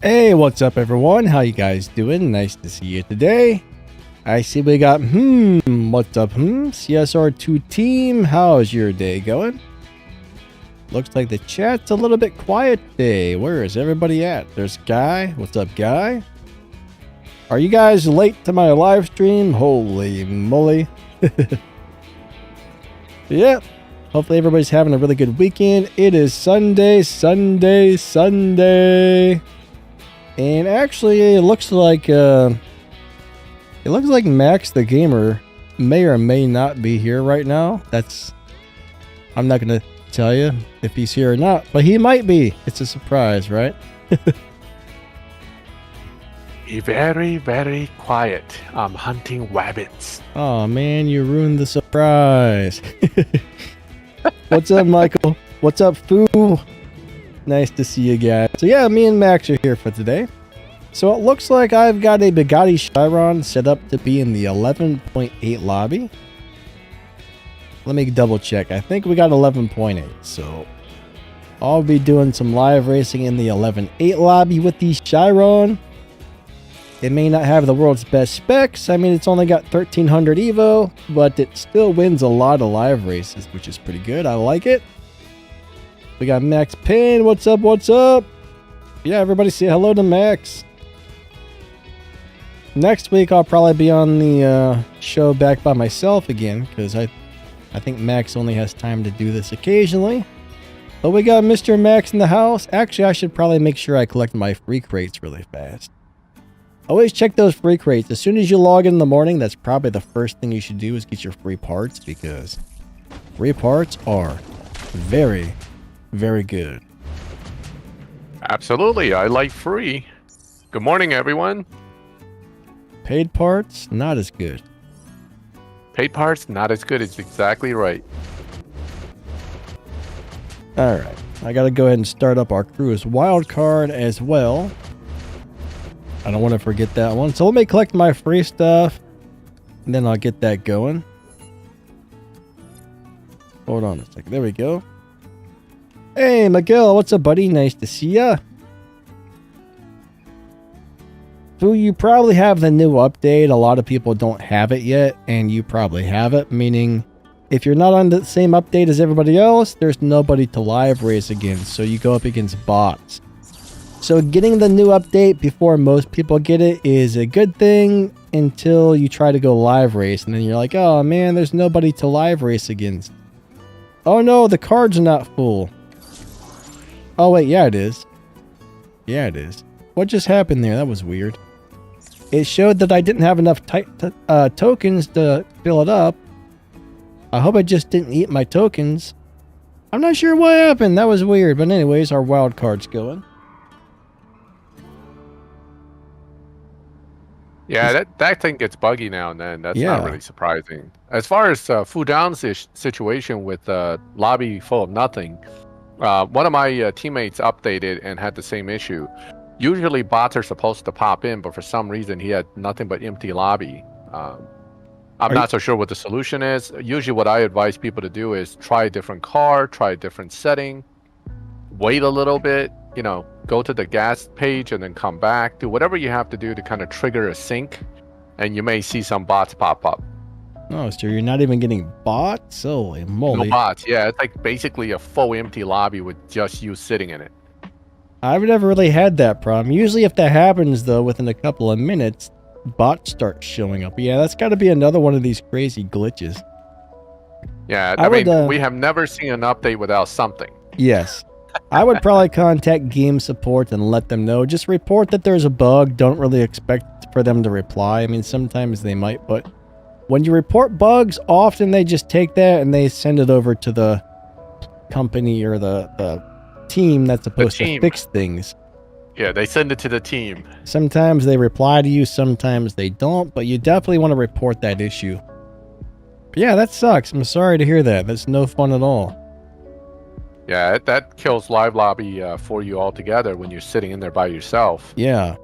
Hey, what's up everyone? How you guys doing? Nice to see you today. I see we got, what's up, CSR2 team, how's your day going? Looks like the chat's a little bit quiet today. Where is everybody at? There's Guy. What's up, Guy? Are you guys late to my live stream? Holy moly. Yep. Hopefully everybody's having a really good weekend. It is Sunday. And actually, it looks like Max the Gamer may or may not be here right now. I'm not gonna tell you if he's here or not, but he might be. It's a surprise, right? Be very, very quiet. I'm hunting rabbits. Oh man, you ruined the surprise. What's up, Michael? What's up, Foo? Nice to see you guys. So yeah, me and Max are here for today. So it looks like I've got a Bugatti Chiron set up to be in the 11.8 lobby. Let me double check. I think we got 11.8. So I'll be doing some live racing in the 11.8 lobby with the Chiron. It may not have the world's best specs. I mean, it's only got 1300 Evo, but it still wins a lot of live races, which is pretty good. I like it. We got Max Payne. What's up? What's up? Yeah, everybody say hello to Max. Next week, I'll probably be on the show back by myself again, because I think Max only has time to do this occasionally. But we got Mr. Max in the house. Actually, I should probably make sure I collect my free crates really fast. Always check those free crates. As soon as you log in the morning, that's probably the first thing you should do is get your free parts, because free parts are very, very good. Absolutely, I like free. Good morning, everyone. Paid parts, not as good. Paid parts, not as good. It's exactly right. Alright, I gotta go ahead and start up our crew's wildcard as well. I don't want to forget that one. So let me collect my free stuff, and then I'll get that going. Hold on a second. There we go. Hey, Miguel, what's up, buddy? Nice to see ya. So you probably have the new update. A lot of people don't have it yet, and you probably have it, meaning if you're not on the same update as everybody else, there's nobody to live race against, so you go up against bots. So getting the new update before most people get it is a good thing until you try to go live race, and then you're like, oh man, there's nobody to live race against. Oh no, the card's not full. Oh wait, yeah it is. Yeah it is. What just happened there? That was weird. It showed that I didn't have enough tokens to fill it up. I hope I just didn't eat my tokens. I'm not sure what happened. That was weird. But anyways, our wild card's going. Yeah, that thing gets buggy now and then. That's not really surprising. As far as Fudan's situation with lobby full of nothing, one of my teammates updated and had the same issue. Usually bots are supposed to pop in, but for some reason he had nothing but empty lobby. I'm not so sure what the solution is. Usually what I advise people to do is try a different car, try a different setting, wait a little bit, you know, go to the gas page and then come back. Do whatever you have to do to kind of trigger a sync, and you may see some bots pop up. Oh, so you're not even getting bots? Holy moly. No bots, yeah. It's like basically a full empty lobby with just you sitting in it. I've never really had that problem. Usually if that happens, though, within a couple of minutes, bots start showing up. Yeah, that's got to be another one of these crazy glitches. Yeah, I mean, we have never seen an update without something. Yes. I would probably contact game support and let them know. Just report that there's a bug. Don't really expect for them to reply. I mean, sometimes they might, but when you report bugs, often they just take that and they send it over to the company or the team that's supposed to fix things. Yeah, they send it to the team. Sometimes they reply to you, sometimes they don't, but you definitely want to report that issue. But yeah, that sucks. I'm sorry to hear that. That's no fun at all. Yeah, that kills live lobby for you altogether when you're sitting in there by yourself. Yeah.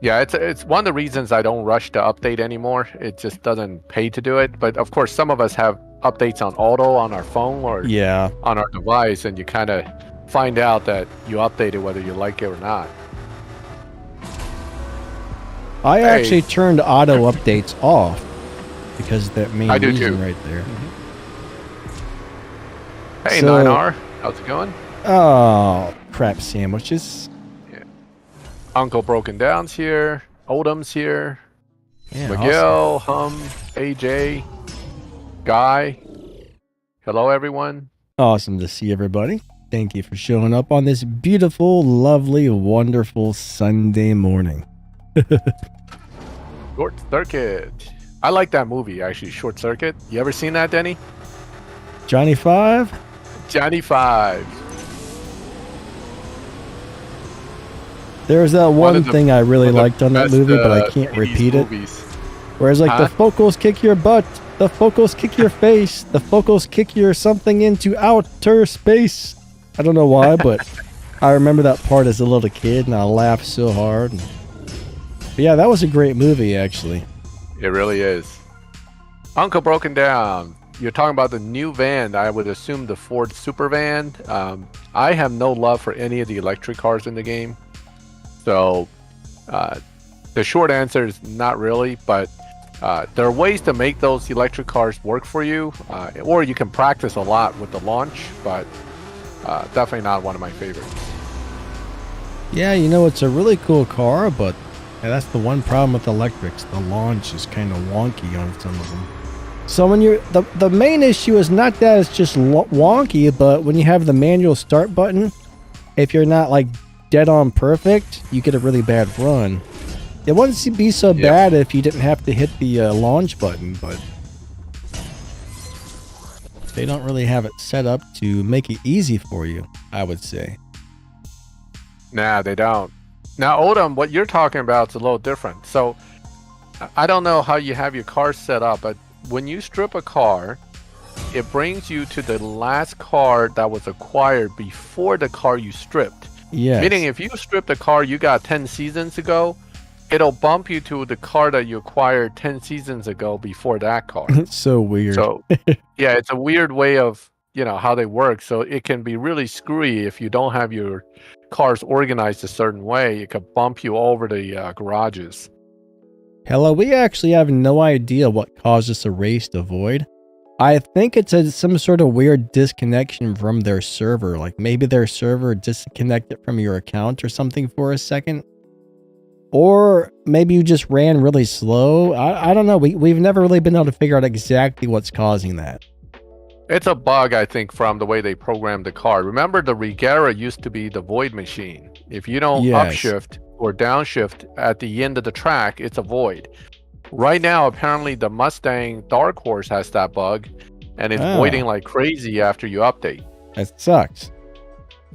Yeah, it's one of the reasons I don't rush to update anymore. It just doesn't pay to do it. But of course, some of us have updates on auto on our phone or on our device, and you kind of find out that you updated whether you like it or not. I actually turned auto updates off because of that main reason right there. Hey, so, 9R, how's it going? Oh, crap sandwiches. Yeah. Uncle Broken Down's here. Odom's here. Yeah, Miguel, awesome. AJ, Guy. Hello, everyone. Awesome to see everybody. Thank you for showing up on this beautiful, lovely, wonderful Sunday morning. Short Circuit. I like that movie, actually, Short Circuit. You ever seen that, Denny? Johnny Five? Johnny Five. There's that one thing I really liked on that movie, but I can't repeat it. Whereas like the focals kick your butt, the focals kick your face, the focals kick your something into outer space. I don't know why, but I remember that part as a little kid and I laughed so hard. But yeah, that was a great movie, actually. It really is. Uncle Broken Down. You're talking about the new van. I would assume the Ford Super Van. I have no love for any of the electric cars in the game. So the short answer is not really, but there are ways to make those electric cars work for you, or you can practice a lot with the launch, but definitely not one of my favorites. Yeah, you know, it's a really cool car, but that's the one problem with electrics. The launch is kind of wonky on some of them. So when you're the main issue is not that it's just wonky, but when you have the manual start button, if you're not like dead on perfect, you get a really bad run. It wouldn't be so bad if you didn't have to hit the launch button, but they don't really have it set up to make it easy for you, I would say. Nah, they don't. Now, Odom, what you're talking about is a little different. So I don't know how you have your car set up, but when you strip a car, it brings you to the last car that was acquired before the car you stripped. Yes. Meaning if you stripped a car you got 10 seasons ago, it'll bump you to the car that you acquired 10 seasons ago before that car. It's so weird. So, yeah, it's a weird way of, you know, how they work. So it can be really screwy if you don't have your cars organized a certain way. It could bump you over the garages. Hello, we actually have no idea what caused us a race to void. I think it's some sort of weird disconnection from their server. Like maybe their server disconnected from your account or something for a second. Or maybe you just ran really slow. I don't know. We've never really been able to figure out exactly what's causing that. It's a bug, I think, from the way they programmed the car. Remember, the Regera used to be the void machine. If you don't upshift or downshift at the end of the track, it's a void. Right now, apparently, the Mustang Dark Horse has that bug, and it's voiding like crazy after you update. That sucks.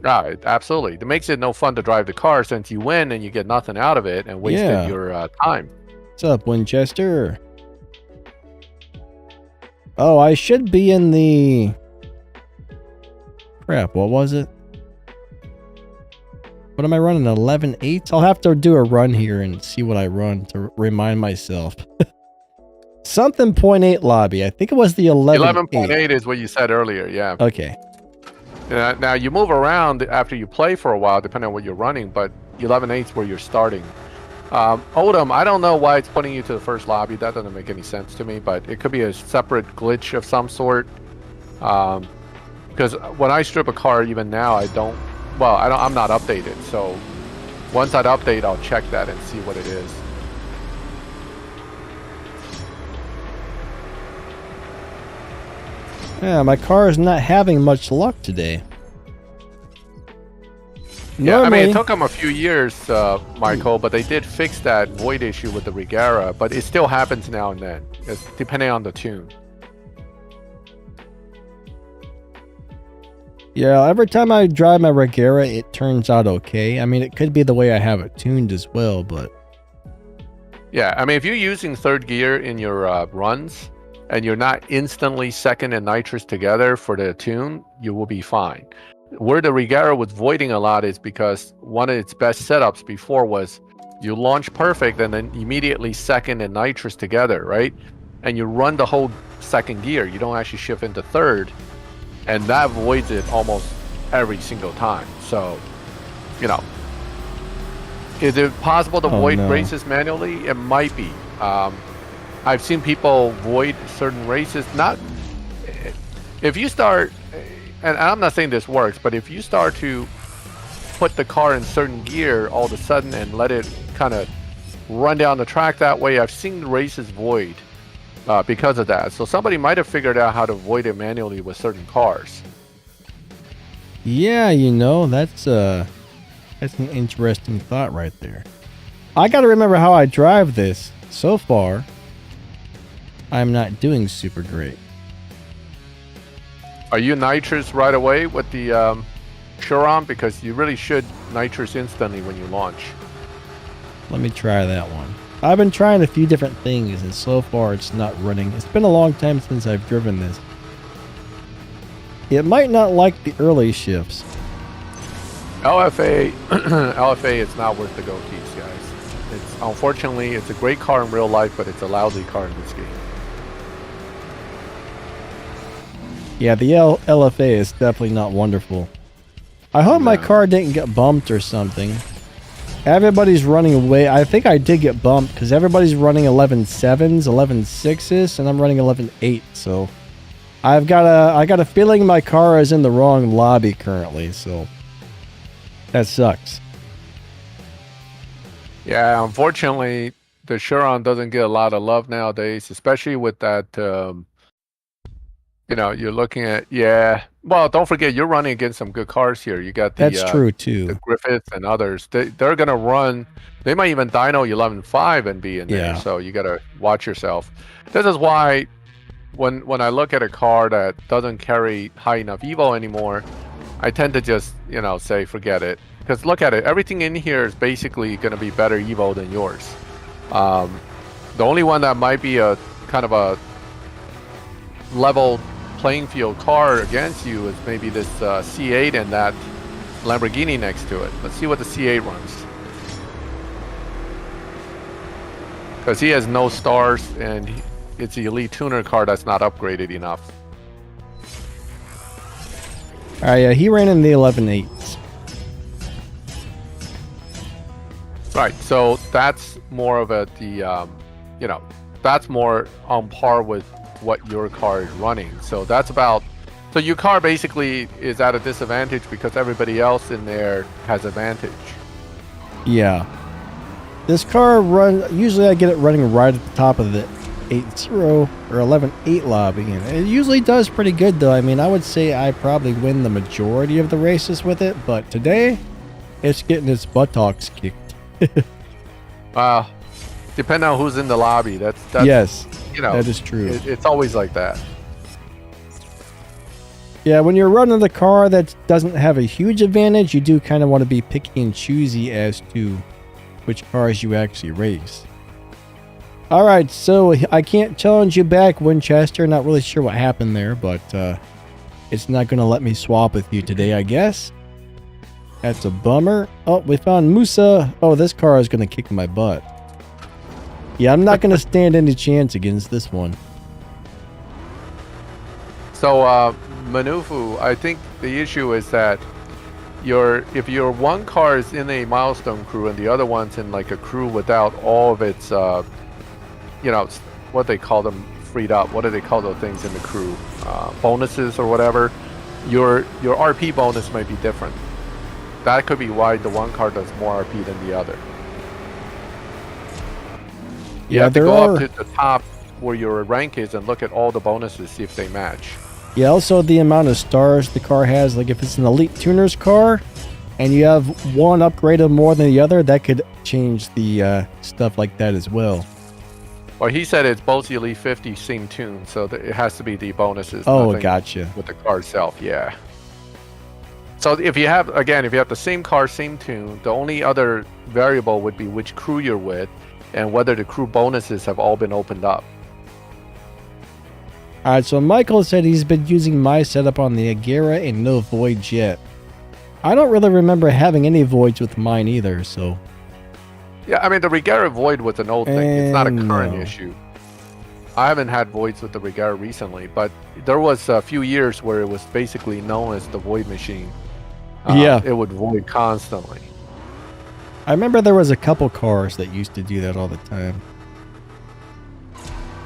Absolutely. It makes it no fun to drive the car since you win and you get nothing out of it and wasted your time. What's up, Winchester? Oh, I should be in the... Crap, what was it? What am I running? 11.8? I'll have to do a run here and see what I run to remind myself. Something 0.8 lobby. I think it was the 11.8. 11.8 is what you said earlier, yeah. Okay. Now, you move around after you play for a while, depending on what you're running, but 11.8 is where you're starting. Odom, I don't know why it's putting you to the first lobby. That doesn't make any sense to me, but it could be a separate glitch of some sort. Because when I strip a car, even now, I'm not updated. So once I update, I'll check that and see what it is. Yeah, my car is not having much luck today. Yeah, I mean, it took them a few years, Michael, but they did fix that void issue with the Regera, but it still happens now and then, depending on the tune. Yeah, every time I drive my Regera, it turns out okay. I mean, it could be the way I have it tuned as well, but... Yeah, I mean, if you're using third gear in your runs, and you're not instantly second and nitrous together for the tune, you will be fine. Where the Regera was voiding a lot is because one of its best setups before was you launch perfect and then immediately second and nitrous together, right? And you run the whole second gear. You don't actually shift into third, and that voids it almost every single time. So, you know, Is it possible to void no. races manually? It might be. I've seen people void certain races. Not if you start, and I'm not saying this works, but if you start to put the car in certain gear all of a sudden and let it kind of run down the track that way, I've seen races void because of that. So somebody might have figured out how to void it manually with certain cars. Yeah, that's an interesting thought right there. I got to remember how I drive this. So far, I'm not doing super great. Are you nitrous right away with the Chiron? Because you really should nitrous instantly when you launch. Let me try that one. I've been trying a few different things, and so far it's not running. It's been a long time since I've driven this. It might not like the early shifts. LFA, LFA is not worth the gold keys, guys. Unfortunately, it's a great car in real life, but it's a lousy car in this game. Yeah, the LFA is definitely not wonderful. I hope my car didn't get bumped or something. Everybody's running away. I think I did get bumped because everybody's running 11.7s, 11.6s, and I'm running 11.8. So I got a feeling my car is in the wrong lobby currently. So that sucks. Yeah, unfortunately, the Chiron doesn't get a lot of love nowadays, especially with that. You're looking at Well, don't forget you're running against some good cars here. You got the That's true too. The Griffiths and others. They're gonna run. They might even dyno 11.5 and be in there. So you gotta watch yourself. This is why when I look at a car that doesn't carry high enough evo anymore, I tend to just say forget it. Because look at it, everything in here is basically gonna be better evo than yours. The only one that might be a kind of a level playing field car against you is maybe this C8 and that Lamborghini next to it. Let's see what the C8 runs. Because he has no stars and it's the elite tuner car that's not upgraded enough. Yeah, he ran in the 11.8s. Right, so that's more of that's more on par with what your car is running. So your car basically is at a disadvantage because everybody else in there has advantage. Yeah. This car usually I get it running right at the top of the 8.0 or 11.8 lobby, and it usually does pretty good though. I mean, I would say I probably win the majority of the races with it, but today it's getting its buttocks kicked. Depending on who's in the lobby. That's yes, that is true. It's always like that. Yeah, when you're running the car that doesn't have a huge advantage, you do kind of want to be picky and choosy as to which cars you actually race. Alright, so I can't challenge you back, Winchester. Not really sure what happened there, but it's not going to let me swap with you today, I guess. That's a bummer. Oh, we found Musa. Oh, this car is going to kick my butt. Yeah, I'm not going to stand any chance against this one. So, Manufu, I think the issue is that if your one car is in a milestone crew and the other one's in like a crew without all of its, what they call them freed up. What do they call those things in the crew? Bonuses or whatever. Your RP bonus might be different. That could be why the one car does more RP than the other. You have to go up to the top where your rank is and look at all the bonuses, see if they match. Yeah, also the amount of stars the car has. Like if it's an elite tuner's car and you have one upgraded more than the other, that could change the stuff like that as well. Well, he said it's both the elite 50 same tune, so it has to be the bonuses. Oh, gotcha. With the car itself, yeah. So if you have the same car, same tune, the only other variable would be which crew you're with and whether the crew bonuses have all been opened up. Alright, so Michael said he's been using my setup on the Agera and no voids yet. I don't really remember having any voids with mine either, so... Yeah, I mean, the Regera void was an old thing. It's not a current issue. I haven't had voids with the Regera recently, but there was a few years where it was basically known as the void machine. Yeah. It would void constantly. I remember there was a couple cars that used to do that all the time.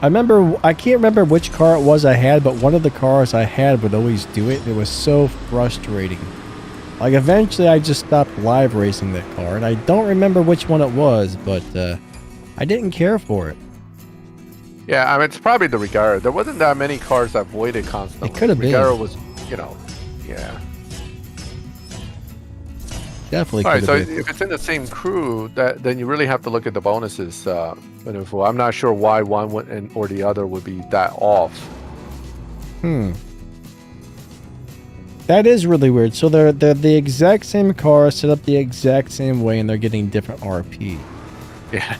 I can't remember which car it was I had, but one of the cars I had would always do it. It was so frustrating. Like, eventually I just stopped live racing that car, and I don't remember which one it was, but I didn't care for it. Yeah, I mean, it's probably the Regara. There wasn't that many cars that voided constantly. It could have been. Regara was, yeah. Definitely. All right, so if it's in the same crew, then you really have to look at the bonuses. I'm not sure why one or the other would be that off. That is really weird. So they're the exact same car, set up the exact same way, and they're getting different RP. Yeah.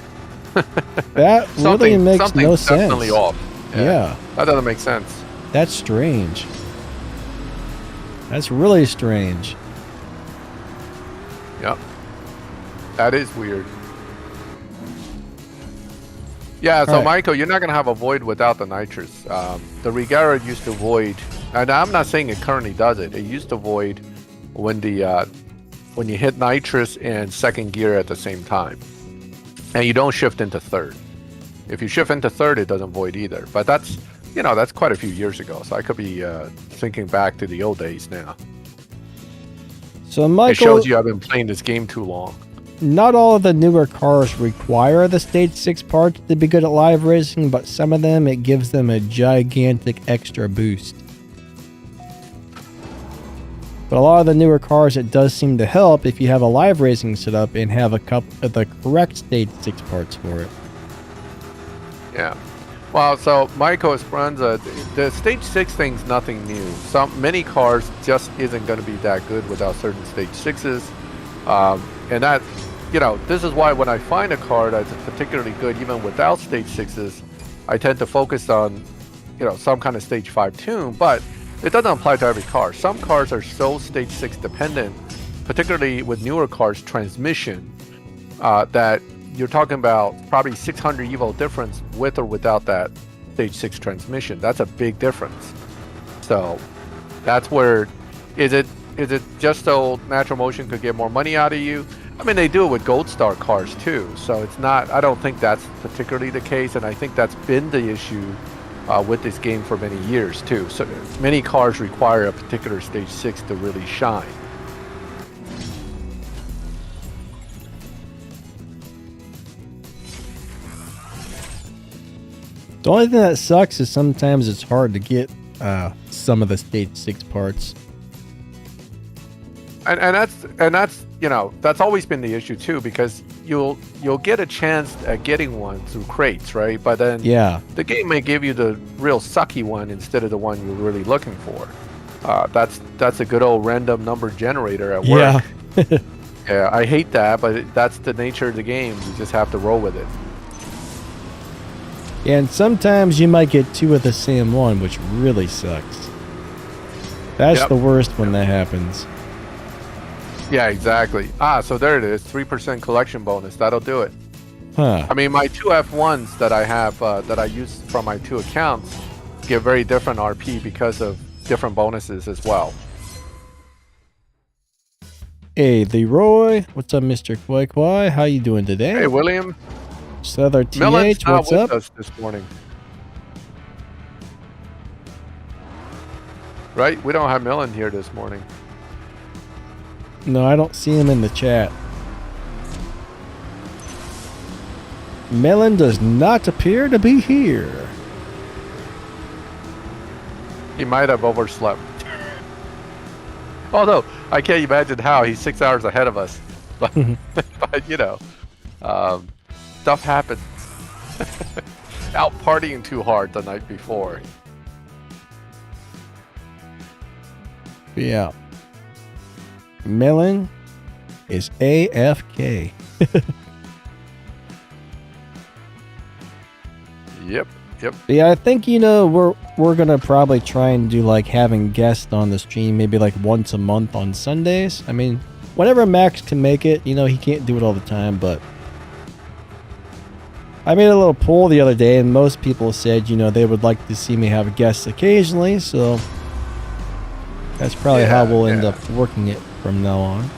That really makes no sense. Definitely off. Yeah. That doesn't make sense. That's strange. That's really strange. Yep. That is weird. Yeah, so Michael, you're not going to have a void without the nitrous. The Regara used to void, and I'm not saying it currently does it. It used to void when you hit nitrous and second gear at the same time. And you don't shift into third. If you shift into third, it doesn't void either. But that's quite a few years ago. So I could be thinking back to the old days now. So Michael, it shows you I've been playing this game too long. Not all of the newer cars require the Stage 6 parts to be good at live racing, but some of them, it gives them a gigantic extra boost. But a lot of the newer cars, it does seem to help if you have a live racing setup and have a couple of the correct Stage 6 parts for it. Yeah. Well, so Michael Esperanza, the Stage 6 thing's nothing new. Many cars just isn't going to be that good without certain Stage 6s. And that, this is why when I find a car that's particularly good, even without Stage 6s, I tend to focus on, some kind of Stage 5 tune, but it doesn't apply to every car. Some cars are so Stage 6 dependent, particularly with newer cars, transmission, that you're talking about probably 600 evo difference with or without that Stage 6 transmission. That's a big difference. So that's where, is it just so Natural Motion could get more money out of you? I mean, they do it with Gold Star cars too. So it's not, I don't think that's particularly the case. And I think that's been the issue with this game for many years too. So many cars require a particular Stage 6 to really shine. The only thing that sucks is sometimes it's hard to get some of the Stage 6 parts. And that's always been the issue too, because you'll get a chance at getting one through crates, right? But then the game may give you the real sucky one instead of the one you're really looking for. That's a good old random number generator at work. Yeah, I hate that, but that's the nature of the game. You just have to roll with it. And sometimes you might get two of the same one, which really sucks. That's the worst when that happens. Yeah, exactly. So there it is. 3% collection bonus. That'll do it. Huh. I mean, my two F1s that I have, that I use from my two accounts, give very different RP because of different bonuses as well. Hey, Leroy. What's up, Mr. Kwai Kwai? How you doing today? Hey, William. Souther TH, Millen's not what's with up? us this morning. Right? We don't have Millen here this morning. No, I don't see him in the chat. Melon does not appear to be here. He might have overslept. Although, I can't imagine how. He's 6 hours ahead of us. But, stuff happens. Out partying too hard the night before. Yeah. Melon is AFK. Yep. Yeah, I think we're gonna probably try and do like having guests on the stream, maybe like once a month on Sundays. I mean, whenever Max can make it, he can't do it all the time, but I made a little poll the other day, and most people said they would like to see me have guests occasionally, so that's probably how we'll end up working it from now on.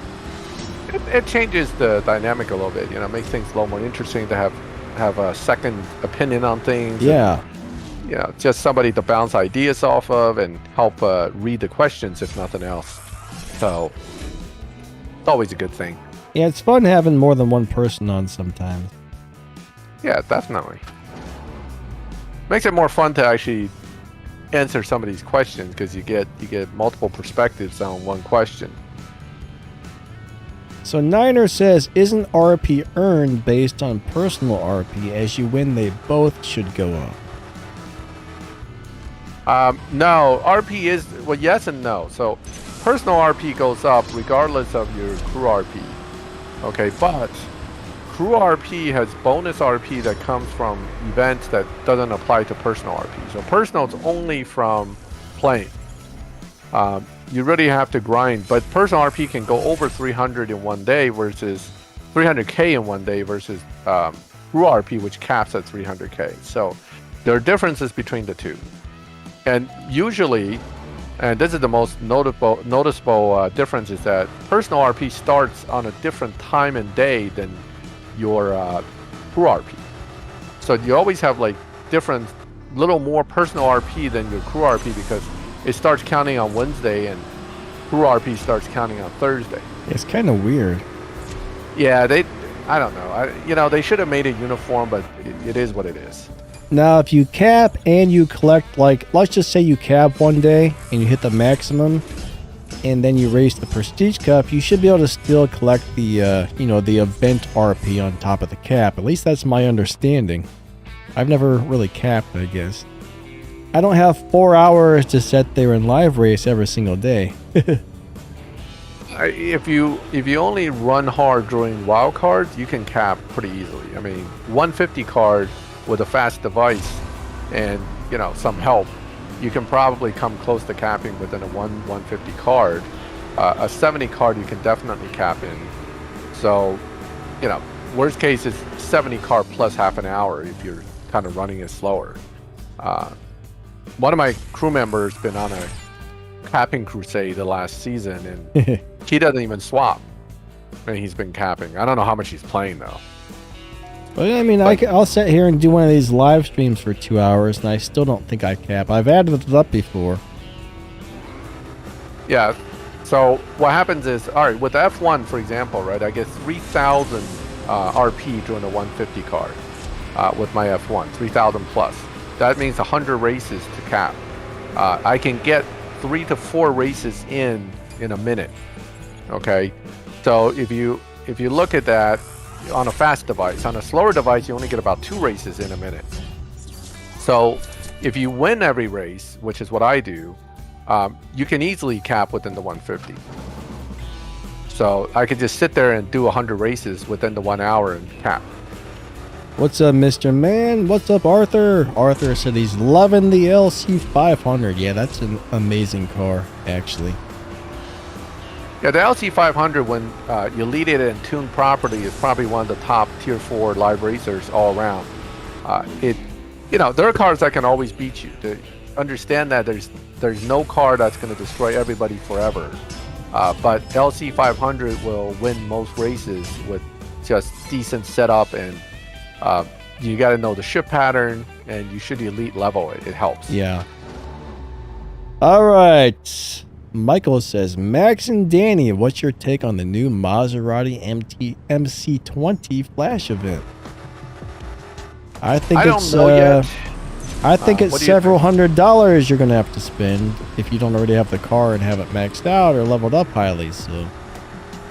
it changes the dynamic a little bit. You know, makes things a little more interesting to have a second opinion on things. Yeah. And, you know, just somebody to bounce ideas off of and help read the questions, if nothing else. So it's always a good thing. Yeah, it's fun having more than one person on sometimes. Yeah, definitely. Makes it more fun to actually answer some of these questions because you get multiple perspectives on one question. So Niner says, isn't RP earned based on personal RP? As you win, they both should go up. No, RP is, well, yes and no. So personal RP goes up regardless of your crew RP. Okay, but crew RP has bonus RP that comes from events that doesn't apply to personal RP. So personal is only from playing. You really have to grind, but personal RP can go over 300 in one day versus 300k in one day versus crew RP, which caps at 300k. So there are differences between the two. And usually, and this is the most noticeable difference, is that personal RP starts on a different time and day than your crew RP. So you always have like different, little more personal RP than your crew RP because it starts counting on Wednesday and crew RP starts counting on Thursday. It's kind of weird. Yeah, I don't know. They should have made it uniform, but it is what it is. Now, if you cap and you collect, like, let's just say you cap one day and you hit the maximum, and then you race the Prestige Cup, you should be able to still collect the, the event RP on top of the cap. At least that's my understanding. I've never really capped, I guess. I don't have 4 hours to sit there and live race every single day. If you only run hard during wild cards, you can cap pretty easily. I mean, 150 card with a fast device and some help, you can probably come close to capping within a 150 card. A 70 card you can definitely cap in. So, worst case is 70 card plus half an hour if you're kind of running it slower. One of my crew members been on a capping crusade the last season, and he doesn't even swap. And he's been capping. I don't know how much he's playing though. Well, I mean, I'll sit here and do one of these live streams for 2 hours, and I still don't think I cap. I've added it up before. Yeah. So what happens is, all right, with F1, for example, right, I get 3,000 RP during the 150 card with my F1, 3,000 plus. That means 100 races to cap. I can get 3 to 4 races in a minute. Okay. So if you look at that, on a fast device. On a slower device, you only get about 2 races in a minute. So if you win every race, which is what I do, you can easily cap within the 150. So I could just sit there and do 100 races within the 1 hour and cap. What's up, Mr. Man? What's up, Arthur? Arthur said he's loving the LC500. Yeah, that's an amazing car, actually. Yeah, the LC500, when you lead it and tune properly, is probably one of the top tier 4 live racers all around. There are cars that can always beat you. To understand that there's no car that's going to destroy everybody forever. But LC500 will win most races with just decent setup, and you got to know the shift pattern, and you should elite level it. It helps. Yeah. All right. Michael says, Max and Danny, what's your take on the new Maserati MC20 Flash event? I think it's several $100s you're going to have to spend if you don't already have the car and have it maxed out or leveled up highly. So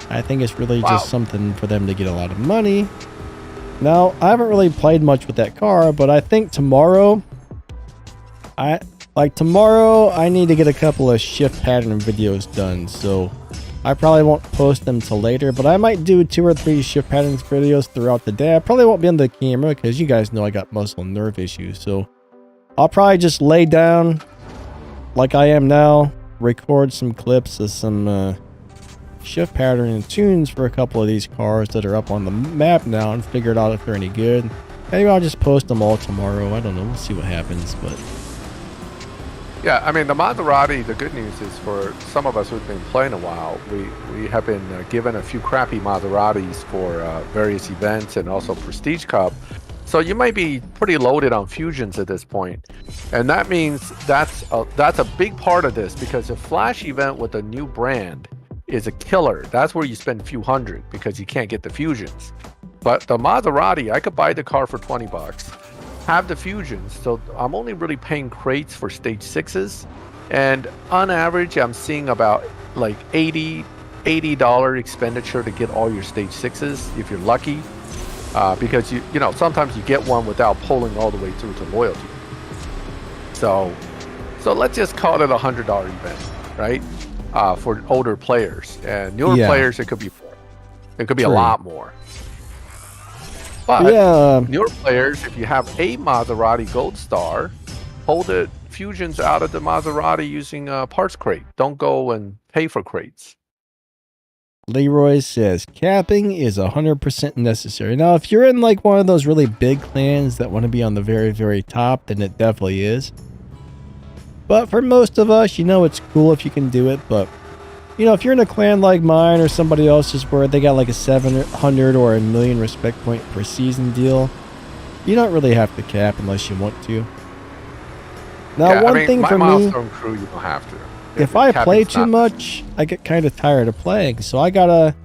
I think it's really just something for them to get a lot of money. Now, I haven't really played much with that car, but I think tomorrow I need to get a couple of shift pattern videos done, so I probably won't post them till later, but I might do 2 or 3 shift patterns videos throughout the day. I probably won't be on the camera because you guys know I got muscle and nerve issues, so I'll probably just lay down like I am now, record some clips of some shift pattern and tunes for a couple of these cars that are up on the map now and figure out if they're any good. Maybe I'll just post them all tomorrow. I don't know. We'll see what happens, but Yeah, I mean, the Maserati, the good news is for some of us who've been playing a while, we have been given a few crappy Maseratis for various events and also Prestige Cup. So you might be pretty loaded on fusions at this point. And that means that's a big part of this, because a flash event with a new brand is a killer. That's where you spend a few hundred because you can't get the fusions. But the Maserati, I could buy the car for $20. Have the fusions, so I'm only really paying crates for stage 6s, and on average I'm seeing about like $80 expenditure to get all your stage 6s if you're lucky, because you know sometimes you get one without pulling all the way through to loyalty. So let's just call it $100 event, right? For older players, and newer players it could be more. It could be a lot more. But newer players, if you have a Maserati Gold Star, hold the fusions out of the Maserati using a parts crate. Don't go and pay for crates. Leroy says, capping is 100% necessary. Now, if you're in like one of those really big clans that want to be on the very, very top, then it definitely is. But for most of us, you know, it's cool if you can do it, but you know, if you're in a clan like mine or somebody else's where they got like a 700 or a million respect point per season deal, you don't really have to cap unless you want to. Now, one thing for me, milestone crew, you don't have to. If I play too much, I get kind of tired of playing. So I gotta.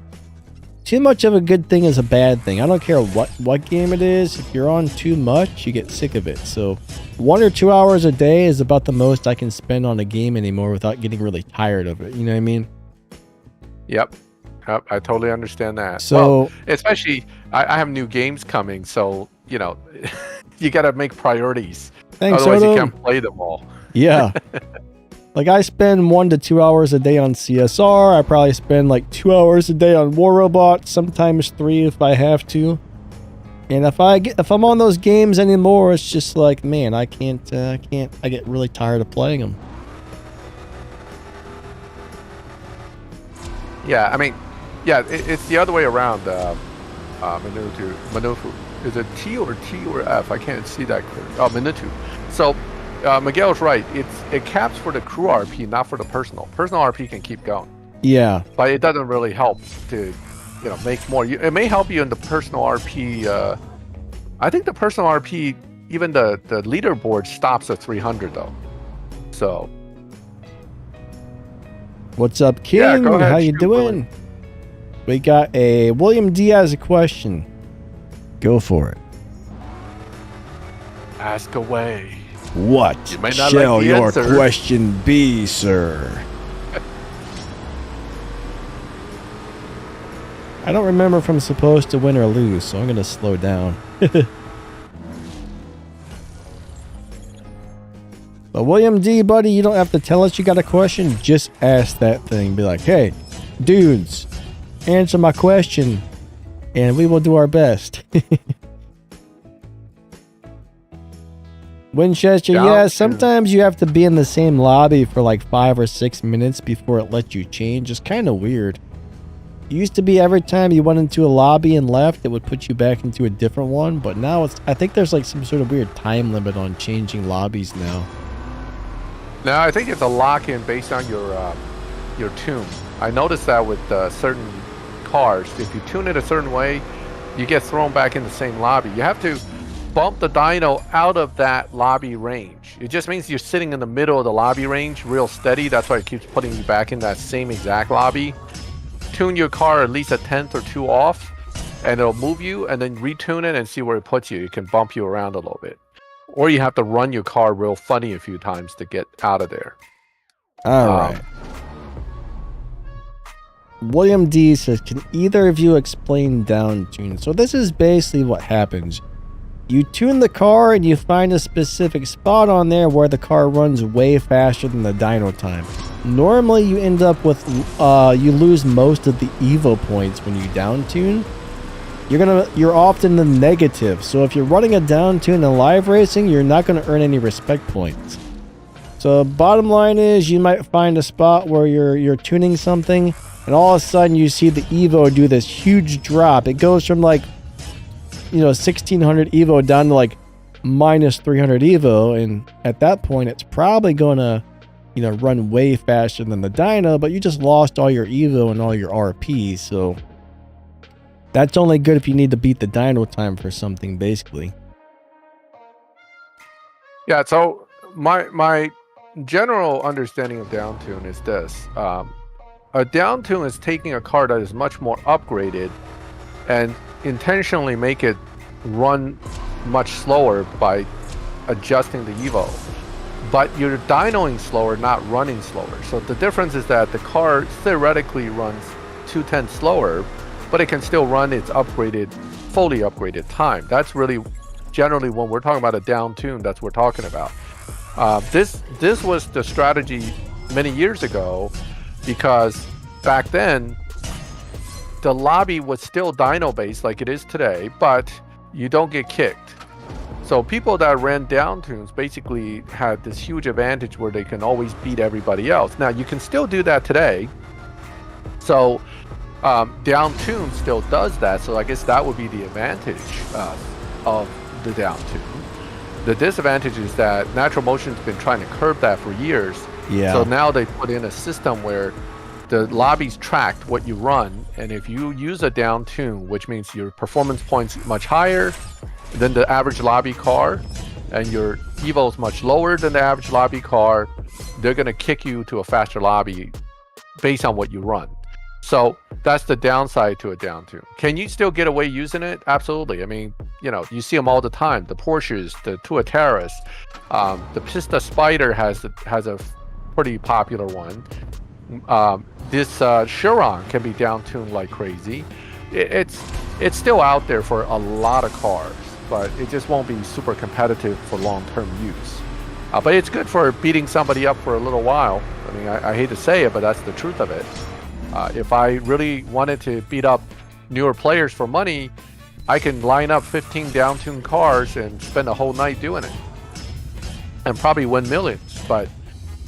Too much of a good thing is a bad thing. I don't care what game it is. If you're on too much, you get sick of it. So 1 or 2 hours a day is about the most I can spend on a game anymore without getting really tired of it. You know what I mean? Yep, I totally understand that. So, well, especially, I have new games coming, so, you know, you got to make priorities. Thanks, Otherwise, Odo. you can't play them all. Yeah. Like, I spend 1 to 2 hours a day on CSR. I probably spend like 2 hours a day on War Robot, sometimes 3 if I have to. And if I'm on those games anymore, it's just like, man, I can't. I get really tired of playing them. Yeah, I mean, it's the other way around. Manutu. Is it T or F? I can't see that clearly. Oh, Manutu. So, Miguel's right. It caps for the crew RP, not for the personal. Personal RP can keep going. Yeah. But it doesn't really help to, you know, make more. It may help you in the personal RP. I think the personal RP, even the leaderboard stops at 300 though. So. What's up, King? Yeah, go ahead, how you doing? We got a William D has a question. Go for it. Ask away. What shall your question be, sir? I don't remember if I'm supposed to win or lose, so I'm going to slow down. But William D, buddy, you don't have to tell us you got a question. Just ask that thing. Be like, hey, dudes, answer my question, and we will do our best. Winchester, yeah, sometimes you have to be in the same lobby for like 5 or 6 minutes before it lets you change. It's kind of weird. It used to be every time you went into a lobby and left, it would put you back into a different one. But now I think there's like some sort of weird time limit on changing lobbies now. No, I think it's a lock-in based on your tune. I noticed that with certain cars. If you tune it a certain way, you get thrown back in the same lobby. You have to bump the dyno out of that lobby range. It just means you're sitting in the middle of the lobby range real steady. That's why it keeps putting you back in that same exact lobby. Tune your car at least a tenth or two off, and it'll move you, and then retune it and see where it puts you. It can bump you around a little bit. Or you have to run your car real funny a few times to get out of there. All right. William D says, can either of you explain down tune? So this is basically what happens. You tune the car and you find a specific spot on there where the car runs way faster than the dyno time. Normally you end up with, you lose most of the Evo points when you down tune. You're often the negative. So if you're running a down tune in live racing, you're not going to earn any respect points. So bottom line is you might find a spot where you're tuning something and all of a sudden you see the Evo do this huge drop. It goes from like, 1600 Evo down to like minus 300 Evo, and at that point, it's probably going to, run way faster than the dyno, but you just lost all your Evo and all your RP, so that's only good if you need to beat the dyno time for something, basically. Yeah, so my general understanding of downtune is this. A downtune is taking a car that is much more upgraded and intentionally make it run much slower by adjusting the Evo. But you're dynoing slower, not running slower. So the difference is that the car theoretically runs 2/10 slower, but it can still run its fully upgraded time. That's really generally when we're talking about a downtune, that's what we're talking about. This was the strategy many years ago, because back then the lobby was still dyno based like it is today, but you don't get kicked. So people that ran downtunes basically had this huge advantage where they can always beat everybody else. Now you can still do that today. So downtune still does that. So I guess that would be the advantage of the downtune. The disadvantage is that Natural Motion's been trying to curb that for years. Yeah. So now they put in a system where the lobby's tracked what you run, and if you use a downtune, which means your performance points much higher than the average lobby car, and your Evo is much lower than the average lobby car, they're going to kick you to a faster lobby based on what you run. So that's the downside to a downtune. Can you still get away using it? Absolutely. I mean, you see them all the time. The Porsches, the Tuataras, the Pista Spider has a pretty popular one. This Chiron can be downtuned like crazy. It's still out there for a lot of cars, but it just won't be super competitive for long-term use. But it's good for beating somebody up for a little while. I mean, I hate to say it, but that's the truth of it. If I really wanted to beat up newer players for money, I can line up 15 downtuned cars and spend a whole night doing it, and probably win millions. But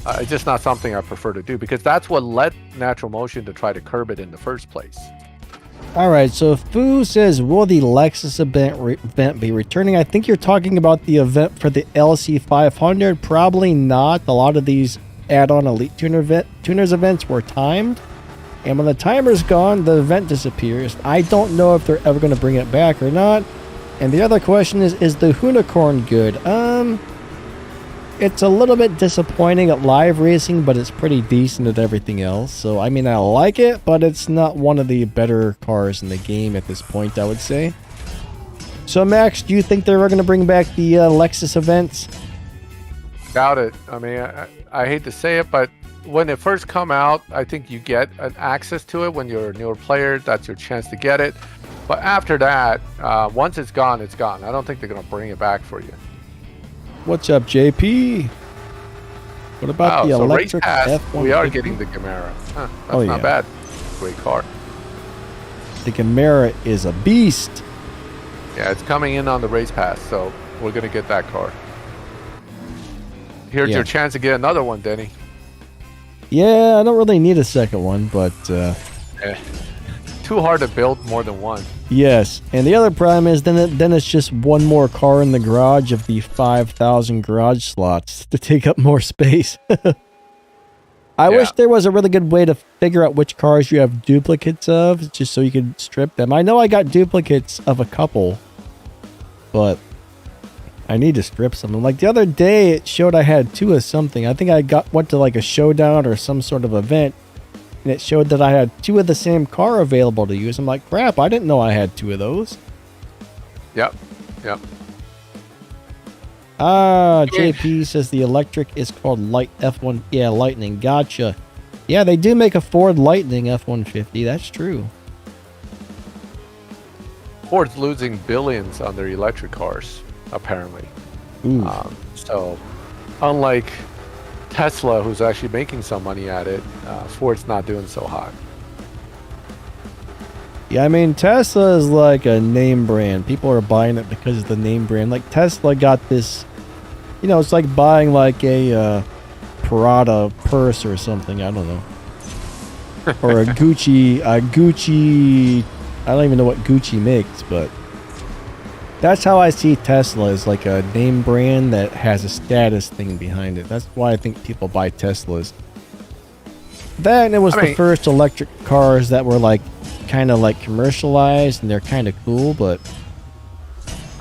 it's just not something I prefer to do, because that's what led Natural Motion to try to curb it in the first place. All right, so Fu says, will the Lexus event be returning? I think you're talking about the event for the LC500. Probably not. A lot of these add-on Elite Tuners events were timed, and when the timer's gone, the event disappears. I don't know if they're ever going to bring it back or not. And the other question is the Unicorn good? It's a little bit disappointing at live racing, but it's pretty decent at everything else. So, I mean, I like it, but it's not one of the better cars in the game at this point, I would say. So, Max, do you think they're going to bring back the Lexus events? Doubt it. I mean, I hate to say it, but when it first come out, I think you get an access to it when you're a newer player. That's your chance to get it. But after that, once it's gone, it's gone. I don't think they're going to bring it back for you. What's up, JP? What about the electric F-150? We are getting the Gamera. That's not bad. Great car. The Gamera is a beast. Yeah, it's coming in on the race pass, so we're going to get that car. Here's your chance to get another one, Denny. Yeah, I don't really need a second one, but... Too hard to build more than one. Yes, and the other problem is then it's just one more car in the garage of the 5,000 garage slots to take up more space. I wish there was a really good way to figure out which cars you have duplicates of, just so you could strip them. I know I got duplicates of a couple, but I need to strip some. Like the other day, it showed I had 2 of something. I think I went to like a showdown or some sort of event, and it showed that I had 2 of the same car available to use. I'm like, crap, I didn't know I had 2 of those. Yep. JP says the electric is called Light F1. Yeah, Lightning. Gotcha. Yeah, they do make a Ford Lightning F-150. That's true. Ford's losing billions on their electric cars, apparently. So, unlike Tesla, who's actually making some money at it, Ford's not doing so hot. Yeah, I mean, Tesla is like a name brand. People are buying it because of the name brand. Like, Tesla got this, it's like buying like a Prada purse or something. I don't know. Or a Gucci, I don't even know what Gucci makes, but That's how I see Tesla, as like a name brand that has a status thing behind it. That's why I think people buy Teslas. That, and it was the first electric cars that were like kind of like commercialized, and they're kind of cool, but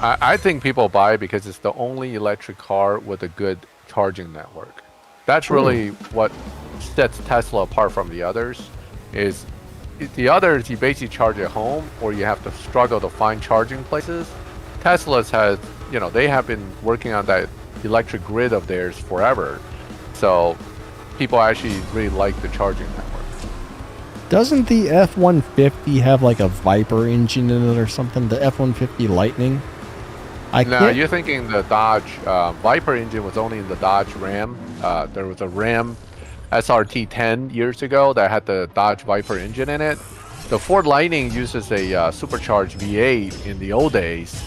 I think people buy it because it's the only electric car with a good charging network. That's really what sets Tesla apart from the others. Is the others, you basically charge at home, or you have to struggle to find charging places. Tesla's has, you know, they have been working on that electric grid of theirs forever. So people actually really like the charging network. Doesn't the F-150 have like a Viper engine in it or something? The F-150 Lightning? No, you're thinking the Dodge Viper engine was only in the Dodge Ram. There was a Ram SRT 10 years ago that had the Dodge Viper engine in it. The Ford Lightning uses a supercharged V8 in the old days.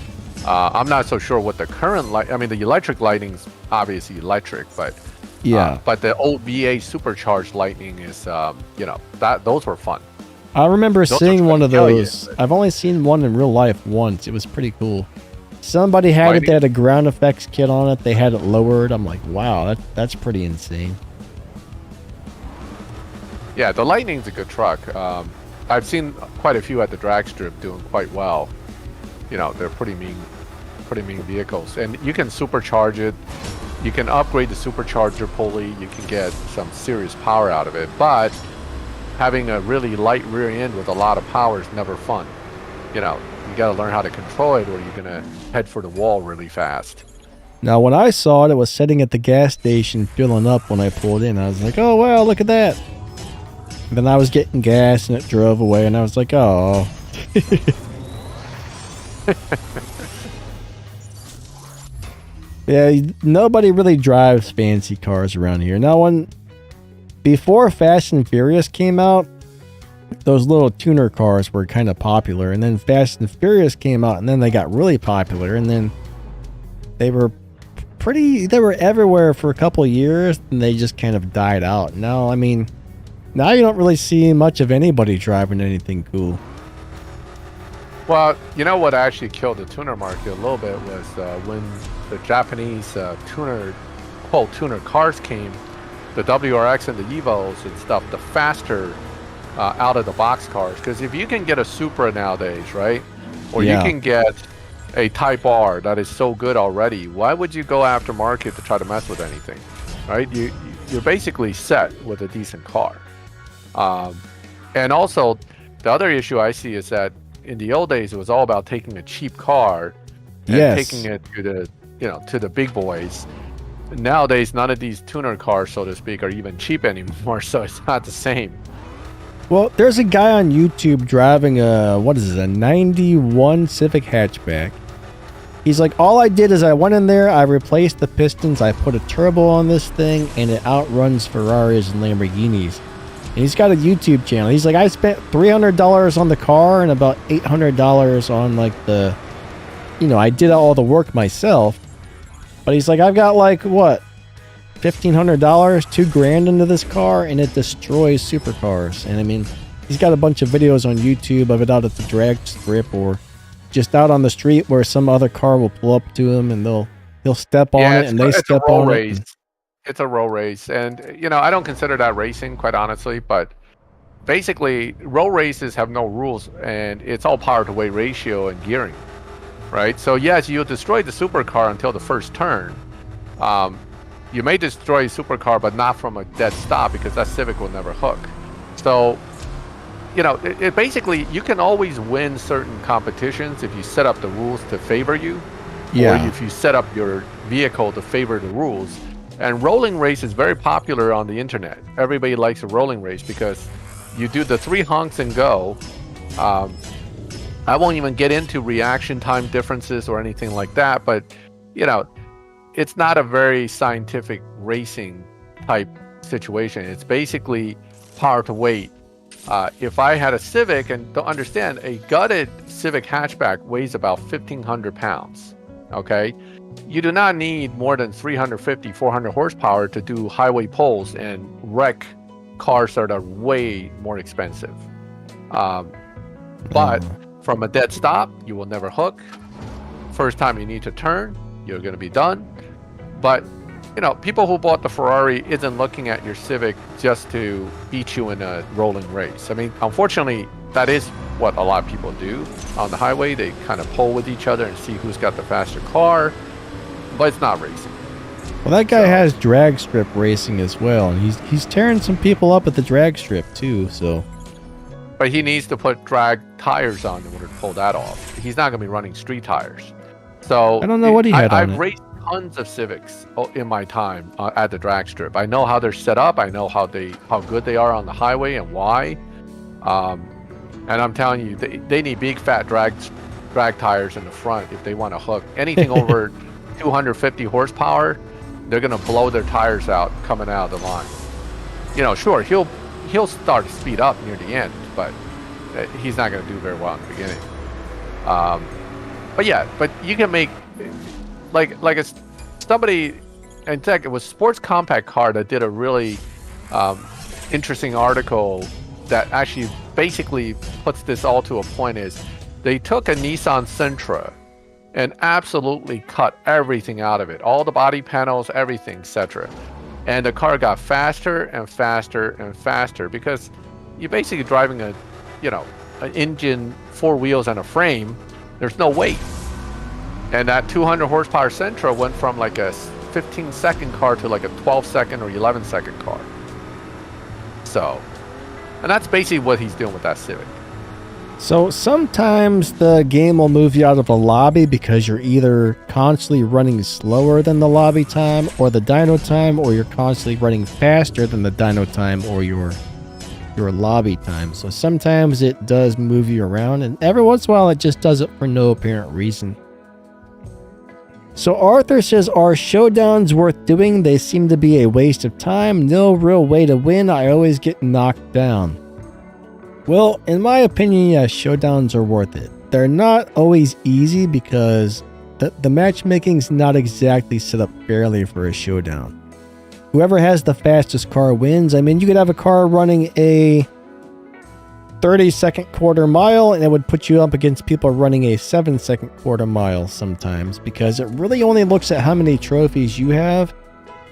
I'm not so sure what the current I mean, the electric Lightning's obviously electric, but yeah. But the old V8 supercharged Lightning is, you know, those were fun. I remember seeing one of those. I've only seen one in real life once. It was pretty cool. Somebody had it. They had a ground effects kit on it. They had it lowered. I'm like, wow, that's pretty insane. Yeah, the Lightning's a good truck. I've seen quite a few at the drag strip doing quite well. You know, they're pretty mean vehicles, and you can supercharge it. You can upgrade the supercharger pulley. You can get some serious power out of it, but having a really light rear end with a lot of power is never fun. You know, you got to learn how to control it, or you're gonna head for the wall really fast. Now, when I saw it, it was sitting at the gas station filling up when I pulled in. I was like, oh wow, look at that. And then I was getting gas, and it drove away, and I was like, oh. Yeah, nobody really drives fancy cars around here. Now, before Fast and Furious came out, those little tuner cars were kind of popular, and then Fast and Furious came out, and then they got really popular, and then they were everywhere for a couple of years, and they just kind of died out. Now, I mean, now you don't really see much of anybody driving anything cool. Well, you know what actually killed the tuner market a little bit was when the Japanese tuner cars came, the WRX and the Evos and stuff, the faster out-of-the-box cars. Because if you can get a Supra nowadays, right, or you can get a Type R that is so good already, why would you go after market to try to mess with anything, right? You're basically set with a decent car. And also, the other issue I see is that in the old days, it was all about taking a cheap car and taking it to the big boys. Nowadays, none of these tuner cars, so to speak, are even cheap anymore, so it's not the same. Well, there's a guy on YouTube driving a 91 Civic hatchback. He's like, all I did is I went in there, I replaced the pistons, I put a turbo on this thing, and it outruns Ferraris and Lamborghinis. And he's got a YouTube channel. He's like, I spent $300 on the car and about $800 on like I did all the work myself. But he's like, I've got like what, $1,500, $2,000 into this car, and it destroys supercars. And I mean, he's got a bunch of videos on YouTube of it out at the drag strip or just out on the street where some other car will pull up to him and he'll step on it and they step on it. It's a road race, and I don't consider that racing, quite honestly, but basically road races have no rules, and it's all power to weight ratio and gearing, right? So yes, you'll destroy the supercar until the first turn. You may destroy a supercar, but not from a dead stop, because that Civic will never hook. So it basically, you can always win certain competitions if you set up the rules to favor you, or if you set up your vehicle to favor the rules. And rolling race is very popular on the internet. Everybody likes a rolling race because you do the 3 honks and go. I won't even get into reaction time differences or anything like that, but it's not a very scientific racing type situation. It's basically power to weight. If I had a Civic, and don't understand, a gutted Civic hatchback weighs about 1,500 pounds, okay? You do not need more than 350, 400 horsepower to do highway pulls and wreck cars that are way more expensive. But from a dead stop, you will never hook. first time you need to turn, you're going to be done. But people who bought the Ferrari isn't looking at your Civic just to beat you in a rolling race. I mean, unfortunately, that is what a lot of people do on the highway. They kind of pull with each other and see who's got the faster car, but it's not racing. Well, that guy has drag strip racing as well, and he's tearing some people up at the drag strip too. So, but he needs to put drag tires on in order to pull that off. He's not going to be running street tires. So I don't know what he had on I've raced tons of Civics in my time at the drag strip. I know how they're set up. I know how good they are on the highway and why. And I'm telling you, they need big fat drag tires in the front if they want to hook anything over 250 horsepower. They're gonna blow their tires out coming out of the line. Sure, he'll start to speed up near the end, but he's not gonna do very well in the beginning. But you can make like it's somebody. In fact, it was Sports Compact Car that did a really interesting article that actually basically puts this all to a point. Is they took a Nissan Sentra and absolutely cut everything out of it, all the body panels, everything, etc. And the car got faster and faster and faster because you're basically driving an engine, 4 wheels, and a frame. There's no weight. And that 200 horsepower Sentra went from like a 15-second car to like a 12-second or 11-second car. So, and that's basically what he's doing with that Civic. So sometimes the game will move you out of the lobby because you're either constantly running slower than the lobby time or the dyno time, or you're constantly running faster than the dyno time or your lobby time. So sometimes it does move you around, and every once in a while it just does it for no apparent reason. So Arthur says, are showdowns worth doing? They seem to be a waste of time. No real way to win. I always get knocked down. Well, in my opinion, yes, showdowns are worth it. They're not always easy because the matchmaking's not exactly set up fairly for a showdown. Whoever has the fastest car wins. I mean, you could have a car running a 30-second quarter mile, and it would put you up against people running a 7-second quarter mile sometimes, because it really only looks at how many trophies you have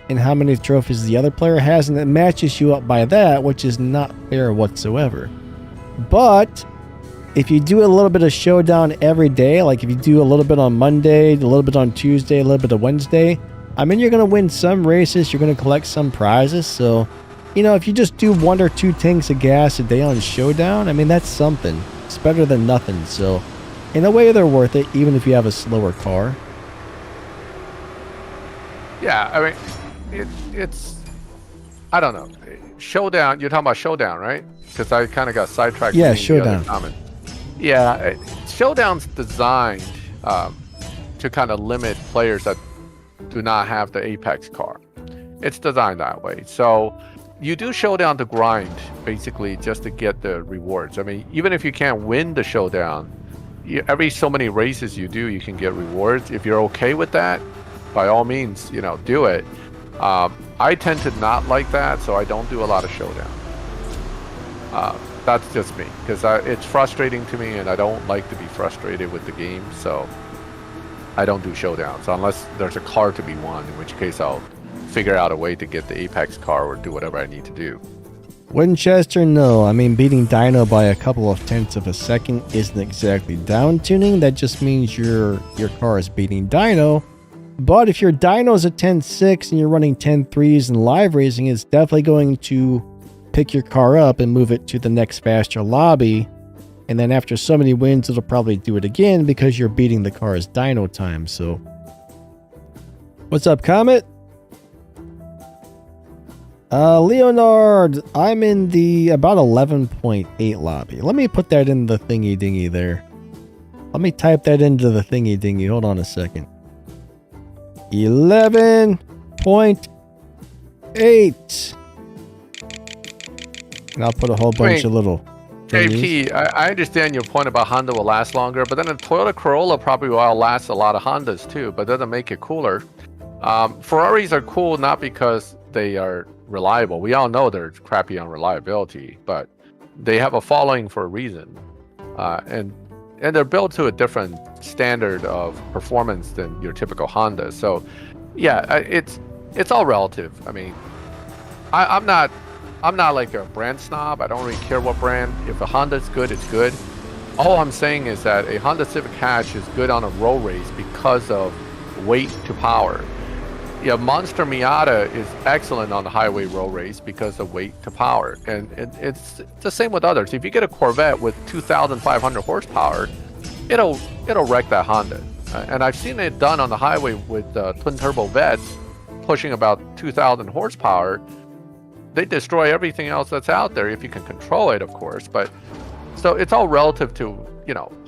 and how many trophies the other player has, and it matches you up by that, which is not fair whatsoever. But if you do a little bit of showdown every day, like if you do a little bit on Monday, a little bit on Tuesday, a little bit on Wednesday, I mean, you're going to win some races, you're going to collect some prizes. So, if you just do 1 or 2 tanks of gas a day on showdown, I mean, that's something. It's better than nothing. So, in a way, they're worth it, even if you have a slower car. Yeah, I mean, it's I don't know. Showdown, you're talking about showdown, right? Because I kind of got sidetracked. Yeah, showdown. Yeah, showdown's designed to kind of limit players that do not have the Apex car. It's designed that way. So you do showdown to grind, basically, just to get the rewards. I mean, even if you can't win the showdown, every so many races you do, you can get rewards. If you're okay with that, by all means, do it. I tend to not like that, so I don't do a lot of showdown. That's just me, because it's frustrating to me, and I don't like to be frustrated with the game, so I don't do showdowns unless there's a car to be won, in which case I'll figure out a way to get the Apex car or do whatever I need to do. Winchester, no. I mean, beating dyno by a couple of tenths of a second isn't exactly down tuning. That just means your car is beating dyno. But if your dyno's a 10.6 and you're running 10.3s and live racing, it's definitely going to pick your car up and move it to the next faster lobby. And then after so many wins, it'll probably do it again because you're beating the car's dyno time. So, what's up, Comet? Leonard, I'm in the about 11.8 lobby. Let me put that in the thingy dingy there. Let me type that into the thingy dingy. Hold on a second. 11.8. And I'll put a whole bunch of little thingies. JP, I understand your point about Honda will last longer, but then a Toyota Corolla probably will outlast a lot of Hondas too, but doesn't make it cooler. Ferraris are cool not because they are reliable. We all know they're crappy on reliability, but they have a following for a reason. And and they're built to a different standard of performance than your typical Honda. So, yeah, it's all relative. I mean, I'm not like a brand snob. I don't really care what brand. If a Honda's good, it's good. All I'm saying is that a Honda Civic Hatch is good on a road race because of weight to power. Yeah, Monster Miata is excellent on the highway road race because of weight to power, and it's the same with others. If you get a Corvette with 2,500 horsepower, it'll wreck that Honda. And I've seen it done on the highway with twin turbo Vets pushing about 2,000 horsepower. They destroy everything else that's out there if you can control it, of course. But so it's all relative to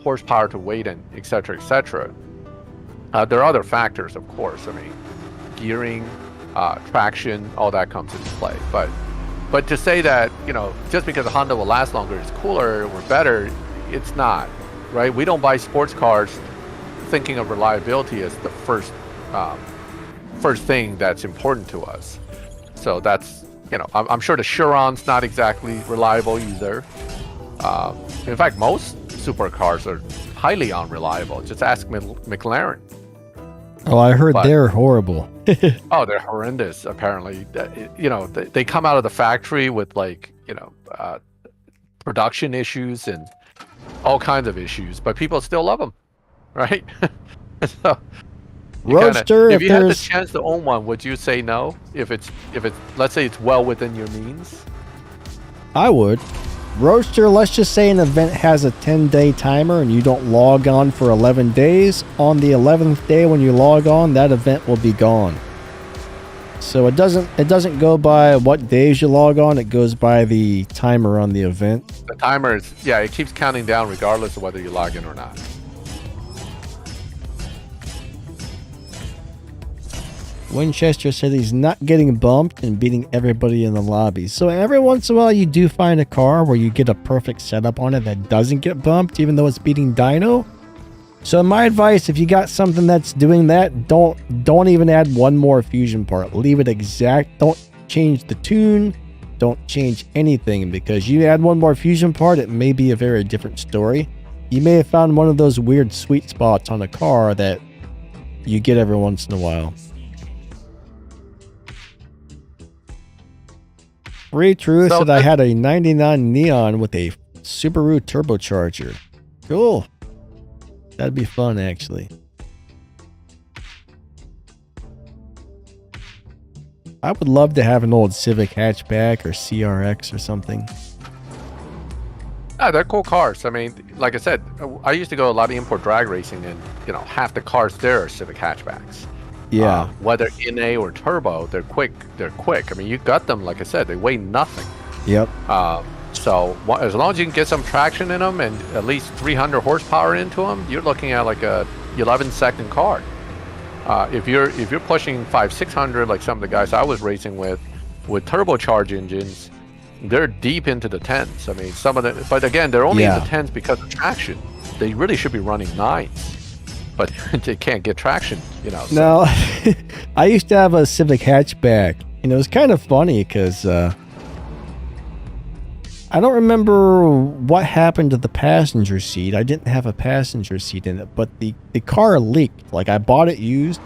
horsepower to weight and et cetera, et cetera. There are other factors, of course. I mean, gearing, traction, all that comes into play. But to say that just because a Honda will last longer, it's cooler or better, it's not, right? We don't buy sports cars thinking of reliability as the first thing that's important to us. So that's I'm sure the Chiron's not exactly reliable either. In fact, most supercars are highly unreliable. Just ask McLaren. Oh, I heard they're horrible. Oh, they're horrendous. Apparently, they come out of the factory with production issues and all kinds of issues, but people still love them, right? So, Roadster. If you had the chance to own one, would you say no? If it's let's say it's well within your means. I would. Roadster, let's just say an event has a 10-day timer and you don't log on for 11 days. On the 11th day when you log on, that event will be gone. So it doesn't go by what days you log on, it goes by the timer on the event. The timer is, it keeps counting down regardless of whether you log in or not. Winchester said he's not getting bumped and beating everybody in the lobby. So every once in a while you do find a car where you get a perfect setup on it that doesn't get bumped even though it's beating dyno. So my advice, if you got something that's doing that, don't even add one more fusion part. Leave it exact. Don't change the tune. Don't change anything, because you add one more fusion part, it may be a very different story. You may have found one of those weird sweet spots on a car that you get every once in a while. Ray True said I had a 99 Neon with a Subaru turbocharger. Cool. That'd be fun, actually. I would love to have an old Civic hatchback or CRX or something. Yeah, they're cool cars. I mean, like I said, I used to go a lot of import drag racing, and half the cars there are Civic hatchbacks. Yeah. Whether NA or turbo, they're quick. I mean, you got them, like I said, they weigh nothing. Yep. So as long as you can get some traction in them and at least 300 horsepower into them, you're looking at like a 11-second car. If you're pushing 500-600, like some of the guys I was racing with turbocharged engines, they're deep into the 10s. I mean, some of them, but again, they're only in the 10s because of traction. They really should be running 9s. But they can't get traction, So. No, I used to have a Civic hatchback, and it was kind of funny because I don't remember what happened to the passenger seat. I didn't have a passenger seat in it, but the car leaked. Like, I bought it used,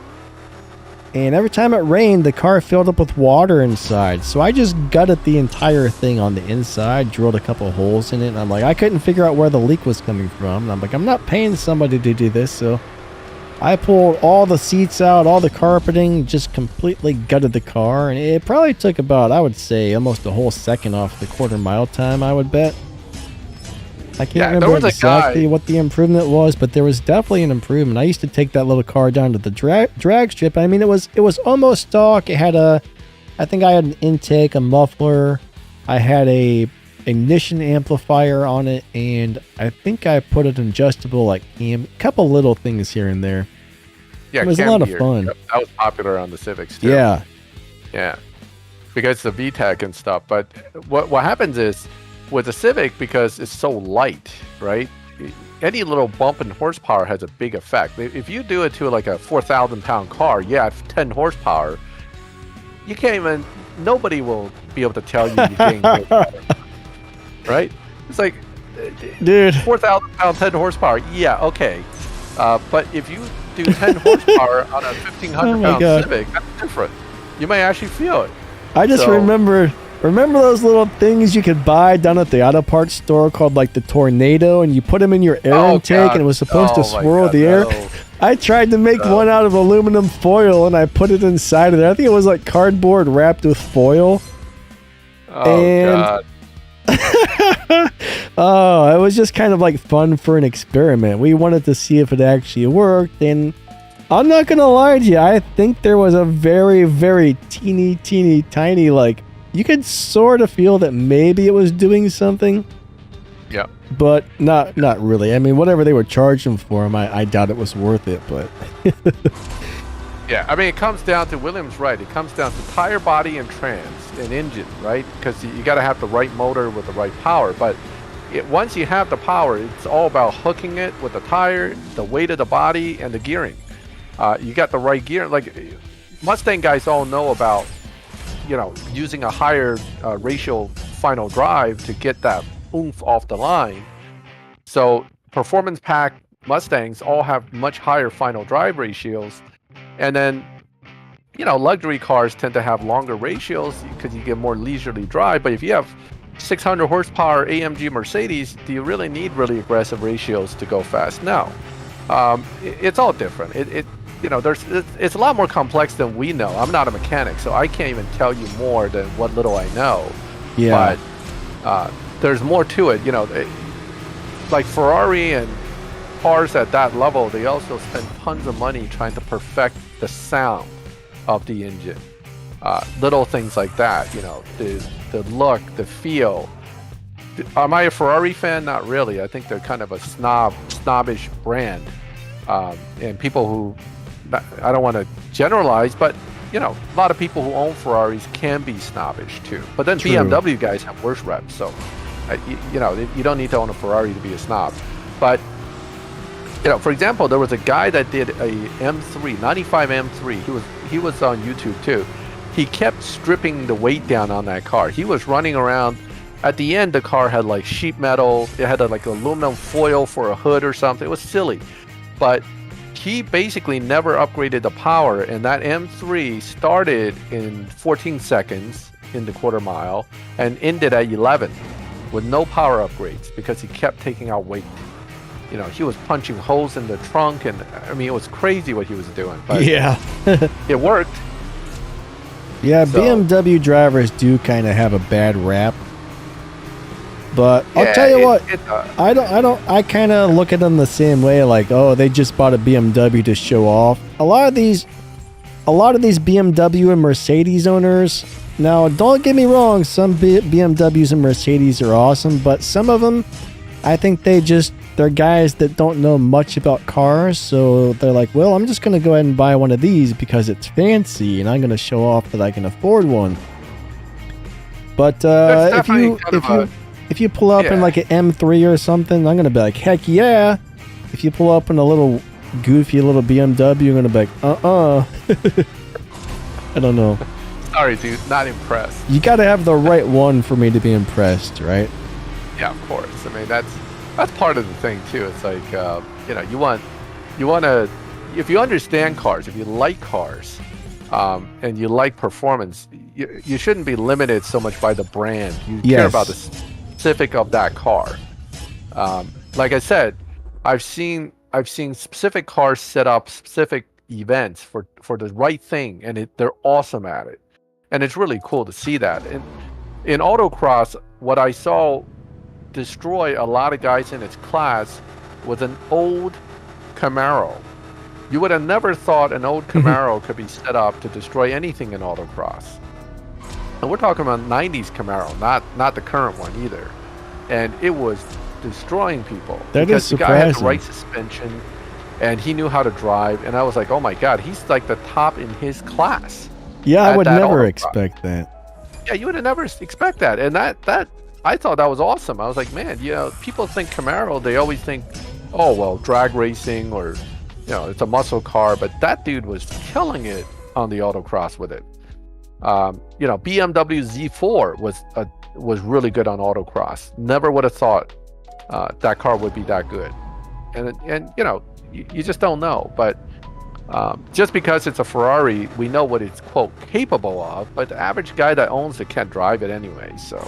and every time it rained, the car filled up with water inside. So I just gutted the entire thing on the inside, drilled a couple holes in it, and I'm like, I couldn't figure out where the leak was coming from. And I'm like, I'm not paying somebody to do this, so I pulled all the seats out, all the carpeting, just completely gutted the car, and it probably took about, I would say, almost a whole second off the quarter-mile time, I would bet. I can't remember exactly what the improvement was, but there was definitely an improvement. I used to take that little car down to the drag strip. I mean, it was almost stock. It had I think I had an intake, a muffler. I had a ignition amplifier on it, and I think I put an adjustable a couple little things here and there. Yeah, it was a lot of fun. That was popular on the Civics too. Yeah, because the VTEC and stuff. But what happens is with the Civic, because it's so light, right? Any little bump in horsepower has a big effect. If you do it to like a 4,000-pound car, 10 horsepower, you can't even. Nobody will be able to tell you can't. Right? It's like dude. 4,000 pound, 10 horsepower. Yeah, okay. But if you do 10 horsepower on a 1,500 pound Civic, that's different. You may actually feel it. I just remember those little things you could buy down at the auto parts store called like the Tornado, and you put them in your air intake, and it was supposed to swirl the air. No. I tried to make one out of aluminum foil, and I put it inside of there. I think it was like cardboard wrapped with foil. God. Oh, it was just kind of like fun for an experiment. We wanted to see if it actually worked, and I'm not gonna lie to you, I think there was a very, very teeny tiny, like, you could sort of feel that maybe it was doing something. Yeah. But not really. I mean, whatever they were charging for them, I doubt it was worth it, but... Yeah, I mean, it comes down to, William's right, it comes down to tire, body, and trans, and engine, right? Because you got to have the right motor with the right power, but once you have the power, it's all about hooking it with the tire, the weight of the body, and the gearing. You got the right gear. Like, Mustang guys all know about, using a higher ratio final drive to get that oomph off the line. So performance pack Mustangs all have much higher final drive ratios. And then, luxury cars tend to have longer ratios because you get more leisurely drive. But if you have 600 horsepower AMG Mercedes, do you really need really aggressive ratios to go fast? No. It's all different. It's a lot more complex than we know. I'm not a mechanic, so I can't even tell you more than what little I know. Yeah. But there's more to it. Like Ferrari and cars at that level, they also spend tons of money trying to perfect the sound of the engine. Little things like that, the look, the feel. Am I a Ferrari fan? Not really. I think they're kind of a snobbish brand. And people who, I don't want to generalize, but a lot of people who own Ferraris can be snobbish too. But then BMW guys have worse reps, so you don't need to own a Ferrari to be a snob. But for example, there was a guy that did a M3, 95 M3. He was on YouTube too. He kept stripping the weight down on that car. He was running around. At the end, the car had like sheet metal. It had like aluminum foil for a hood or something. It was silly, but he basically never upgraded the power. And that M3 started in 14 seconds in the quarter mile and ended at 11 with no power upgrades because he kept taking out weight. He was punching holes in the trunk, and I mean, it was crazy what he was doing. But yeah, it worked. Yeah, so, BMW drivers do kind of have a bad rap. But I'll tell you what, I kind of look at them the same way. Like, oh, they just bought a BMW to show off. A lot of these BMW and Mercedes owners. Now, don't get me wrong. Some BMWs and Mercedes are awesome, but some of them, I think they're guys that don't know much about cars, so they're like, well, I'm just going to go ahead and buy one of these because it's fancy, and I'm going to show off that I can afford one. But if you pull up in like an M3 or something, I'm going to be like, heck yeah. If you pull up in a little goofy little BMW, you're going to be like, I don't know. Sorry, dude, not impressed. You got to have the right one for me to be impressed, right? Yeah, of course. I mean, that's part of the thing too. It's like you want to, if you understand cars, if you like cars, and you like performance, you shouldn't be limited so much by the brand. You care about the specific of that car. Like I said, I've seen specific cars set up specific events for the right thing, and they're awesome at it, and it's really cool to see that. And in autocross, what I saw destroy a lot of guys in its class was an old Camaro. You would have never thought an old Camaro could be set up to destroy anything in autocross. And we're talking about 90s Camaro, not the current one either. And it was destroying people because the guy had the right suspension and he knew how to drive. And I was like, oh my God, he's like the top in his class. Yeah, I would never expect that. Yeah, you would have never expect that. And that I thought that was awesome. I was like, man, people think Camaro, they always think, oh, well, drag racing or, it's a muscle car. But that dude was killing it on the autocross with it. BMW Z4 was really good on autocross. Never would have thought that car would be that good. And you know, you just don't know. But just because it's a Ferrari, we know what it's, quote, capable of, but the average guy that owns it can't drive it anyway, so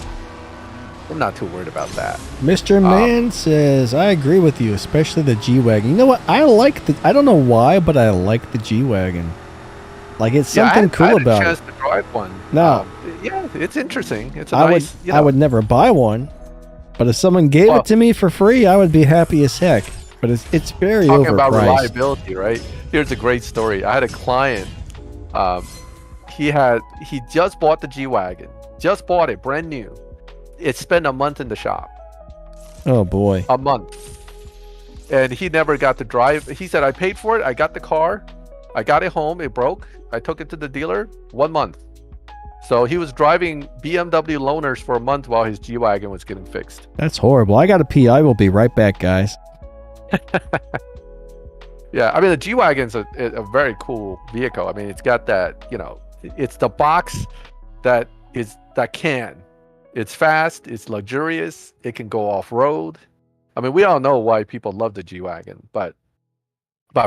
I'm not too worried about that. Mr. Man says, I agree with you, especially the G-Wagon. You know what? I don't know why, but I like the G-Wagon. Like, it's something cool about it. I had a chance to drive one. No. Yeah, it's interesting. It's I would never buy one, but if someone gave it to me for free, I would be happy as heck. But it's very overpriced. Talking about reliability, right? Here's a great story. I had a client. He just bought the G-Wagon. Just bought it, brand new. It spent a month in the shop. Oh boy. A month. And he never got to drive. He said, I paid for it. I got the car. I got it home. It broke. I took it to the dealer. 1 month. So he was driving BMW loaners for a month while his G-Wagon was getting fixed. That's horrible. I got to pee. I will be right back, guys. Yeah, I mean, the G-Wagon's a very cool vehicle. I mean, it's got that, you know, it's the box that can. It's fast, it's luxurious, it can go off-road. I mean, we all know why people love the G-Wagon, but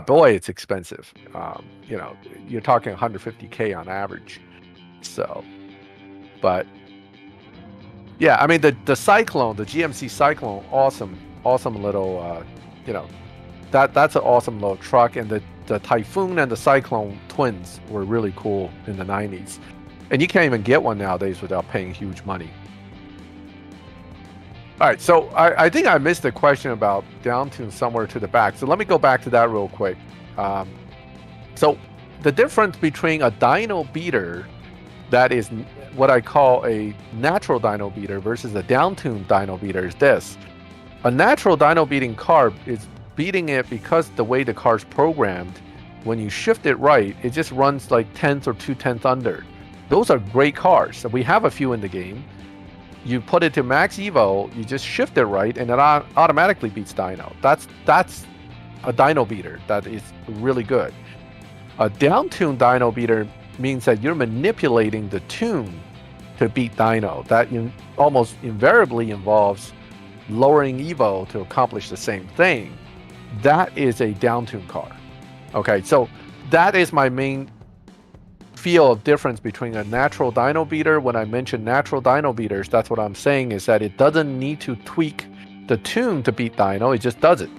boy, it's expensive. You know, you're talking $150K on average. So, but yeah, I mean, the Cyclone, the GMC Cyclone, awesome little, you know, that's an awesome little truck. And the Typhoon and the Cyclone twins were really cool in the 90s. And you can't even get one nowadays without paying huge money. All right, so I think I missed the question about downtune somewhere to the back. So let me go back to that real quick. So the difference between a dyno beater that is what I call a natural dyno beater versus a downtuned dyno beater is this. A natural dyno beating car is beating it because the way the car's programmed, when you shift it right, it just runs like 1/10 or 2/10 under. Those are great cars. So we have a few in the game. You put it to max evo, you just shift it right, and it automatically beats dyno. That's a dyno beater that is really good. A down-tuned dyno beater means that you're manipulating the tune to beat dyno. That almost invariably involves lowering evo to accomplish the same thing. That is a down-tuned car. Okay, so that is my main feel of difference between a natural dyno beater. When I mention natural dyno beaters, that's what I'm saying is that it doesn't need to tweak the tune to beat dyno, it just does it.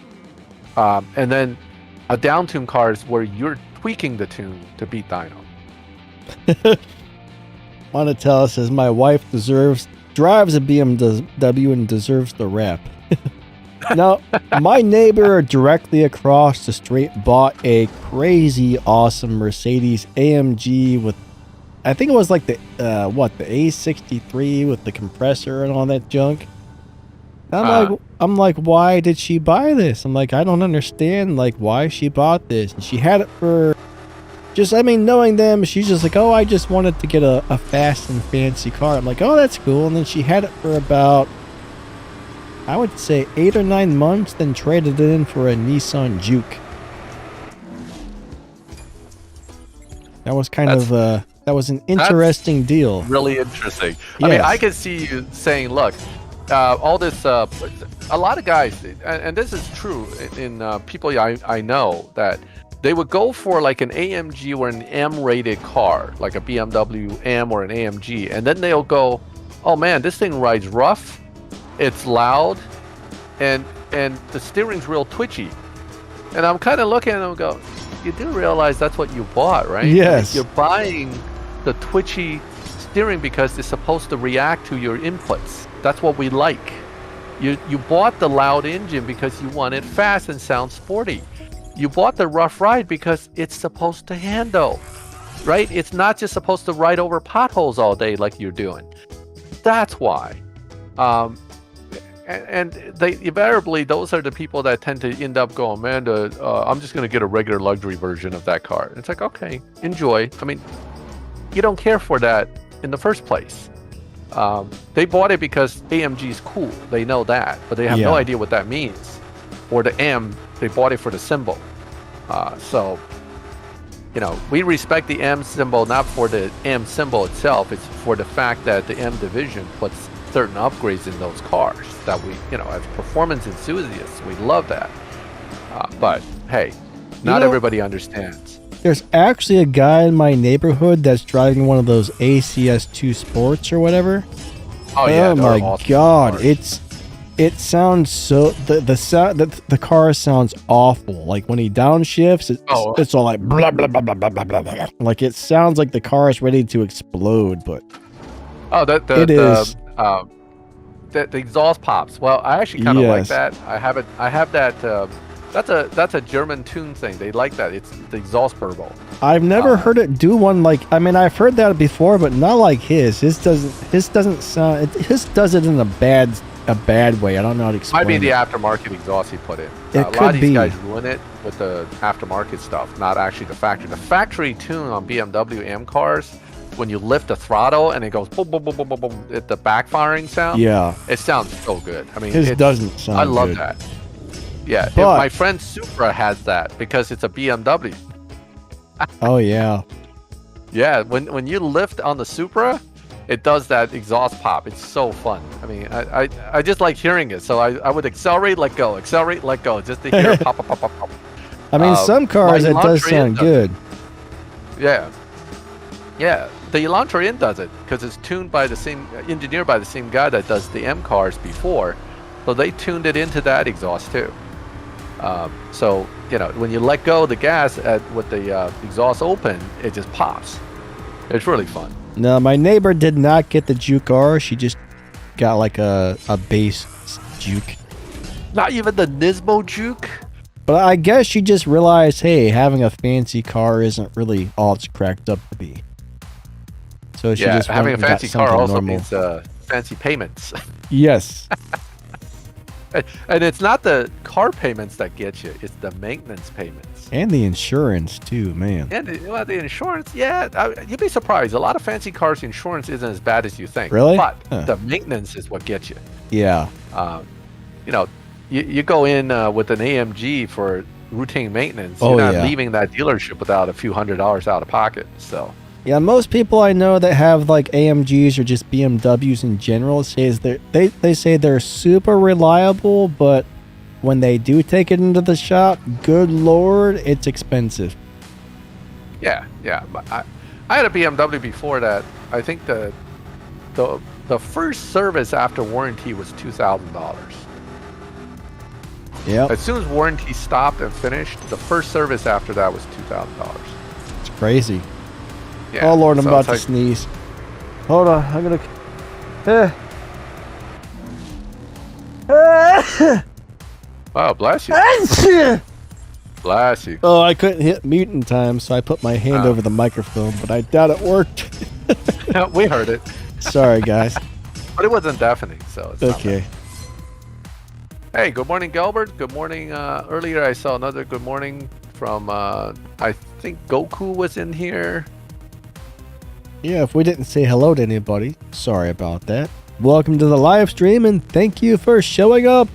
And then a down-tuned car is where you're tweaking the tune to beat dyno. Monatella says, my wife drives a BMW and deserves the rep. Now, my neighbor directly across the street bought a crazy awesome Mercedes AMG with, I think it was like the A63 with the compressor and all that junk. I'm like, why did she buy this? I'm like, I don't understand, like, why she bought this. And she had it for knowing them, she's just like, oh, I just wanted to get a fast and fancy car. I'm like, oh, that's cool. And then she had it for about, I would say 8 or 9 months, then traded it in for a Nissan Juke. That was that was an interesting deal. Really interesting. Yes. I mean, I can see you saying, look, all this, a lot of guys, and this is true in people I know, that they would go for like an AMG or an M-rated car, like a BMW M or an AMG, and then they'll go, oh man, this thing rides rough. It's loud, and the steering's real twitchy. And I'm kind of looking at them and go, you do realize that's what you bought, right? Yes. You're buying the twitchy steering because it's supposed to react to your inputs. That's what we like. You bought the loud engine because you want it fast and sound sporty. You bought the rough ride because it's supposed to handle, right? It's not just supposed to ride over potholes all day like you're doing. That's why. And they invariably, those are the people that tend to end up going, man, I'm just going to get a regular luxury version of that car. It's like, okay, enjoy. I mean, you don't care for that in the first place. They bought it because AMG is cool. They know that, but they have no idea what that means. Or the M, they bought it for the symbol. So, you know, we respect the M symbol, not for the M symbol itself. It's for the fact that the M division puts certain upgrades in those cars that we, as performance enthusiasts, we love that. But hey, not everybody understands. There's actually a guy in my neighborhood that's driving one of those ACS2 Sports or whatever. Oh yeah! Oh my awesome god! cars. It sounds so the car sounds awful. Like when he downshifts, it's all like blah blah blah blah blah blah blah. Like it sounds like the car is ready to explode. But the exhaust pops. Well, I actually kind of like that. I have that. That's a German tune thing. They like that. It's the exhaust burble. I've never heard it do one like. I mean, I've heard that before, but not like his. His doesn't sound. His does it in a bad way. I don't know how to explain. Might be the it. aftermarket exhaust he put in. It a could lot of these be. guys ruin it with the aftermarket stuff, not actually the factory. The factory tune on BMW M cars, when you lift the throttle and it goes boom, boom, boom, boom, boom, boom, the backfiring sound. Yeah, it sounds so good. I mean, his doesn't sound. I love good. that. Yeah, But, my friend Supra has that because it's a BMW. Oh yeah. Yeah, when you lift on the Supra, it does that exhaust pop. It's so fun. I mean, I just like hearing it. So I would accelerate, let go, just to hear it pop, pop, pop, pop, pop. I mean, some cars it does sound good. Yeah. Yeah, the Elantra does it because it's tuned by engineered by the same guy that does the M cars before. So they tuned it into that exhaust too. So, when you let go of the gas with the exhaust open, it just pops. It's really fun. No, my neighbor did not get the Juke R. She just got like a base Juke. Not even the Nismo Juke? But I guess she just realized, hey, having a fancy car isn't really all it's cracked up to be. So she just having a fancy car also normal. means fancy payments. Yes. And it's not the car payments that get you; it's the maintenance payments and the insurance too, man. And the insurance, you'd be surprised. A lot of fancy cars, insurance isn't as bad as you think. Really? But the maintenance is what gets you. Yeah. You go in with an AMG for routine maintenance. You're not leaving that dealership without a few $100s out of pocket. So. Yeah, most people I know that have like AMGs or just BMWs in general say they say they're super reliable, but when they do take it into the shop, good lord, it's expensive. Yeah. I had a BMW before that. I think the first service after warranty was $2,000. Yeah. As soon as warranty stopped and finished, the first service after that was $2,000. It's crazy. Yeah, oh Lord, I'm about to sneeze. Hold on, I'm gonna. Oh, bless you. Bless you. Oh, I couldn't hit mute in time, so I put my hand over the microphone, but I doubt it worked. We heard it. Sorry, guys. But it wasn't deafening, so it's okay. Hey, good morning, Gilbert. Good morning. Earlier, I saw another good morning from. I think Goku was in here. Yeah, if we didn't say hello to anybody, sorry about that. Welcome to the live stream, and thank you for showing up.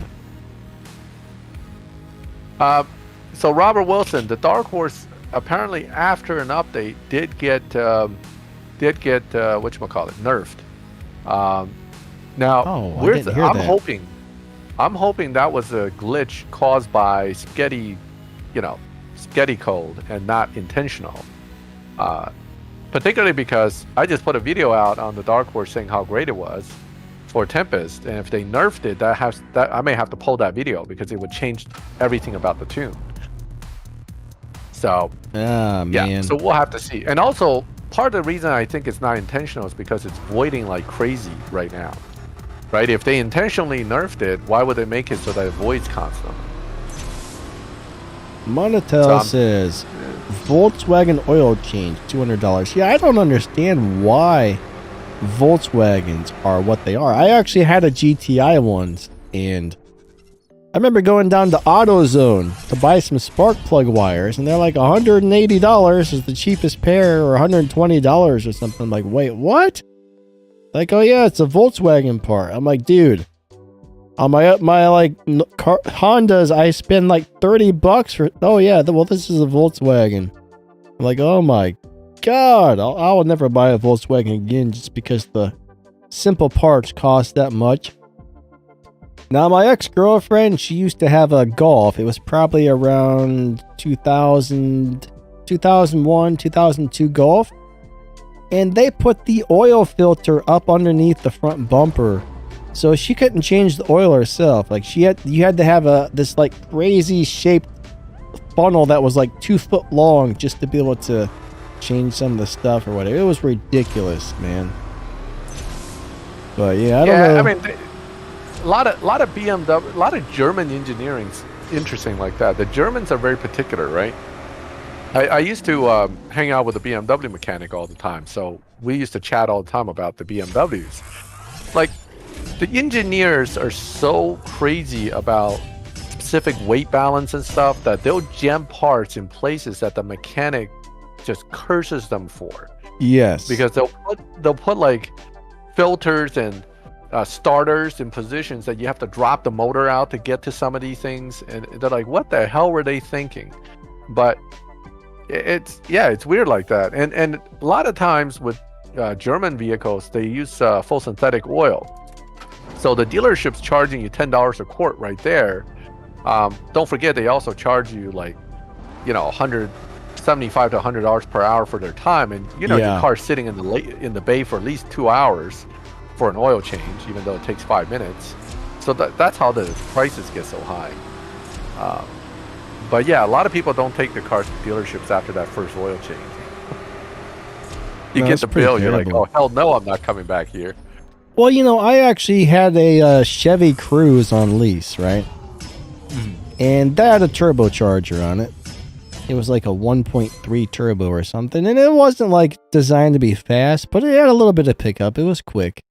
So Robert Wilson, the Dark Horse, apparently after an update did get whatchamacallit, nerfed. Now, I'm hoping that was a glitch caused by spaghetti code and not intentional. Particularly because I just put a video out on the Dark Horse saying how great it was for Tempest, and if they nerfed it, that I may have to pull that video because it would change everything about the tune. So man. So we'll have to see. And also, part of the reason I think it's not intentional is because it's voiding like crazy right now. Right? If they intentionally nerfed it, why would they make it so that it voids constantly? Monatel says Volkswagen oil change $200. Yeah, I don't understand why Volkswagens are what they are. I actually had a GTI once, and I remember going down to AutoZone to buy some spark plug wires, and they're like $180 is the cheapest pair, or $120 or something. I'm like, wait, what? Like, oh yeah, it's a Volkswagen part. I'm like, dude. On my Hondas, I spend like $30 for. Oh yeah, well this is a Volkswagen. I'm like, oh my god, I will never buy a Volkswagen again just because the simple parts cost that much. Now, my ex-girlfriend, she used to have a Golf. It was probably around 2001, 2002 Golf. And they put the oil filter up underneath the front bumper. So she couldn't change the oil herself. Like, you had to have this like crazy shaped funnel that was like 2 foot long just to be able to change some of the stuff or whatever. It was ridiculous, man. But yeah, I don't know. I mean, a lot of BMW, a lot of German engineering's interesting like that. The Germans are very particular, right? I used to hang out with a BMW mechanic all the time, so we used to chat all the time about the BMWs. Like, the engineers are so crazy about specific weight balance and stuff that they'll jam parts in places that the mechanic just curses them for. Yes. Because they'll put like filters and starters in positions that you have to drop the motor out to get to some of these things, and they're like, what the hell were they thinking? But it's weird like that. And a lot of times with German vehicles, they use full synthetic oil. So the dealership's charging you $10 a quart right there. Don't forget, they also charge you like, $175 to $100 per hour for their time, and your car's sitting in the bay for at least 2 hours for an oil change, even though it takes 5 minutes. So that's how the prices get so high. But yeah, a lot of people don't take their cars to dealerships after that first oil change. You get the bill, you're like, oh hell no, I'm not coming back here. Well, I actually had a Chevy Cruze on lease, right? And that had a turbocharger on it. It was like a 1.3 turbo or something, and it wasn't like designed to be fast, but it had a little bit of pickup. It was quick.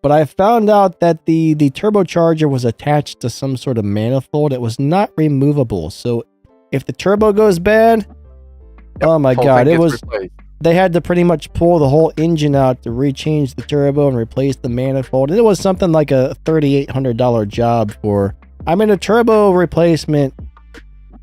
But I found out that the turbocharger was attached to some sort of manifold. It was not removable. So if the turbo goes bad, oh my God, they had to pretty much pull the whole engine out to rechange the turbo and replace the manifold. And it was something like a $3,800 job for, a turbo replacement.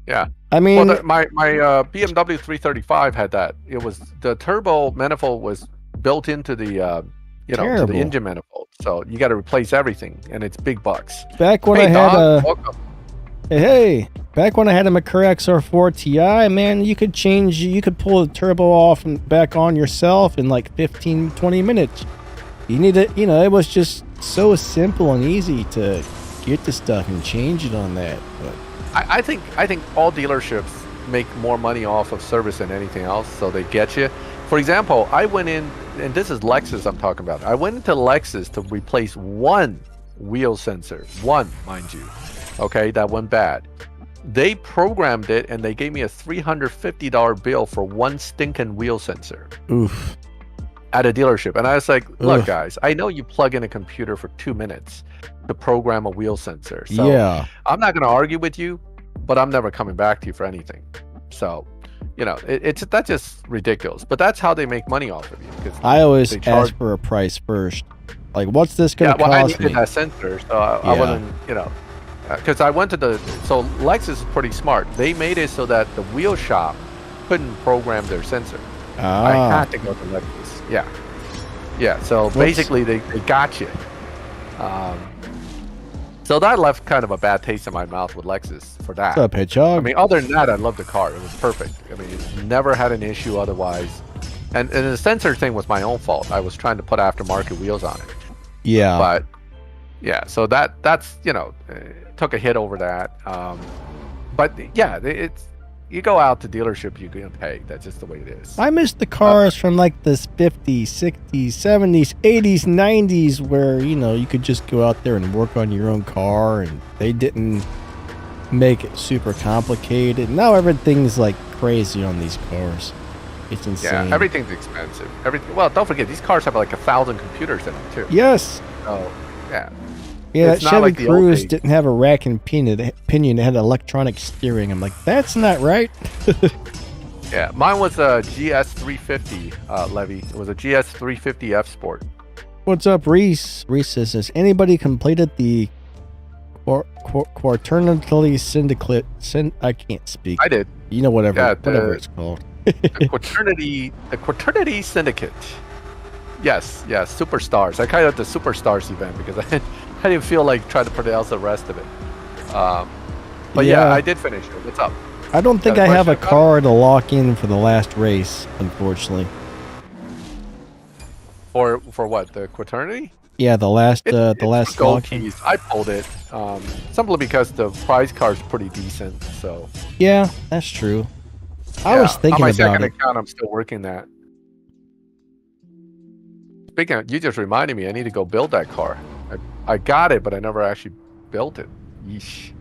Yeah. I mean, well, my BMW 335 had that. It was the turbo manifold was built into the to the engine manifold. So you got to replace everything, and it's big bucks. Back when back when I had a Mercury XR4 Ti, man, you could pull the turbo off and back on yourself in like 15-20 minutes. You need it, it was just so simple and easy to get the stuff and change it on that. But I think all dealerships make more money off of service than anything else, so they get you. For example, I went in, and this is Lexus I'm talking about. I went into Lexus to replace one wheel sensor, one, mind you. Okay, that went bad. They programmed it, and they gave me a $350 bill for one stinking wheel sensor. Oof. At a dealership. And I was like, look, guys, I know you plug in a computer for 2 minutes to program a wheel sensor. So yeah. I'm not going to argue with you, but I'm never coming back to you for anything. So, that's just ridiculous. But that's how they make money off of you. I always ask for a price first. Like, what's this going to cost I me? needed that sensor, so I wasn't, because I went to so Lexus is pretty smart. They made it so that the wheel shop couldn't program their sensor. I had to go to Lexus. Yeah. So basically, they got you. So that left kind of a bad taste in my mouth with Lexus for that. What's up, Hedgehog? I mean, other than that, I love the car. It was perfect. I mean, never had an issue otherwise. And the sensor thing was my own fault. I was trying to put aftermarket wheels on it. Yeah. But yeah, so that's took a hit over that. But yeah, you go out to dealership, you can pay. That's just the way it is. I miss the cars from like the 50s, 60s, 70s, 80s, 90s, where, you could just go out there and work on your own car, and they didn't make it super complicated. Now everything's like crazy on these cars. It's insane. Yeah, everything's expensive. Well, don't forget, these cars have like 1,000 computers in them too. Yes. So, yeah. Yeah, that Chevy Cruze didn't have a rack and pinion. It had electronic steering. I'm like, that's not right. Yeah, mine was a GS350, Levy. It was a GS350 F Sport. What's up, Reese? Reese says, has anybody completed the Quaternary Syndicate? I can't speak. I did. Whatever it's called. The Quaternary Syndicate. Yes, Superstars. I call it the Superstars event because I didn't feel like trying to pronounce the rest of it. But yeah, I did finish it. What's up? I don't think I have a car to lock in for the last race, unfortunately. For what? The Quaternity? Yeah, the last gold keys. I pulled it simply because the prize card's pretty decent. So yeah, that's true. I was thinking on my about second it. account, I'm still working that. Speaking of, you just reminded me, I need to go build that car. I got it, but I never actually built it. Yeesh.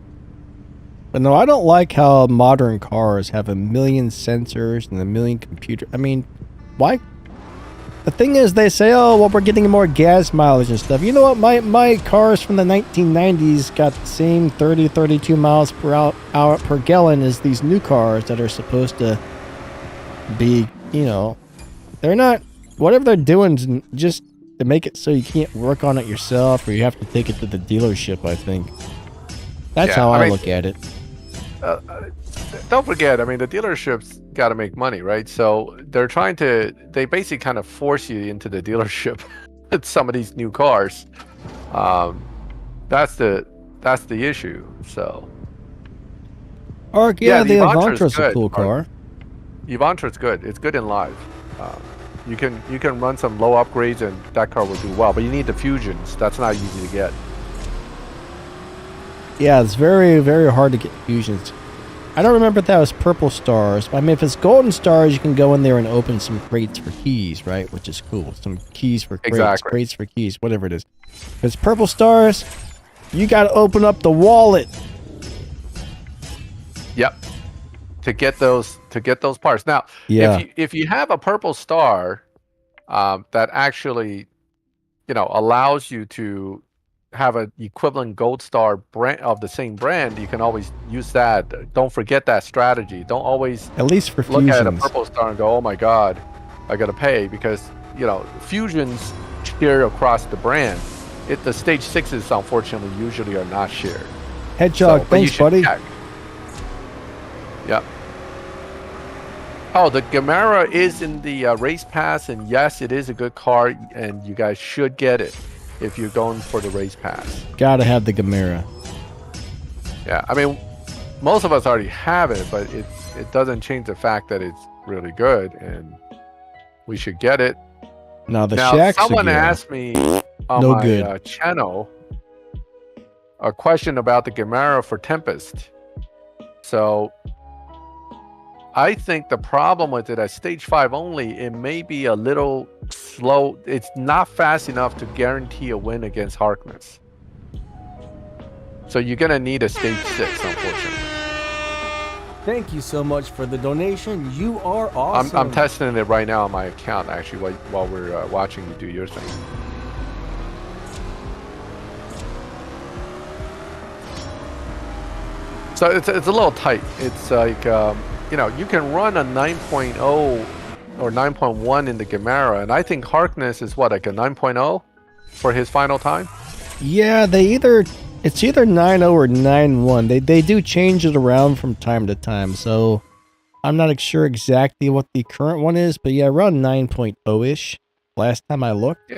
But no, I don't like how modern cars have 1 million sensors and 1 million computers. I mean, why? The thing is, they say, oh, well, we're getting more gas mileage and stuff. You know what? My cars from the 1990s got the same 30, 32 miles per hour per gallon as these new cars that are supposed to be, they're not, whatever they're doing is just to make it so you can't work on it yourself or you have to take it to the dealership, I think. That's how I look at it. Don't forget, I mean, the dealerships got to make money, right? So they basically kind of force you into the dealership with some of these new cars. That's the issue. So, Ark, the Elantra's a cool car. Elantra's good. It's good in live. You can run some low upgrades and that car will do well, but you need the fusions. That's not easy to get. Yeah, it's very, very hard to get fusions. I don't remember if that was purple stars. I mean, if it's golden stars, you can go in there and open some crates for keys, right? Which is cool. Some keys for crates, crates for keys, whatever it is. If it's purple stars, you got to open up the wallet. Yep. To get those parts. Now, if you have a purple star that actually, allows you to have an equivalent gold star brand of the same brand, you can always use that. Don't forget that strategy. Don't always at least for look fusions. at a purple star and go, oh my god, I gotta pay, because fusions share across the brand. The stage 6s unfortunately usually are not shared. Hedgehog, thanks buddy. Check. Yep. Oh, the Gamera is in the race pass, and yes, it is a good car, and you guys should get it if you're going for the race pass. Gotta have the Gamera. Yeah, I mean, most of us already have it, but it doesn't change the fact that it's really good, and we should get it. Now, someone asked me on my channel a question about the Gamera for Tempest. So I think the problem with it at stage 5 only, it may be a little slow. It's not fast enough to guarantee a win against Harkness. So you're going to need a stage 6, unfortunately. Thank you so much for the donation. You are awesome. I'm testing it right now on my account, actually, while we're watching you do your thing. So it's a little tight. It's like... you can run a 9.0 or 9.1 in the Gamera, and I think Harkness is like a 9.0 for his final time? Yeah, it's either 9.0 or 9.1. They do change it around from time to time, so I'm not sure exactly what the current one is, but yeah, around 9.0-ish last time I looked.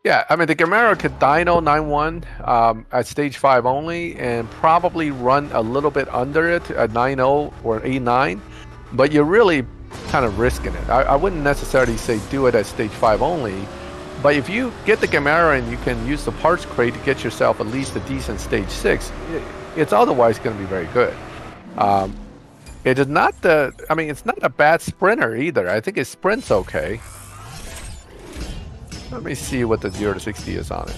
Yeah, I mean, the Gamera could dyno 9.1 at stage 5 only, and probably run a little bit under it at 9.0 or 8.9, but you're really kind of risking it. I wouldn't necessarily say do it at stage 5 only, but if you get the Gamera and you can use the parts crate to get yourself at least a decent stage 6, it's otherwise going to be very good. It is not it's not a bad sprinter either. I think it sprints okay. Let me see what the 0 to 60 is on it.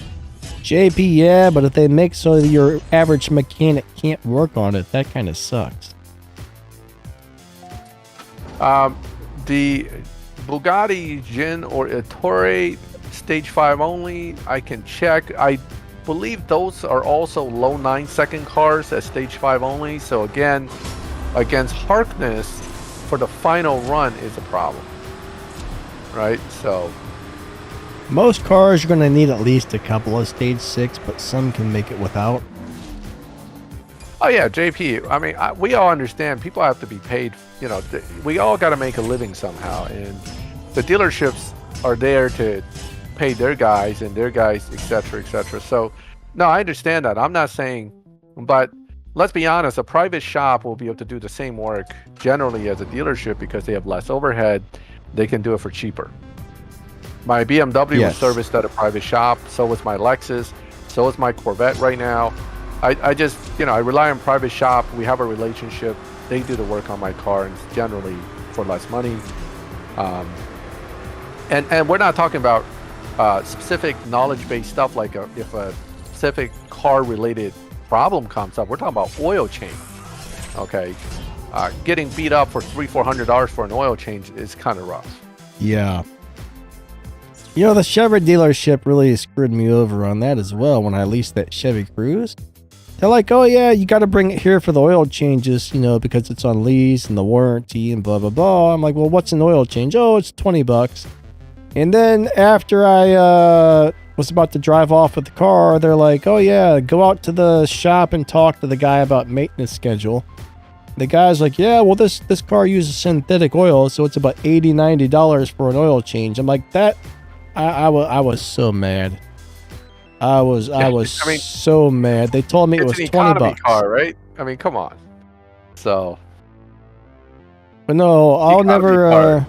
JP, yeah, but if they make so your average mechanic can't work on it, that kind of sucks. The Bugatti Jin or Ettore stage 5 only, I can check. I believe those are also low 9-second cars at stage 5 only. So again, against Harkness for the final run is a problem, right? So most cars are going to need at least a couple of stage 6, but some can make it without. Oh yeah, JP. I mean, we all understand people have to be paid. We all got to make a living somehow, and the dealerships are there to pay their guys and their guys, etc., etc. So, no, I understand that. I'm not saying, but let's be honest, a private shop will be able to do the same work generally as a dealership because they have less overhead. They can do it for cheaper. My BMW was serviced at a private shop. So was my Lexus. So is my Corvette right now. I just, I rely on private shop. We have a relationship. They do the work on my car, and it's generally for less money. And we're not talking about specific knowledge-based stuff like if a specific car-related problem comes up. We're talking about oil change. Okay, getting beat up for $300-400 for an oil change is kind of rough. Yeah. The Chevy dealership really screwed me over on that as well when I leased that Chevy Cruze. They're like, oh yeah, you got to bring it here for the oil changes, because it's on lease and the warranty and blah, blah, blah. I'm like, well, what's an oil change? Oh, it's $20. And then after I was about to drive off with the car, they're like, oh yeah, go out to the shop and talk to the guy about maintenance schedule. The guy's like, yeah, well, this car uses synthetic oil, so it's about $80-90 for an oil change. I'm like, that, I was so mad. I was so mad. They told me it was $20. Economy car, right? I mean, come on. So, but no, I'll never.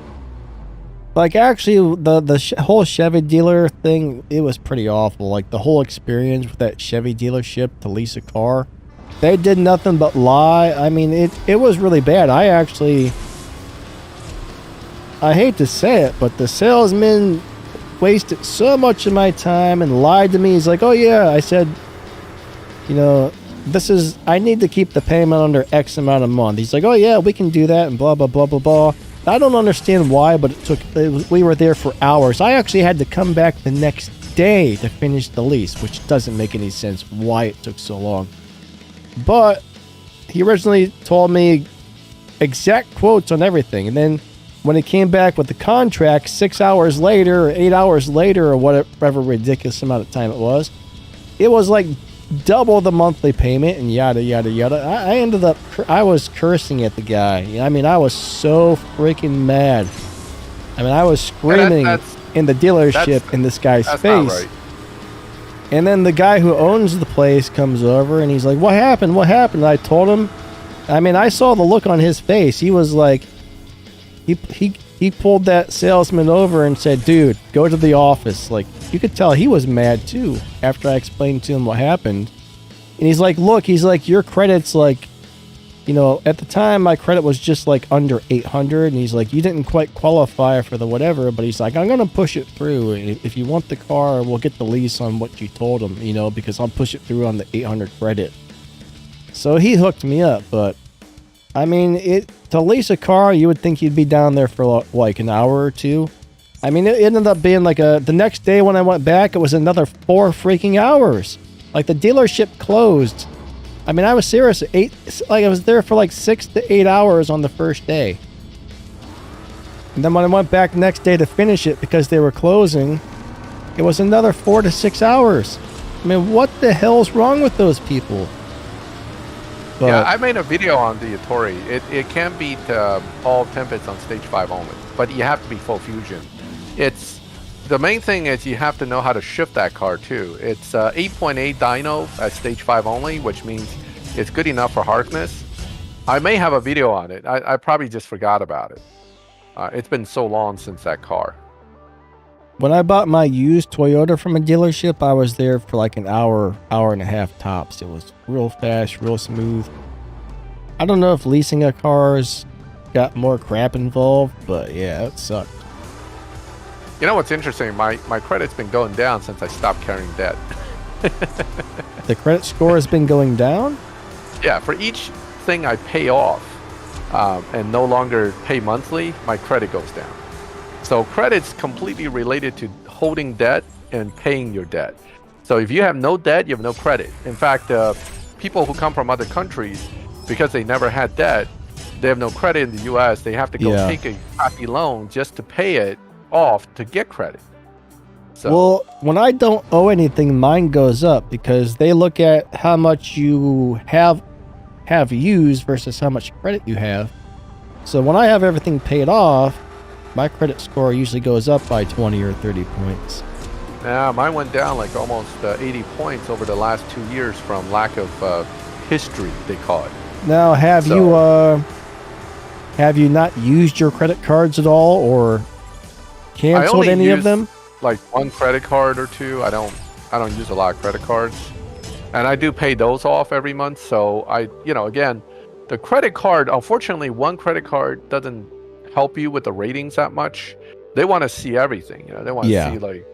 Actually, the whole Chevy dealer thing, it was pretty awful. Like the whole experience with that Chevy dealership to lease a car, they did nothing but lie. I mean, it was really bad. I hate to say it, but the salesman wasted so much of my time and lied to me. He's like, oh yeah, I said, I need to keep the payment under X amount a month. He's like, oh yeah, we can do that and blah, blah, blah, blah, blah. I don't understand why, but we were there for hours. I actually had to come back the next day to finish the lease, which doesn't make any sense why it took so long. But he originally told me exact quotes on everything. And then when he came back with the contract 6 hours later or 8 hours later or whatever ridiculous amount of time it was like double the monthly payment and yada, yada, yada. I was cursing at the guy. I mean, I was so freaking mad. I mean, I was screaming in the dealership in this guy's face. Right. And then the guy who owns the place comes over and he's like, what happened? What happened? And I told him. I mean, I saw the look on his face. He was like, he pulled that salesman over and said, dude, go to the office. Like, you could tell he was mad too after I explained to him what happened. And he's like, look, your credit's like, at the time my credit was just like under 800. And he's like, you didn't quite qualify for the whatever, but he's like, I'm going to push it through. If you want the car, we'll get the lease on what you told him, because I'll push it through on the 800 credit. So he hooked me up, but I mean, to lease a car, you would think you'd be down there for like an hour or two. I mean, it ended up being like the next day when I went back, it was another 4 freaking hours. Like the dealership closed. I mean, I was serious. I was there for like 6 to 8 hours on the first day. And then when I went back the next day to finish it because they were closing, it was another 4 to 6 hours. I mean, what the hell's wrong with those people? But, yeah, I made a video on the Ettore. It can beat all Timbits on stage 5 only, but you have to be full fusion. The main thing is you have to know how to shift that car too. It's 8.8 dyno at stage 5 only, which means it's good enough for Harkness. I may have a video on it. I probably just forgot about it. It's been so long since that car. When I bought my used Toyota from a dealership, I was there for like an hour and a half tops. It was real fast, real smooth. I don't know if leasing a car's got more crap involved, but yeah, it sucked. You know what's interesting? My credit's been going down since I stopped carrying debt. The credit score has been going down? Yeah, for each thing I pay off and no longer pay monthly, my credit goes down. So credit's completely related to holding debt and paying your debt. So if you have no debt, you have no credit. In fact, people who come from other countries, because they never had debt, they have no credit in the U.S., they have to go take a crappy loan just to pay it off to get credit. So, well, when I don't owe anything, mine goes up because they look at how much you have used versus how much credit you have. So when I have everything paid off, my credit score usually goes up by 20 or 30 points. Yeah, mine went down like almost 80 points over the last 2 years from lack of history, they call it. Now, have you not used your credit cards at all, or canceled any of them? Like one credit card or two. I don't use a lot of credit cards, and I do pay those off every month. So again, the credit card. Unfortunately, one credit card doesn't help you with the ratings that much. They want to see everything. They want to see like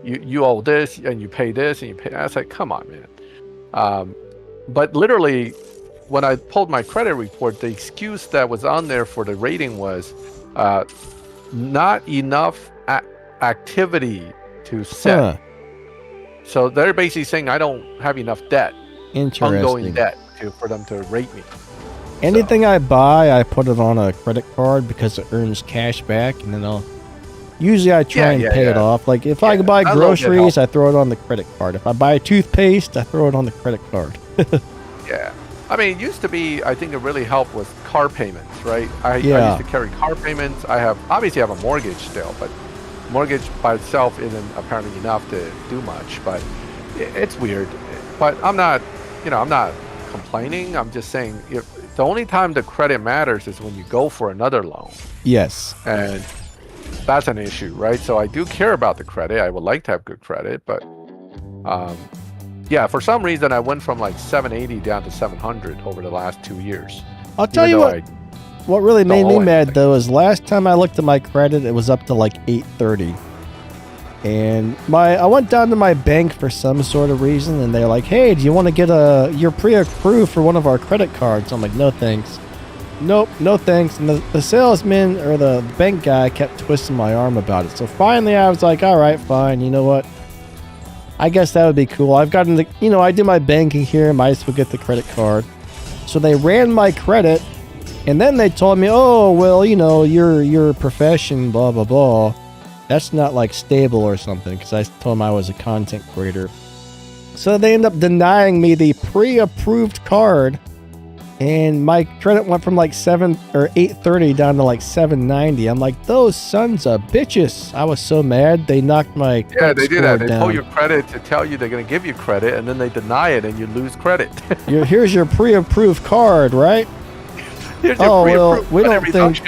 you owe this and you pay this and you pay. I was like, come on, man. But literally, when I pulled my credit report, the excuse that was on there for the rating was not enough activity to set. So they're basically saying I don't have enough debt, ongoing debt, for them to rate me. Anything I buy, I put it on a credit card because it earns cash back, and then usually I try and pay it off. Like if I buy groceries, I throw it on the credit card. If I buy toothpaste, I throw it on the credit card. Yeah. I mean, it used to be, I think it really helped with car payments, right? I used to carry car payments. Obviously have a mortgage still, but mortgage by itself isn't apparently enough to do much, but it's weird. But I'm not complaining. I'm just saying the only time the credit matters is when you go for another loan. Yes. And that's an issue, right? So I do care about the credit. I would like to have good credit, but for some reason I went from like 780 down to 700 over the last 2 years. I'll tell you what really made me mad though is last time I looked at my credit, it was up to like 830. And I went down to my bank for some sort of reason, and they're like, "Hey, do you want to get you're pre-approved for one of our credit cards?" I'm like, "No thanks." Nope, no thanks. And the salesman or the bank guy kept twisting my arm about it. So finally I was like, all right, fine. You know what? I guess that would be cool. I've gotten I do my banking here. Might as well get the credit card. So they ran my credit, and then they told me, oh, well, your profession, blah, blah, blah. That's not like stable or something, because I told them I was a content creator. So they end up denying me the pre-approved card, and my credit went from like 830 down to like 790. I'm like, those sons of bitches. I was so mad. They knocked my credit they do that. They down. pull your credit to tell you they're going to give you credit, and then they deny it, and you lose credit. Here's your pre-approved card, right? Here's your pre-approved we don't think.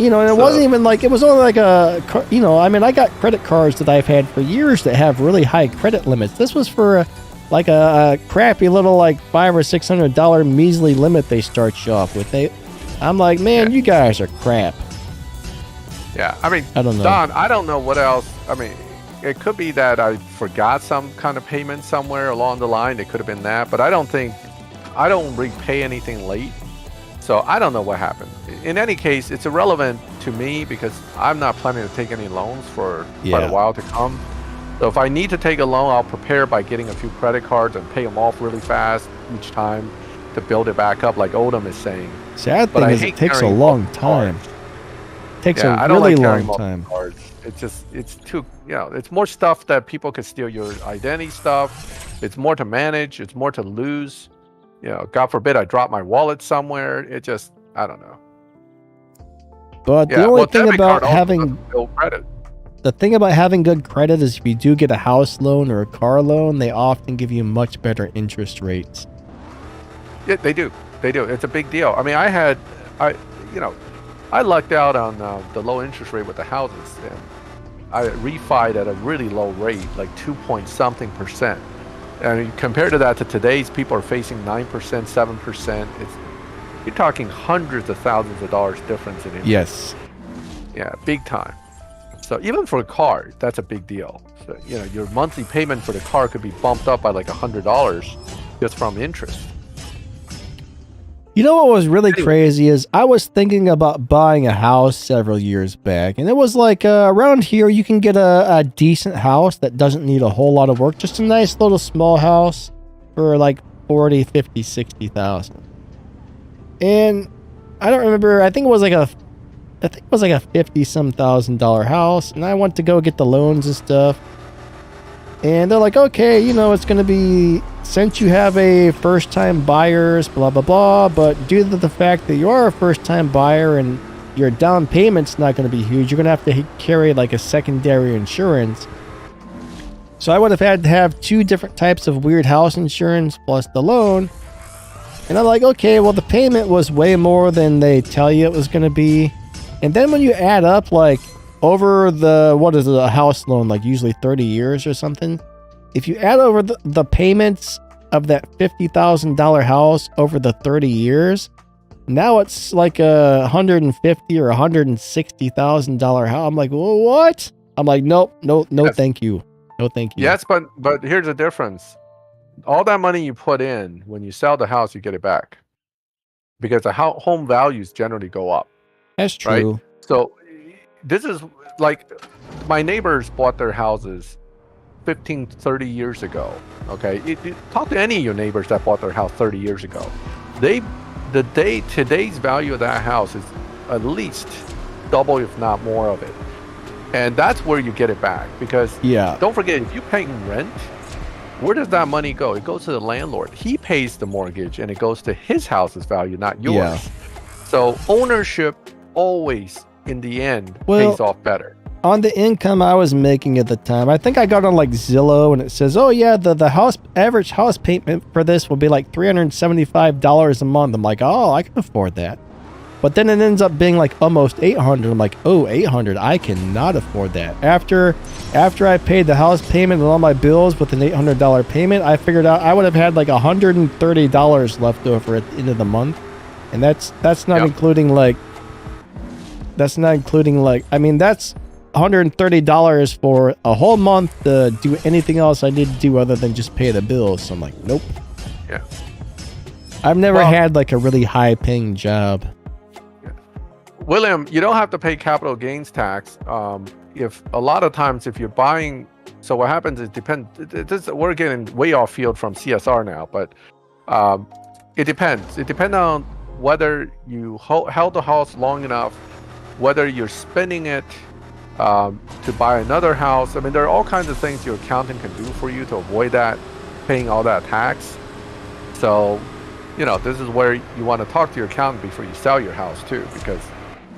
And it wasn't even like, it was only like I got credit cards that I've had for years that have really high credit limits. This was for a crappy little like $500 or $600 measly limit they start you off with. I'm like, man, you guys are crap. Yeah, I mean, I don't know. Don, I don't know what else. I mean, it could be that I forgot some kind of payment somewhere along the line. It could have been that, but I don't repay anything late. So I don't know what happened. In any case, it's irrelevant to me because I'm not planning to take any loans for quite a while to come. So if I need to take a loan, I'll prepare by getting a few credit cards and pay them off really fast each time to build it back up, like Odom is saying. Sad thing is it takes a long time. It takes a really long time. It's too, it's more stuff that people could steal your identity stuff. It's more to manage. It's more to lose. God forbid I drop my wallet somewhere. I don't know. But the only thing about having credit. The thing about having good credit is if you do get a house loan or a car loan, they often give you much better interest rates. Yeah, they do. It's a big deal. I mean, I lucked out on the low interest rate with the houses, and I refied at a really low rate, like 2-point-something%. And compared to that to today's, people are facing 9%, 7%. You're talking hundreds of thousands of dollars difference in interest. Yes. Yeah, big time. So even for a car, that's a big deal. So, your monthly payment for the car could be bumped up by like $100 just from interest. You know what was really crazy is I was thinking about buying a house several years back, and it was like around here you can get a decent house that doesn't need a whole lot of work, just a nice little small house for like 40, 50, 60,000. And I don't remember, I think it was like a $50,000 house, and I went to go get the loans and stuff. And they're like, okay, it's going to be, since you have a first-time buyers, blah, blah, blah, but due to the fact that you are a first-time buyer and your down payment's not going to be huge. You're going to have to carry like a secondary insurance. So I would have had to have 2 different types of weird house insurance plus the loan. And I'm like, okay, well, the payment was way more than they tell you it was going to be. And then when you add up, like, over the, what is it, a house loan, like usually 30 years or something. If you add over the payments of that $50,000 house over the 30 years, now it's like a $150,000 or $160,000 house. I'm like, well, what? I'm like, nope, no, Yes. thank you. No, thank you. Yes, but here's the difference. All that money you put in, when you sell the house, you get it back. Because the home values generally go up. That's true. Right? So this is like my neighbors bought their houses 15, 30 years ago. Okay. Talk to any of your neighbors that bought their house 30 years ago. Today's value of that house is at least double, if not more of it. And that's where you get it back, because don't forget, if you're paying rent, where does that money go? It goes to the landlord. He pays the mortgage and it goes to his house's value, not yours. Yeah. So ownership always, in the end, pays off better. On the income I was making at the time, I think I got on like Zillow and it says, oh yeah, the average house payment for this will be like $375 a month. I'm like, oh, I can afford that. But then it ends up being like almost $800. I'm like, oh, $800, I cannot afford that. After I paid the house payment and all my bills with an $800 payment, I figured out I would have had like $130 left over at the end of the month. And that's not including like, that's $130 for a whole month to do anything else I need to do other than just pay the bills. So I'm like, nope. Yeah. I've never had like a really high paying job. William, you don't have to pay capital gains tax. If a lot of times, if you're buying, so what happens is we're getting way off field from CSR now, but it depends. It depends on whether you held the house long enough, whether you're spending it to buy another house. I mean, there are all kinds of things your accountant can do for you to avoid that, paying all that tax. So, this is where you want to talk to your accountant before you sell your house too, because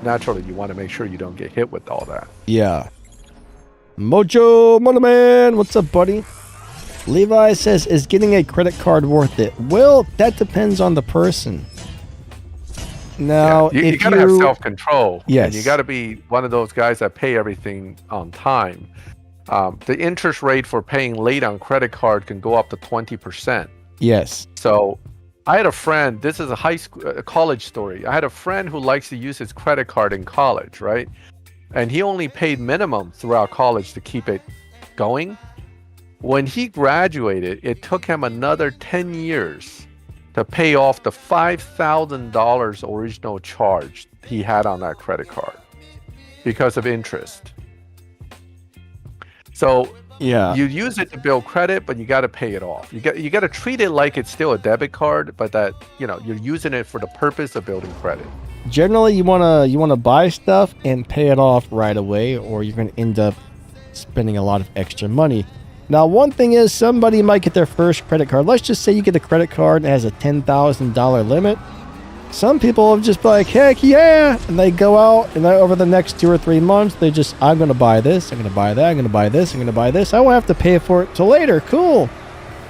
naturally you want to make sure you don't get hit with all that. Yeah. Mojo Money Man, what's up, buddy? Levi says, is getting a credit card worth it? Well, that depends on the person. Now, you gotta have self-control. Yes. And you gotta be one of those guys that pay everything on time. The interest rate for paying late on credit card can go up to 20%. Yes. So I had a friend, this is a college story. I had a friend who likes to use his credit card in college, right? And he only paid minimum throughout college to keep it going. When he graduated, it took him another 10 years to pay off the $5,000 original charge he had on that credit card because of interest. So you use it to build credit, but you got to pay it off. You got to treat it like it's still a debit card, but that you're using it for the purpose of building credit. Generally, you wanna buy stuff and pay it off right away, or you're gonna end up spending a lot of extra money. Now, one thing is, somebody might get their first credit card. Let's just say you get a credit card that has a $10,000 limit. Some people will just be like, heck yeah, and they go out, and over the next 2 or 3 months, I'm going to buy this, I'm going to buy that, I'm going to buy this, I'm going to buy this. I won't have to pay for it till later. Cool.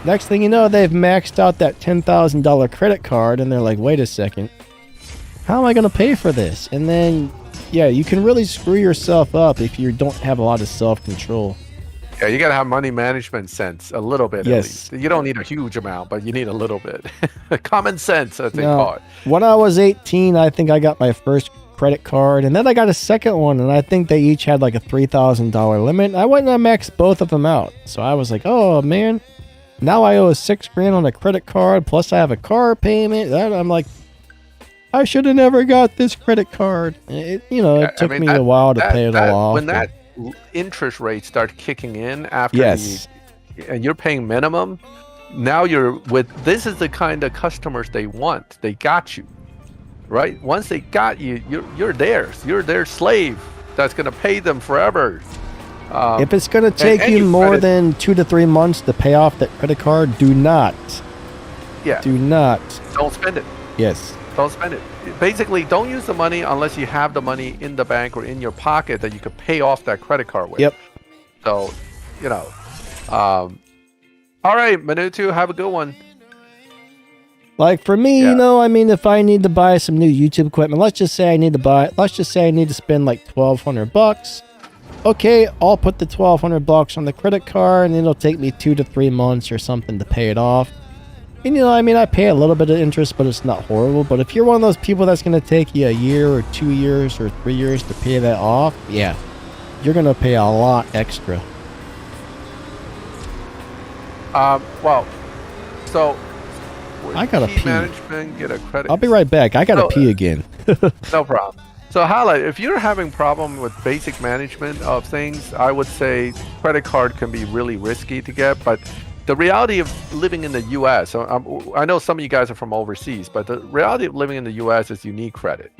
Next thing you know, they've maxed out that $10,000 credit card, and they're like, wait a second, how am I going to pay for this? And then, you can really screw yourself up if you don't have a lot of self-control. Yeah, you got to have money management sense, a little bit Yes. at least. You don't need a huge amount, but you need a little bit. Common sense, as they call it. When I was 18, I think I got my first credit card, and then I got a second one, and I think they each had like a $3,000 limit. I went and I maxed both of them out. So I was like, oh man, now I owe $6,000 on a credit card, plus I have a car payment. I'm like, I should have never got this credit card. It took me a while to pay it all off. When that interest rates start kicking in after and you're paying minimum, now this is the kind of customers they want. They got you, right? Once they got you, you're theirs. You're their slave that's going to pay them forever. If it's going to take you more than 2 to 3 months to pay off that credit card, do not. Yeah. Do not. Don't spend it. Yes. Don't spend it. basically don't use the money unless you have the money in the bank or in your pocket that you could pay off that credit card with. Yep. So, you know, all right, Minutu, have a good one. Like for me, you know, I mean, if I need to buy some new YouTube equipment, let's just say I need to spend like $1,200. Okay, I'll put the $1,200 on the credit card and it'll take me 2 to 3 months or something to pay it off. And you know, I mean, I pay a little bit of interest, but it's not horrible. But if you're one of those people that's going to take you a year or 2 years or 3 years to pay that off, yeah, you're going to pay a lot extra. Well, so I gotta pee. Management get a credit. I'll be right back. I gotta pee again. No problem. So Hala, if you're having problem with basic management of things, I would say credit card can be really risky to get. But the reality of living in the U.S., I know some of you guys are from overseas, but the reality of living in the U.S. is you need credit,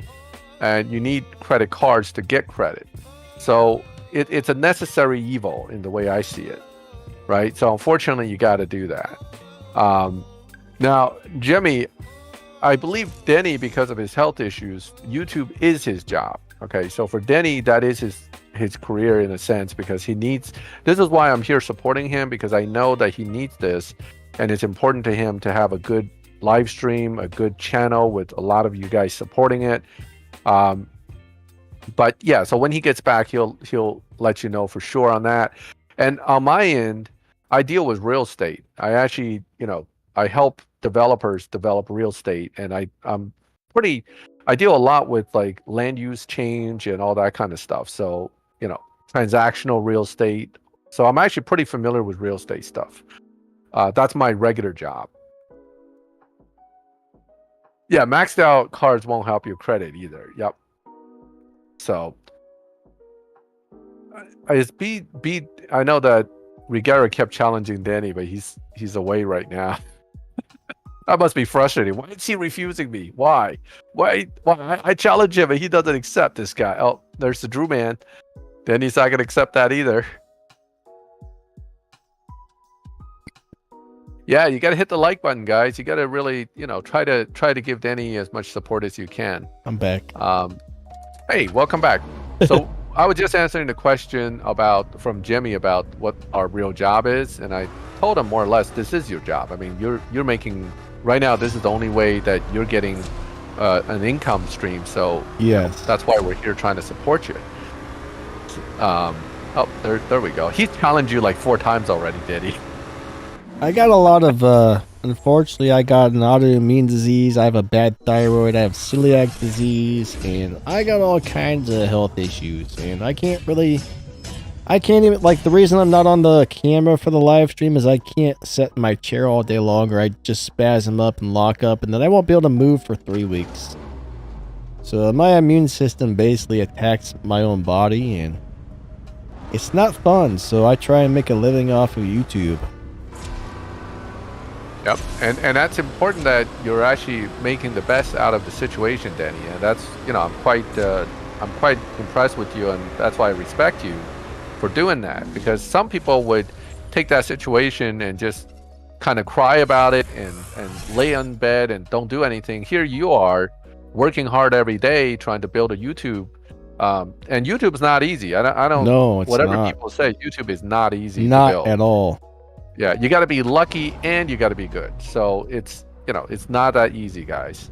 and you need credit cards to get credit. So it's a necessary evil in the way I see it, right? So unfortunately, you got to do that. Now, Jimmy, I believe Denny, because of his health issues, YouTube is his job. Okay, so for Denny, that is his career in a sense, because he needs. This is why I'm here supporting him, because I know that he needs this, and it's important to him to have a good live stream, a good channel with a lot of you guys supporting it. But yeah, so when he gets back, he'll let you know for sure on that. And on my end, I deal with real estate. I actually, I help developers develop real estate, and I deal a lot with like land use change and all that kind of stuff. So, transactional real estate. So I'm actually pretty familiar with real estate stuff. That's my regular job. Yeah, maxed out cards won't help your credit either. Yep. So I know that Rigera kept challenging Danny, but he's away right now. That must be frustrating. Why is he refusing me? Why? I challenge him and he doesn't accept this guy. Oh, there's the Drew man. Danny's not gonna accept that either. Yeah, you gotta hit the like button, guys. You gotta really, try to give Danny as much support as you can. I'm back. Hey, welcome back. So I was just answering the question from Jimmy about what our real job is, and I told him more or less this is your job. I mean, you're making right now. This is the only way that you're getting an income stream. So yes, that's why we're here trying to support you. Oh, there we go. He's challenged you like 4 times already, did he? I got a lot of unfortunately, I got an autoimmune disease. I have a bad thyroid. I have celiac disease, and I got all kinds of health issues. And I can't even, like, the reason I'm not on the camera for the live stream is I can't sit in my chair all day long, or I just spasm up and lock up, and then I won't be able to move for 3 weeks. So my immune system basically attacks my own body, and it's not fun. So I try and make a living off of YouTube. Yep, and that's important that you're actually making the best out of the situation, Danny. And that's, I'm quite impressed with you, and that's why I respect you for doing that. Because some people would take that situation and just kind of cry about it and lay on bed and don't do anything. Here you are working hard every day trying to build a YouTube. And YouTube's not easy. I don't know. Whatever not. People say, YouTube is not easy to build. Not at all. Yeah, you got to be lucky and you got to be good. So it's not that easy, guys.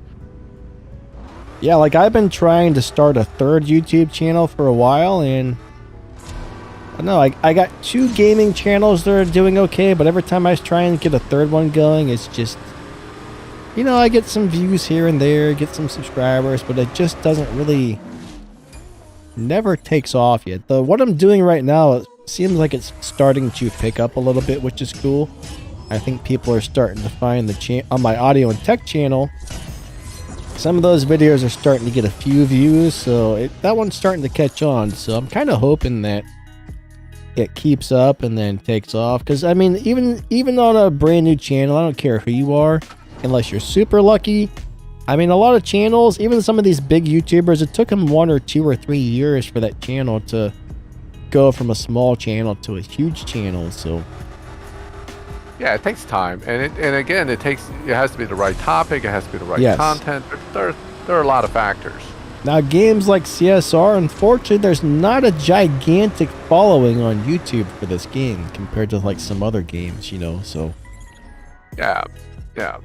Yeah, like I've been trying to start a 3rd YouTube channel for a while, and I don't know, I got 2 gaming channels that are doing okay, but every time I try and get a 3rd one going, it's just, I get some views here and there, get some subscribers, but it just doesn't really, never takes off yet. What I'm doing right now, it seems like it's starting to pick up a little bit, which is cool. I think people are starting to find on my audio and tech channel. Some of those videos are starting to get a few views, so that one's starting to catch on. So I'm kind of hoping that it keeps up and then takes off. Because I mean, even on a brand new channel, I don't care who you are, unless you're super lucky. I mean, a lot of channels, even some of these big YouTubers, it took them 1 or 2 or 3 years for that channel to go from a small channel to a huge channel. So yeah, it takes time, and again, it has to be the right topic, it has to be the right content. There's there are a lot of factors. Now, games like CSR, unfortunately, there's not a gigantic following on YouTube for this game compared to like some other games, you know, so. Yeah.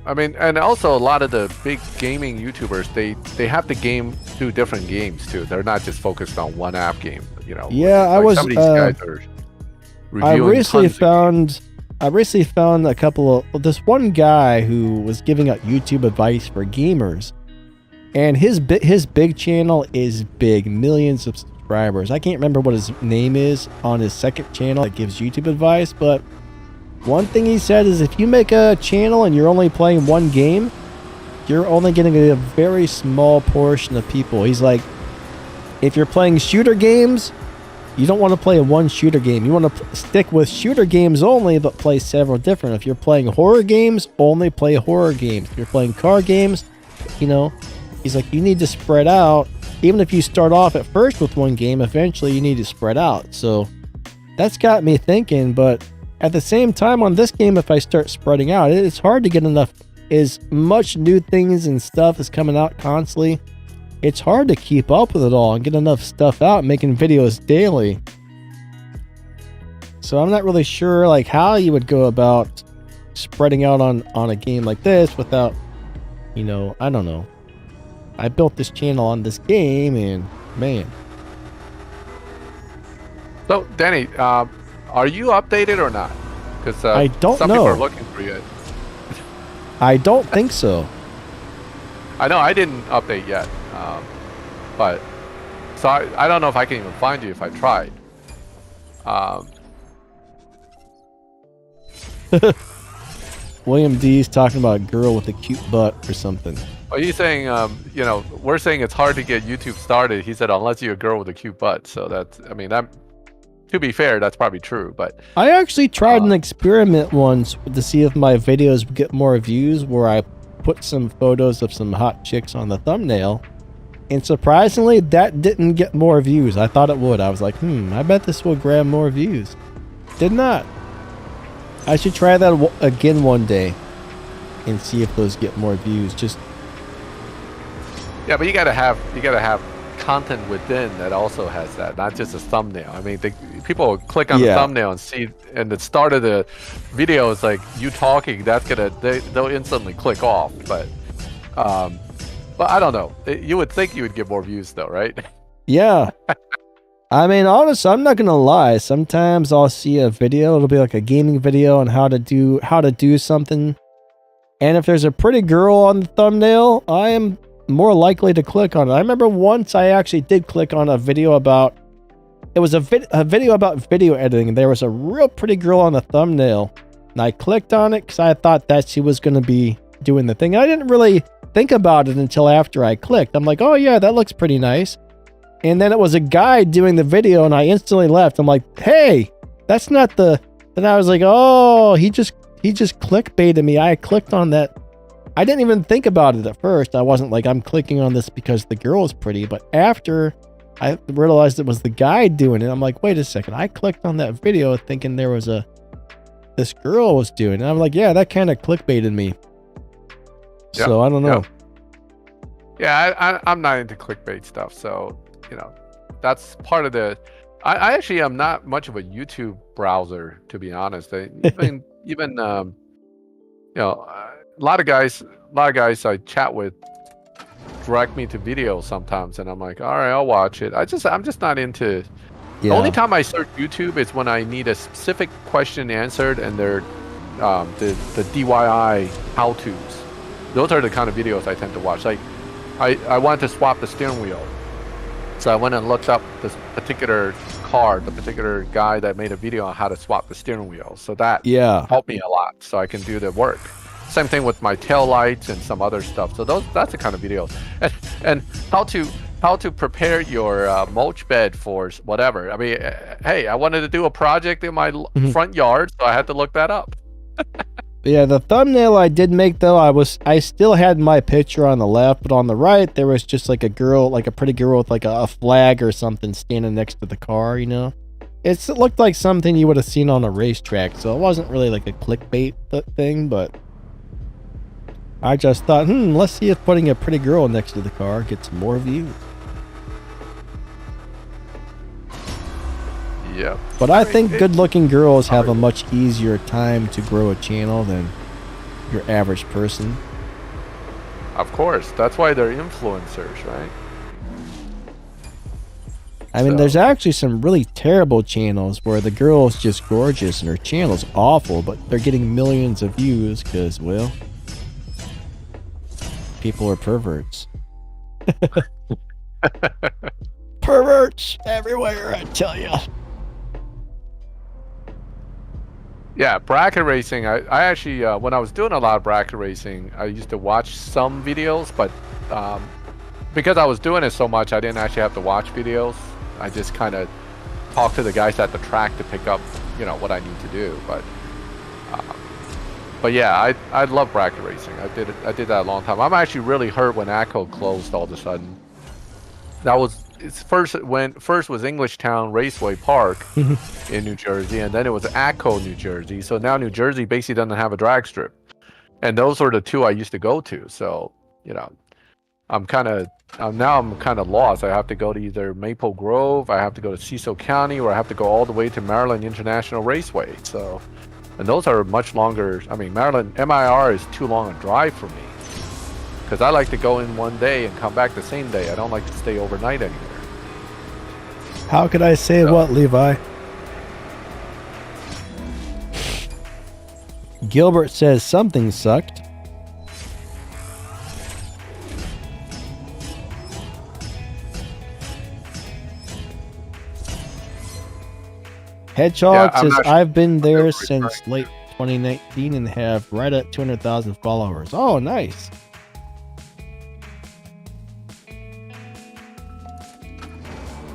I mean, and also a lot of the big gaming YouTubers, they have the game do different games too. They're not just focused on one app game, you know. Yeah, like some of these guys are I recently reviewing found a couple of this one guy who was giving out YouTube advice for gamers, and his big channel is big, millions of subscribers. I can't remember what his name is on his second channel that gives YouTube advice, but one thing he said is if you make a channel and you're only playing one game, you're only getting a very small portion of people. He's like, if you're playing shooter games, you don't want to play one shooter game. You want to stick with shooter games only, but play several different. If you're playing horror games, only play horror games. If you're playing car games, you know, he's like, you need to spread out. Even if you start off at first with one game, eventually you need to spread out. So that's got me thinking, but at the same time on this game, if I start spreading out, it's hard to get enough. As much new things and stuff is coming out constantly, it's hard to keep up with it all and get enough stuff out, making videos daily. So I'm not really sure like how you would go about spreading out on a game like this without, you know, I don't know. I built this channel on this game and man. So Danny, are you updated or not? Because I don't some know. people are looking for you. I don't think so. I know I didn't update yet, but so I don't know if I can even find you if I tried. William D's talking about a girl with a cute butt or something. Are you saying, you know, we're saying it's hard to get YouTube started. He said, unless you're a girl with a cute butt. So that's, I mean, to be fair, that's probably true, but I actually tried an experiment once to see if my videos would get more views where I put some photos of some hot chicks on the thumbnail, and surprisingly that didn't get more views. I thought it would. I was like, I bet this will grab more views. Did not. I should try that again one day and see if those get more views. Just yeah, but you gotta have content within that also has that, not just a thumbnail. I mean, people click on the thumbnail and see, and the start of the video is like you talking. That's they'll instantly click off. But I don't know. You would think you would get more views though, right? Yeah. I mean, honestly, I'm not gonna lie. Sometimes I'll see a video. It'll be like a gaming video on how to do something, and if there's a pretty girl on the thumbnail, I am more likely to click on it. I remember once I actually did click on a video about, it was a video about video editing, and there was a real pretty girl on the thumbnail, and I clicked on it because I thought that she was going to be doing the thing. I didn't really think about it until after I clicked. I'm like, oh yeah, that looks pretty nice. And then it was a guy doing the video, and I instantly left. I'm like, hey, that's not the... Then I was like, oh, he just clickbaited me. I clicked on that. I didn't even think about it at first. I wasn't like, I'm clicking on this because the girl is pretty. But after I realized it was the guy doing it, I'm like, wait a second. I clicked on that video thinking there was this girl was doing it. And I'm like, yeah, that kind of clickbaited me. Yep. So I don't know. Yeah, I'm not into clickbait stuff. So, you know, that's part of the... I actually am not much of a YouTube browser, to be honest. Even you know, a lot of guys I chat with direct me to videos sometimes, and I'm like, all right, I'll watch it. I'm just not into. Yeah. The only time I search YouTube is when I need a specific question answered, and they're the DIY how-tos. Those are the kind of videos I tend to watch. Like, I wanted to swap the steering wheel, so I went and looked up this particular car, the particular guy that made a video on how to swap the steering wheel. So that helped me a lot, so I can do the work. Same thing with my tail lights and some other stuff. So that's the kind of videos. And how to prepare your mulch bed for whatever. I mean, hey, I wanted to do a project in my front yard, so I had to look that up. Yeah, the thumbnail I did make though, I still had my picture on the left, but on the right there was just like a girl, like a pretty girl with like a flag or something standing next to the car, you know? It looked like something you would have seen on a racetrack, so it wasn't really like a clickbait thing, but I just thought, let's see if putting a pretty girl next to the car gets more views. Yep. But I think good-looking girls have a much easier time to grow a channel than your average person. Of course. That's why they're influencers, right? I mean, there's actually some really terrible channels where the girl's just gorgeous and her channel's awful, but they're getting millions of views because, well, people are perverts. Perverts everywhere, I tell you. Yeah, bracket racing. I actually, when I was doing a lot of bracket racing, I used to watch some videos, but because I was doing it so much, I didn't actually have to watch videos. I just kind of talked to the guys at the track to pick up, what I need to do. But yeah, I love bracket racing. I did that a long time. I'm actually really hurt when ACO closed all of a sudden. First was Englishtown Raceway Park in New Jersey, and then it was ACO New Jersey. So now New Jersey basically doesn't have a drag strip, and those were the two I used to go to. So I'm kind of lost. I have to go to either Maple Grove, I have to go to Cecil County, or I have to go all the way to Maryland International Raceway. So, and those are much longer. I mean, Maryland MIR is too long a drive for me because I like to go in one day and come back the same day. I don't like to stay overnight anywhere. How could I say what, Levi? Gilbert says something sucked. Hedgehog says, I've been there since late 2019 and have right at 200,000 followers. Oh, nice.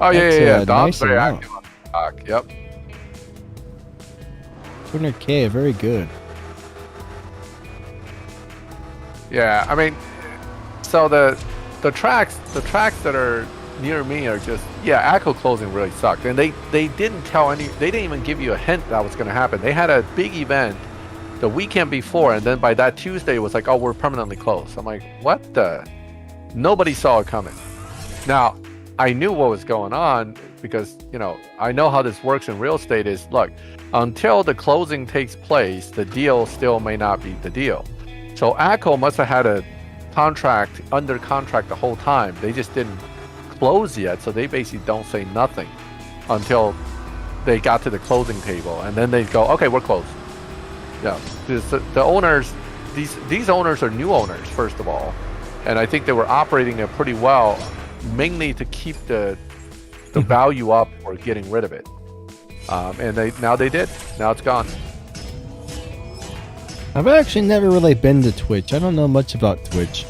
Oh, yeah. Don's nice very active on TikTok. Yep. 200K, very good. Yeah, I mean, so the tracks that are near me are just, ACO closing really sucked, and they didn't they didn't even give you a hint that was going to happen. They had a big event the weekend before, and then by that Tuesday it was like, oh, we're permanently closed. I'm like, what the? Nobody saw it coming. Now, I knew what was going on because, I know how this works in real estate is, look, until the closing takes place, the deal still may not be the deal. So ACO must have had a under contract the whole time. They just didn't close yet, so they basically don't say nothing until they got to the closing table, and then they go, okay, we're closed. Yeah, the owners, these owners are new owners, first of all, and I think they were operating it pretty well, mainly to keep the value up or getting rid of it. And they did. Now it's gone. I've actually never really been to Twitch. I don't know much about Twitch.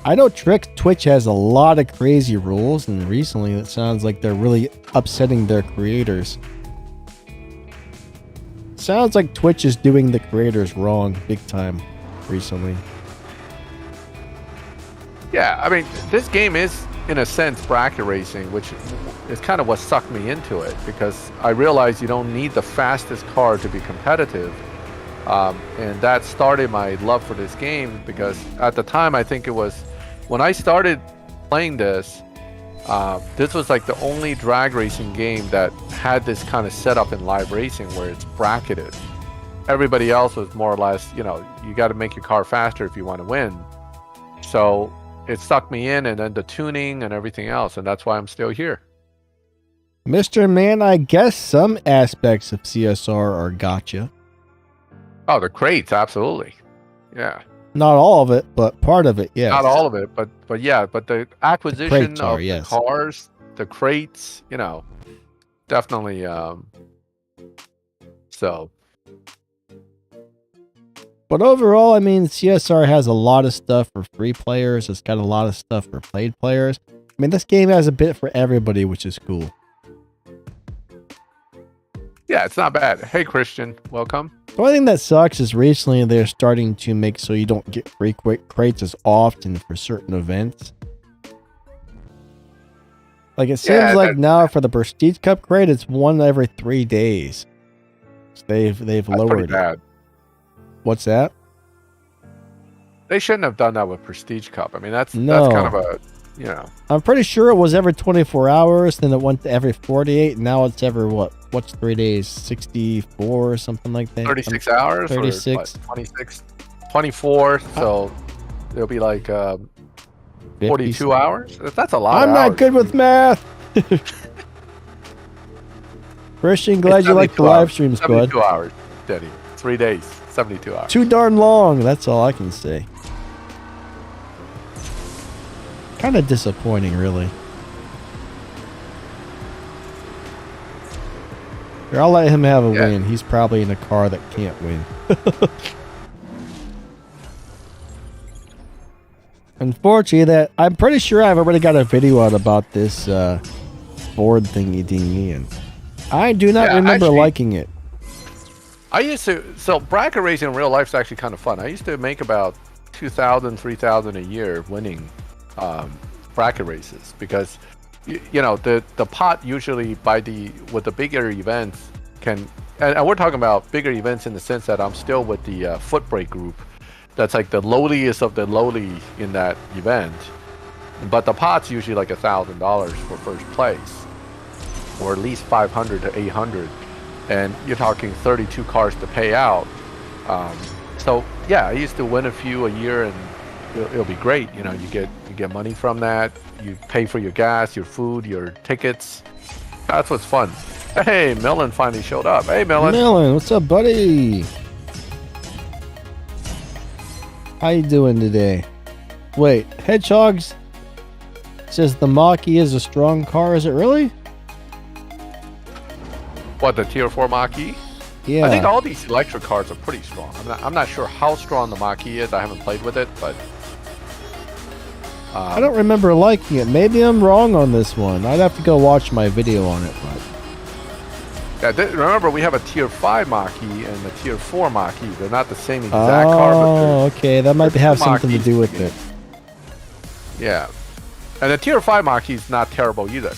I know Twitch has a lot of crazy rules, and recently it sounds like they're really upsetting their creators. Sounds like Twitch is doing the creators wrong big time recently. Yeah, I mean, this game is, in a sense, bracket racing, which is kind of what sucked me into it, because I realized you don't need the fastest car to be competitive. And that started my love for this game, because at the time, I think it was when I started playing this was like the only drag racing game that had this kind of setup in live racing where it's bracketed. Everybody else was more or less, you got to make your car faster if you want to win. So it sucked me in, and then the tuning and everything else, and that's why I'm still here. Mr. Man, I guess some aspects of CSR are gotcha. Oh, the crates, absolutely. Yeah. Not all of it, but part of it, yes. Not all of it, but the acquisition of yes. the cars, the crates, definitely. So. But overall, I mean, CSR has a lot of stuff for free players. It's got a lot of stuff for paid players. I mean, this game has a bit for everybody, which is cool. Yeah, it's not bad. Hey, Christian, welcome. The only thing that sucks is recently they're starting to make so you don't get free crates as often for certain events. Like, it seems like now for the Prestige Cup crate, it's one every 3 days. So they've lowered it. Bad. What's that? They shouldn't have done that with Prestige Cup. I mean, that's kind of a, you know. I'm pretty sure it was every 24 hours, then it went to every 48, and now it's every what's 3 days? 64 or something like that. 36 hours. 36. 26, 24. So it'll be like 42 hours. That's a lot. I'm not good with math. Christian, glad you like the live streams, bud. 72 hours, Daddy. 3 days, 72 hours. Too darn long. That's all I can say. Kind of disappointing, really. Here, I'll let him have a win. He's probably in a car that can't win. Unfortunately, I'm pretty sure I've already got a video out about this board thingy dingy, and I do not remember liking it. I used to, so bracket racing in real life is actually kind of fun. I used to make about 2,000, 3,000 a year winning bracket races because you know the pot usually with the bigger events and we're talking about bigger events in the sense that I'm still with the foot brake group. That's like the lowliest of the lowly in that event, but the pot's usually like $1,000 for first place, or at least 500 to 800, and you're talking 32 cars to pay out. So yeah, I used to win a few a year, and it'll be great. You know, you get money from that. You pay for your gas, your food, your tickets. That's what's fun. Hey, Millen finally showed up. Hey, Millen. Millen, what's up, buddy? How you doing today? Wait, Hedgehogs says the Mach-E is a strong car. Is it really? What, the Tier 4 Mach-E? Yeah. I think all these electric cars are pretty strong. I'm not sure how strong the Mach-E is. I haven't played with it, but I don't remember liking it. Maybe I'm wrong on this one. I'd have to go watch my video on it. But remember, we have a Tier 5 Mach-E and a Tier 4 Mach-E. They're not the same exact car. Oh, okay. That might have something to do with it. Yeah. And the Tier 5 Mach-E is not terrible either.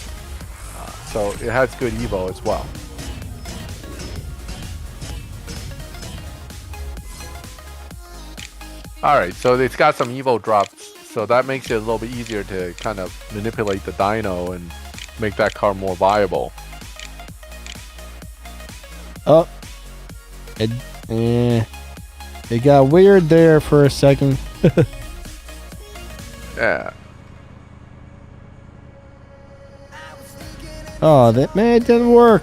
So it has good Evo as well. Alright, so it's got some Evo drops. So that makes it a little bit easier to kind of manipulate the dyno and make that car more viable. Oh, it got weird there for a second. Yeah. Oh, it didn't work.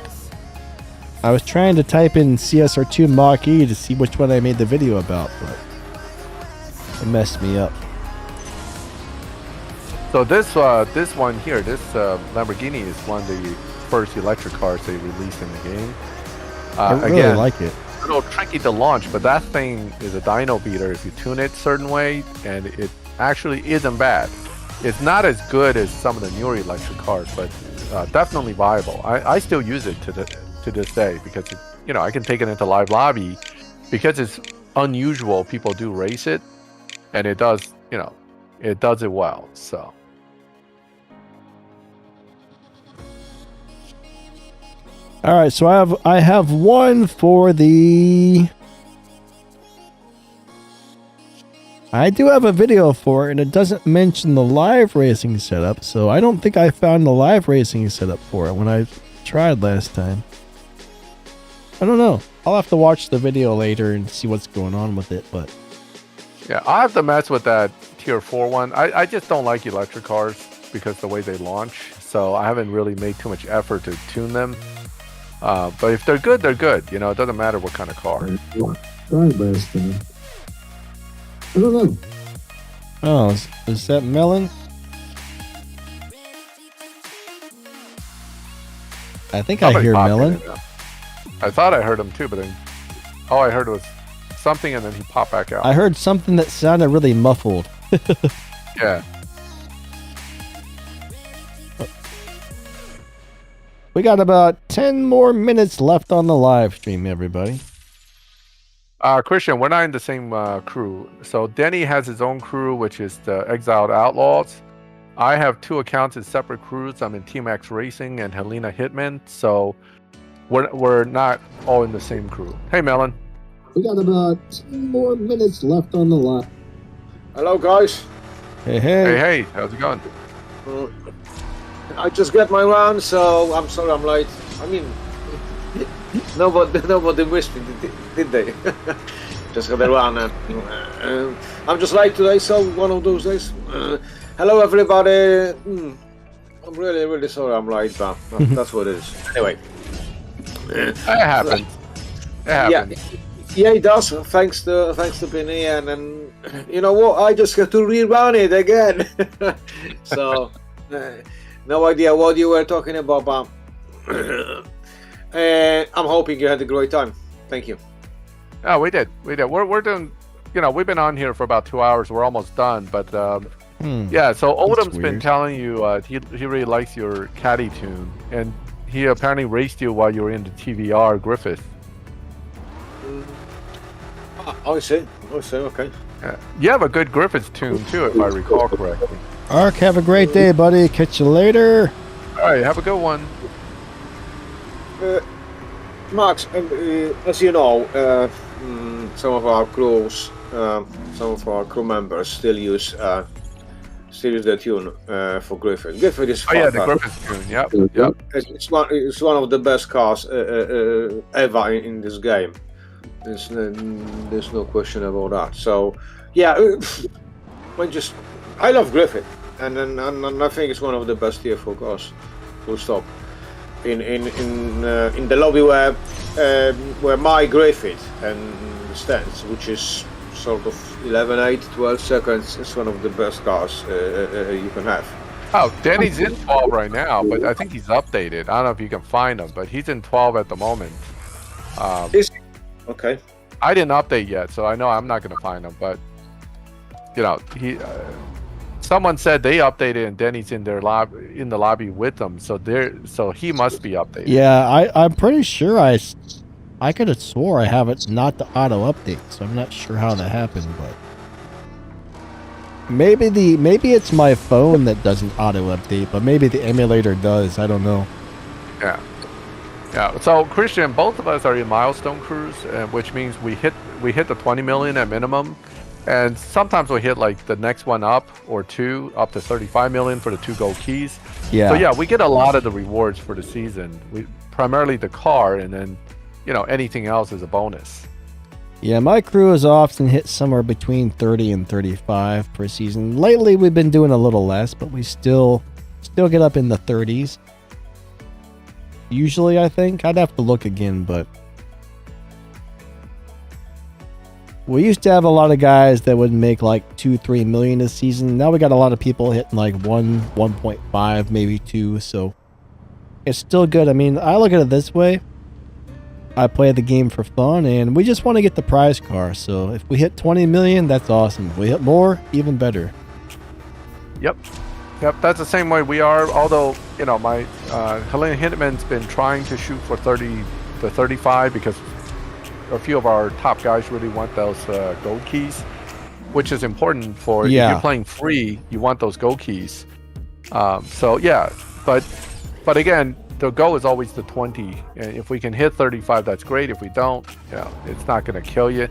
I was trying to type in CSR2 Mach-E to see which one I made the video about, but it messed me up. So this one here, this Lamborghini is one of the first electric cars they released in the game. I really like it. A little tricky to launch, but that thing is a dyno beater if you tune it a certain way, and it actually isn't bad. It's not as good as some of the newer electric cars, but definitely viable. I still use it to this day because I can take it into live lobby because it's unusual. People do race it, and it does it does it well. So. All right, so I have one for the. I do have a video for it, and it doesn't mention the live racing setup, so I don't think I found the live racing setup for it when I tried last time. I don't know. I'll have to watch the video later and see what's going on with it, but. Yeah, I have to mess with that Tier 4 one. I just don't like electric cars because the way they launch, so I haven't really made too much effort to tune them. But if they're good, they're good. It doesn't matter what kind of car. I don't know. Oh, is that Melon? I think I hear Melon. I thought I heard him too, but then all I heard was something, and then he popped back out. I heard something that sounded really muffled. Yeah. We got about 10 more minutes left on the live stream, everybody. Christian, we're not in the same crew. So Denny has his own crew, which is the Exiled Outlaws. I have 2 accounts in separate crews. I'm in Team X Racing and Helena Hitman. So we're not all in the same crew. Hey, Melon. We got about 10 more minutes left on the line. Hello, guys. Hey, Hey, how's it going? I just got my round, so I'm sorry I'm late. I mean, nobody missed me, did they? Just got a run. I'm just late today, so one of those days. Hello, everybody. I'm really sorry I'm late, but that's what it is. Anyway. It happens. Yeah, it does. Thanks to Benny, and then you know what? I just got to rerun it again. So no idea what you were talking about, but I'm hoping you had a great time. Thank you. Oh, we did. We're doing. We've been on here for about 2 hours. We're almost done, but yeah. So Oldham's been telling you he really likes your caddy tune, and he apparently raced you while you were in the TVR Griffith. I see. Okay. You have a good Griffith tune too, if I recall correctly. Ark, have a great day, buddy. Catch you later. All right, have a good one. Max, as you know, some of our crews, some of our crew members still use the tune for Griffith. Griffith is fantastic. The Griffith tune. Yep. It's one of the best cars ever in this game. There's no question about that. So, yeah, I love Griffith, and I think it's one of the best here for cars. Full stop. In the lobby where my Griffith stands, which is sort of 11, 8, 12 seconds, it's one of the best cars you can have. Oh, Denny's in 12 right now, but I think he's updated. I don't know if you can find him, but he's in 12 at the moment. Okay. I didn't update yet, so I know I'm not going to find him. But he. Someone said they updated and Denny's in the lobby with them, so he must be updated. Yeah, I'm pretty sure I could have swore I have it not to auto update, so I'm not sure how that happened, but maybe it's my phone that doesn't auto update, but maybe the emulator does. I don't know. Yeah. So Christian, both of us are in milestone crews, which means we hit the 20 million at minimum, and sometimes we hit like the next one up or two up to 35 million for the 2 gold keys. Yeah. So yeah, we get a lot of the rewards for the season. We primarily the car, and then anything else is a bonus. Yeah, my crew has often hit somewhere between 30 and 35 per season. Lately, we've been doing a little less, but we still get up in the 30s. Usually, I think. I'd have to look again, but we used to have a lot of guys that would make like 2-3 million a season. Now we got a lot of people hitting like 1.5, maybe 2, so it's still good. I mean, I look at it this way. I play the game for fun, and we just want to get the prize car. So if we hit 20 million, that's awesome. If we hit more, even better. Yep, that's the same way we are. Although, my Helena Hinneman's been trying to shoot for 30 to 35 because a few of our top guys really want those gold keys, which is important for if you're playing free, you want those gold keys. So yeah, but again, the goal is always the 20, and if we can hit 35, that's great. If we don't, it's not going to kill you.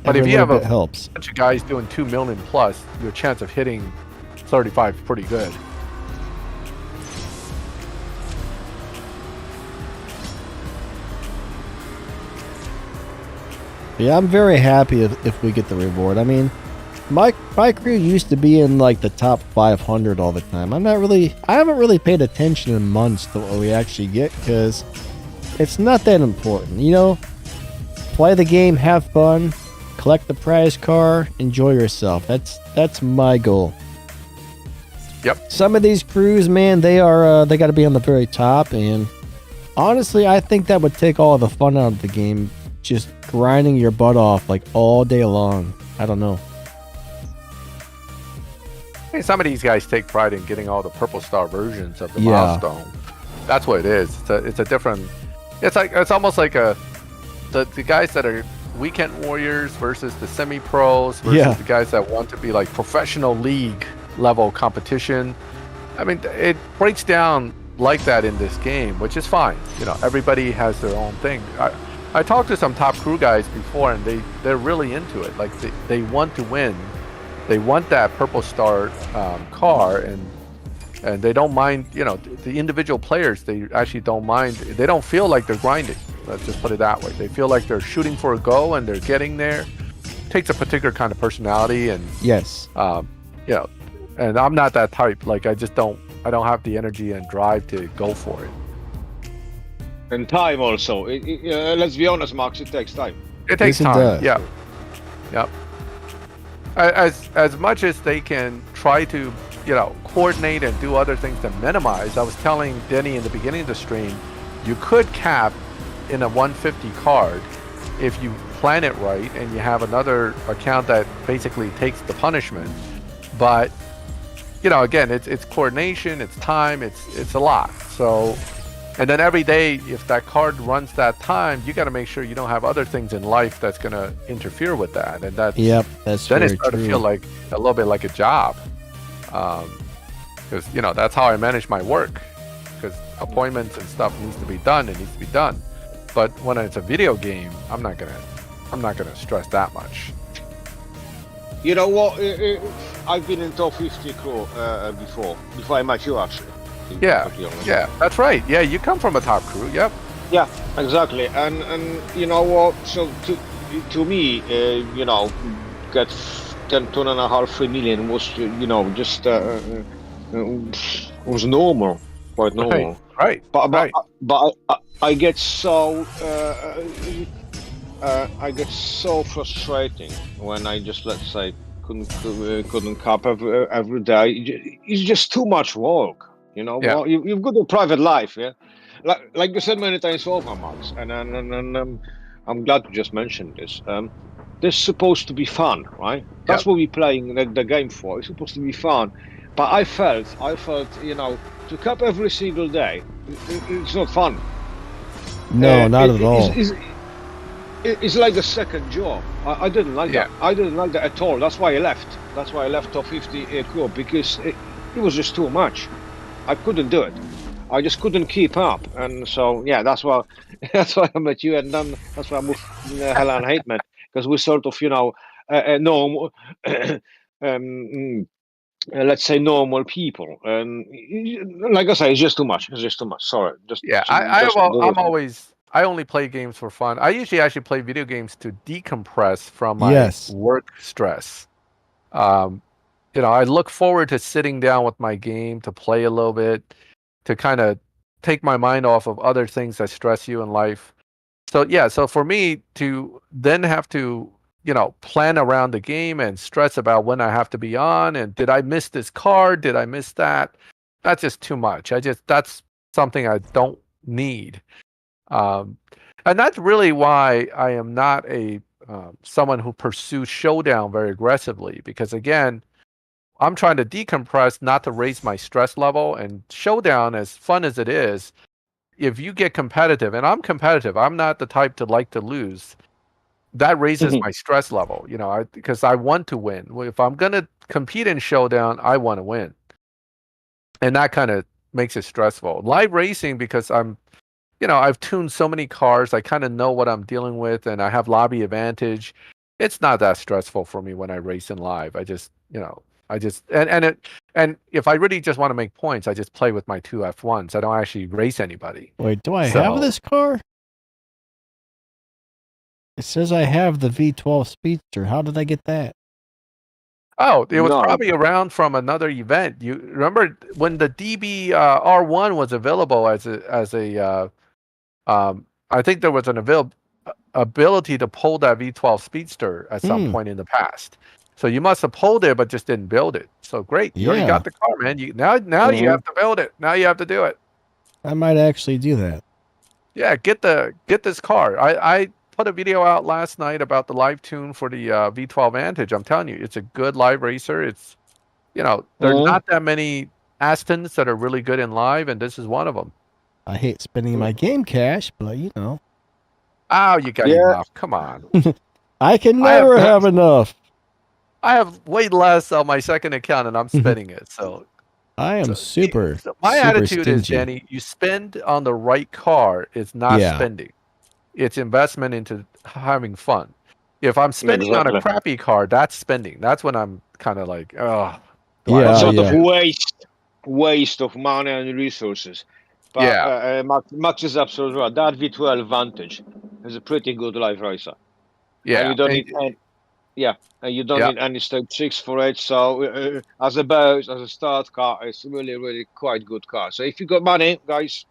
But if you have a bunch of guys doing 2 million plus, your chance of hitting 35 is pretty good. Yeah, I'm very happy if we get the reward. I mean, my crew used to be in like the top 500 all the time. I haven't really paid attention in months to what we actually get because it's not that important. Play the game, have fun, collect the prize car, enjoy yourself. That's my goal. Yep. Some of these crews, man, they got to be on the very top, and honestly, I think that would take all the fun out of the game. Just grinding your butt off like all day long. I don't know. Hey, some of these guys take pride in getting all the purple star versions of the milestone. That's what it is. It's a different. It's almost like the guys that are weekend warriors versus the semi-pros versus the guys that want to be like professional league level competition. I mean, it breaks down like that in this game, which is fine. Everybody has their own thing. I talked to some top crew guys before, and they're really into it. Like they want to win, they want that purple star car, and they don't mind. You know, the individual players, they actually don't mind. They don't feel like they're grinding. Let's just put it that way. They feel like they're shooting for a goal and they're getting there. Takes a particular kind of personality, and Yes. you know, and I'm not that type. Like I don't have the energy and drive to go for it. And time also. Let's be honest, Max. It takes time. It takes Yes, it time. does. Yeah. Yep. As much as they can try to, you know, coordinate and do other things to minimize. I was telling Denny in the beginning of the stream, you could cap in a 150 card if you plan it right and you have another account that basically takes the punishment. But you know, again, it's coordination, it's time, it's a lot. So, and then every day, if that card runs that time, you got to make sure you don't have other things in life that's going to interfere with that. And that's that's then very it started true. to feel like a little bit like a job, because you know that's how I manage my work. Because appointments and stuff needs to be done, it needs to be done. But when it's a video game, I'm not gonna stress that much. You know what? I've been in top 50 crew before I met you, actually. Yeah, that's right. Yeah, you come from a top crew. Yep. Yeah, exactly. And you know what? So to me, you know, get 2.5, 3 million was, you know, just was normal, quite normal. Right. But I get so frustrating when I just, let's say, couldn't cap every day. It's just too much work. You know, Yeah. well, you've got a private life, yeah. Like you said many times over, Max, and I'm glad you just mentioned this. This is supposed to be fun, right? That's what we're playing the game for. It's supposed to be fun, but I felt, you know, to cap every single day, it's not fun. No, not at all. It's like a second job. I didn't like that. I didn't like that at all. That's why I left. That's why I left top 50 crew, because it was just too much. I couldn't do it. I just couldn't keep up, and so yeah, that's why I met you, and then that's why I moved Hella and Hateman, because we sort of, you know, normal, let's say normal people, and like I say, it's just too much. It's just too much. Sorry, I only play games for fun. I usually actually play video games to decompress from my work stress. You know, I look forward to sitting down with my game to play a little bit, to kind of take my mind off of other things that stress you in life. So yeah, so for me to then have to, you know, plan around the game and stress about when I have to be on, and did I miss this card? Did I miss that? That's just too much. That's something I don't need. And that's really why I am not a someone who pursues Showdown very aggressively, because again, I'm trying to decompress, not to raise my stress level. And Showdown, as fun as it is, if you get competitive, and I'm competitive, I'm not the type to like to lose, that raises my stress level, you know, because I want to win. If I'm going to compete in Showdown, I want to win. And that kind of makes it stressful. Live racing, because you know, I've tuned so many cars, I kind of know what I'm dealing with, and I have lobby advantage. It's not that stressful for me when I race in live. I just, you know, and if I really just want to make points, I just play with my 2 F1s. I don't actually race anybody. Wait, do I have this car? It says I have the V12 Speedster. How did I get that? Oh, it was probably around from another event. You remember when the DB R1 was available as a I think there was an ability to pull that V12 Speedster at some point in the past. So you must have pulled it, but just didn't build it. So great, you already got the car, man. Now you have to build it. Now you have to do it. I might actually do that. Yeah, get this car. I put a video out last night about the live tune for the V12 Vantage. I'm telling you, it's a good live racer. It's, you know, there are not that many Astons that are really good in live, and this is one of them. I hate spending my game cash, but you know. Oh, you got enough. Come on. I can never have enough. I have way less on my second account, and I'm spending it. So I am my attitude is, Danny, you spend on the right car. It's not spending. it's investment into having fun. If I'm spending on a crappy car, that's spending. That's when I'm kind of like, oh, Yeah, sort of waste of money and resources. But Max is absolutely right. That V12 Vantage is a pretty good life racer. Yeah, and you don't need and you don't need any stage 6 for it. So as a base, as a start car, it's really, really quite good car. So if you got money, guys,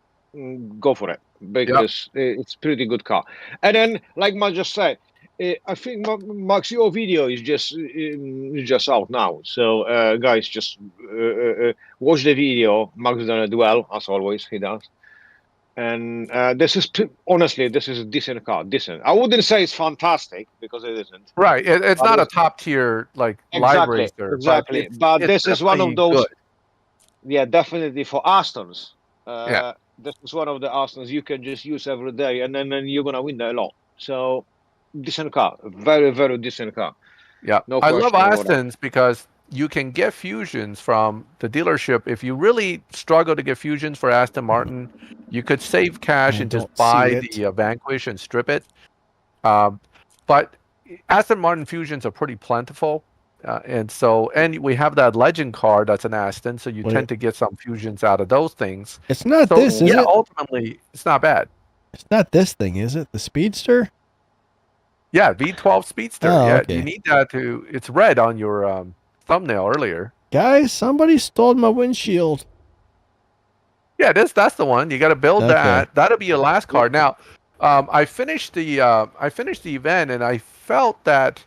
go for it, because it's pretty good car. And then, like Matt just said, I think Max, your video is just out now. So guys, just watch the video. Max done it well, as always. He does. And this is honestly, this is a decent car. Decent. I wouldn't say it's fantastic, because it isn't. Right. It's not a top tier live racer. Exactly. But this is one of those. Good. Yeah, definitely for Astons. This is one of the Astons you can just use every day, and then you're gonna win a lot. So decent car, very, very decent car. Yeah, no, I love Astons because you can get fusions from the dealership. If you really struggle to get fusions for Aston Martin, you could save cash and just buy the Vanquish and strip it. But Aston Martin fusions are pretty plentiful. And we have that legend car that's an Aston, so you tend to get some fusions out of those things. It's not this, is it? Ultimately, it's not bad. It's not this thing, is it? The Speedster? Yeah, V12 Speedster. Okay. You need that to. It's red on your thumbnail earlier. Guys, somebody stole my windshield. Yeah, that's the one. You got to build that. That'll be your last car. Now, I finished the event, and I felt that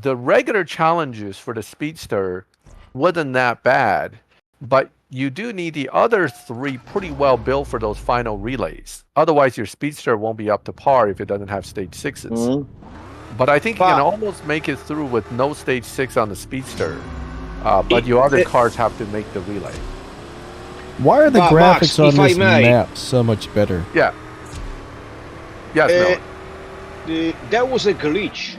the regular challenges for the Speedster wasn't that bad, but you do need the other 3 pretty well built for those final relays. Otherwise, your Speedster won't be up to par if it doesn't have stage 6s. Mm-hmm. But I think you can almost make it through with no stage 6 on the Speedster. But your other cars have to make the relay. Why are the graphics on this map so much better? Yeah. Yes, there was a glitch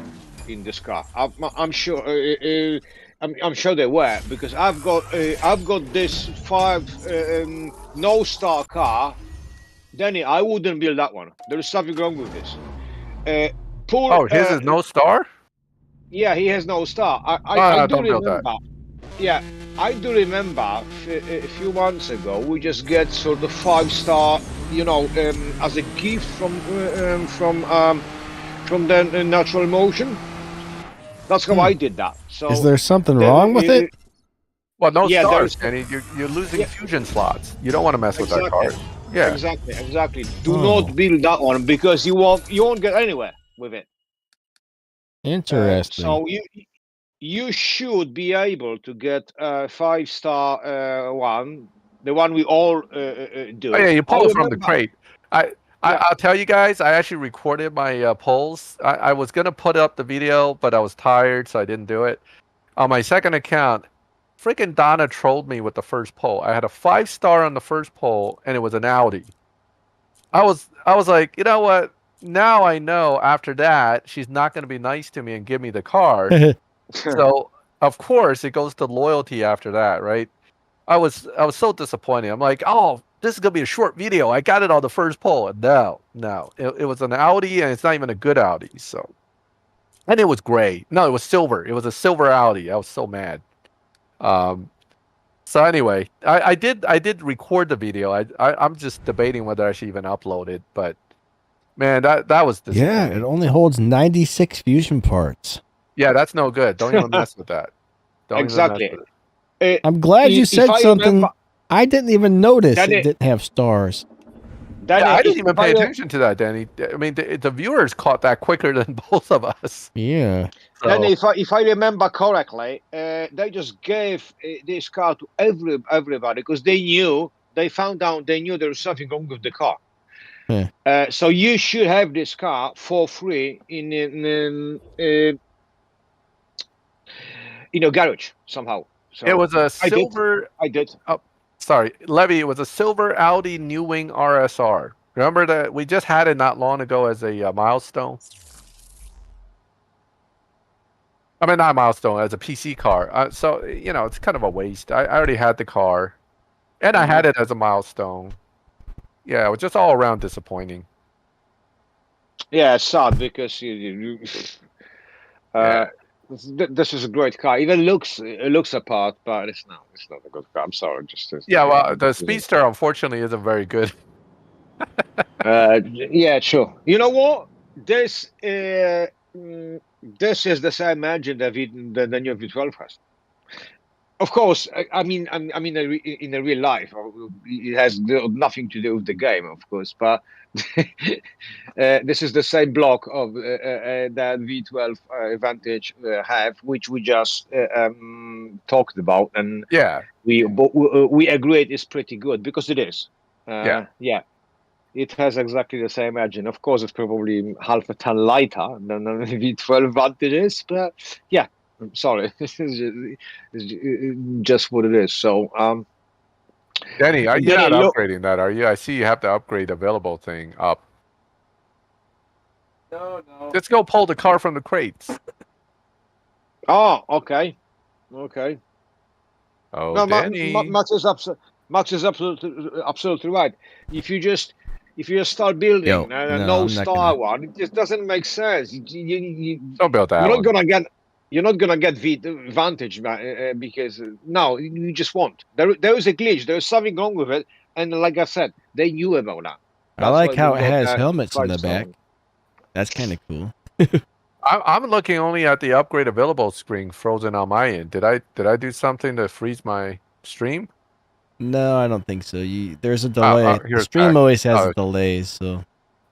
in this car. I'm sure. I'm sure they were, because I've got this 5 no star car. Danny, I wouldn't build that one. There is something wrong with this. His is no star? Yeah, he has no star. I do remember. Yeah, I do remember a few months ago we just get sort of 5-star, as a gift from the Natural Motion. That's how I did that. So is there something wrong with it? Well, no stars, Danny. You're losing fusion slots. You don't want to mess with that card. Yeah, exactly. Do not build that one, because you won't get anywhere with it. Interesting. So you should be able to get a 5-star one, the one we all do. Oh, yeah, you pull it from the crate. I'll tell you guys, I actually recorded my polls. I was going to put up the video, but I was tired, so I didn't do it. On my second account, freaking Donna trolled me with the first poll. I had a 5-star on the first poll, and it was an Audi. I was like, you know what? Now I know after that, she's not going to be nice to me and give me the car. So, of course, it goes to loyalty after that, right? I was so disappointed. I'm like, oh, this is going to be a short video. I got it on the first poll. And no. It was an Audi, and it's not even a good Audi. So, and it was gray. No, it was silver. It was a silver Audi. I was so mad. So anyway, I did record the video. I'm just debating whether I should even upload it. But, man, that was disappointing. Yeah, it only holds 96 fusion parts. Yeah, that's no good. Don't even mess with that. Exactly. I'm glad you said something. I didn't even notice it didn't have stars. I didn't even pay attention to that, Danny. I mean, the viewers caught that quicker than both of us. Yeah. So. Danny, if I remember correctly, they just gave this car to everybody because they knew there was something wrong with the car. Yeah. So you should have this car for free in a garage somehow. So it was a silver. I did. Oh, sorry, Levy. It was a silver Audi New Wing RSR. Remember that we just had it not long ago as a milestone. I mean, not a milestone, as a PC car. So it's kind of a waste. I already had the car, and I had it as a milestone. Yeah, it was just all around disappointing. Yeah, it's sad because Yeah. this is a great car. Even it looks apart, but it's not. It's not a good car. I'm sorry. Yeah, well, the Speedster unfortunately isn't very good. Yeah, sure. You know what? This is the same engine that the new V12 has. Of course, I mean, in a real life, it has nothing to do with the game, of course. But this is the same block of that V12 Vantage have, which we just talked about, and Yeah. we agreed is pretty good because it is. Yeah. Yeah, it has exactly the same engine. Of course, it's probably half a ton lighter than the V12 Vantage is, but yeah. I'm sorry, this is just what it is. So, Danny, you're Danny, not look. upgrading that, are you? I see you have the upgrade available thing up. No. Let's go pull the car from the crates. Oh, okay. Oh, No, Danny. Max is absolutely right. If you just start building Yo, a no, no I'm not star gonna. one, it just doesn't make sense. Don't build that You're not one. gonna get Vantage because no, you just won't. There is a glitch. There is something wrong with it, and like I said, they knew about that. I That's why like we how it got has helmets in the 5-star back. one. That's kind of cool. I'm looking only at the upgrade available screen frozen on my end. Did I do something to freeze my stream? No, I don't think so. There's a Oh, delay. The here's stream back. always has Oh, delays, so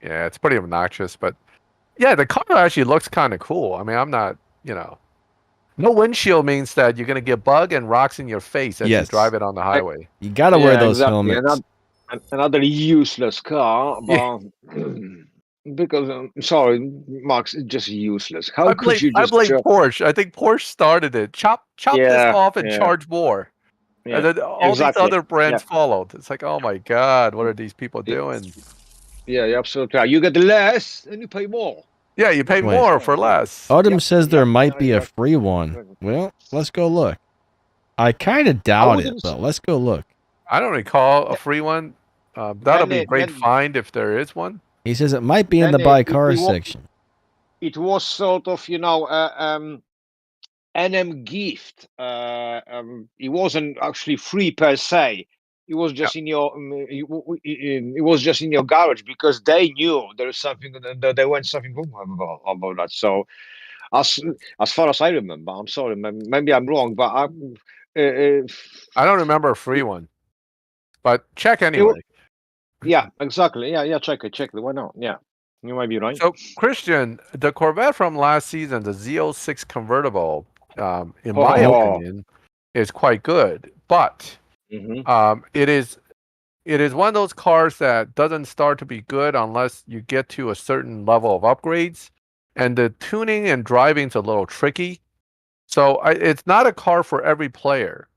yeah, it's pretty obnoxious, but yeah, the car actually looks kind of cool. I mean, I'm not, no windshield means that you're gonna get bug and rocks in your face as you yes, drive it on the I- highway. you gotta wear Yeah, those exactly. helmets. Another useless car, Yeah, but because sorry, Max, it's just useless. How could you I just blame Porsche. I think Porsche started it. Chop this Yeah, off and yeah, charge more. And yeah, then all these exactly. other Yeah, brands followed. It's like, oh my God, what are these people doing? yeah, you're absolutely right. You get less and you pay more. Yeah, you pay Doesn't make wait. more for sense. Yeah, less. Autumn yeah, says yeah, there might yeah, be a exactly. free one. Well, let's go look. I kind of I doubt it, wouldn't. but let's go look. I don't recall a free one. That'll be a great Then find if there is one. He says it might be in the then buy cars section. it was sort of NM gift. It wasn't actually free per se. It was Yeah. just in your it was just in your garage because they knew there was something that there went something wrong about that. So as as far as I remember, I'm sorry, maybe I'm wrong, but I don't remember a free one, but check it, anyway. yeah, exactly. Yeah, check it. Why not? Yeah, you might be right. So, Christian, the Corvette from last season, the Z06 convertible, in my Oh, opinion, is quite good. But hmm it is one of those cars that doesn't start to be good unless you get to a certain level of upgrades, and the tuning and driving's a little tricky. So it's not a car for every player.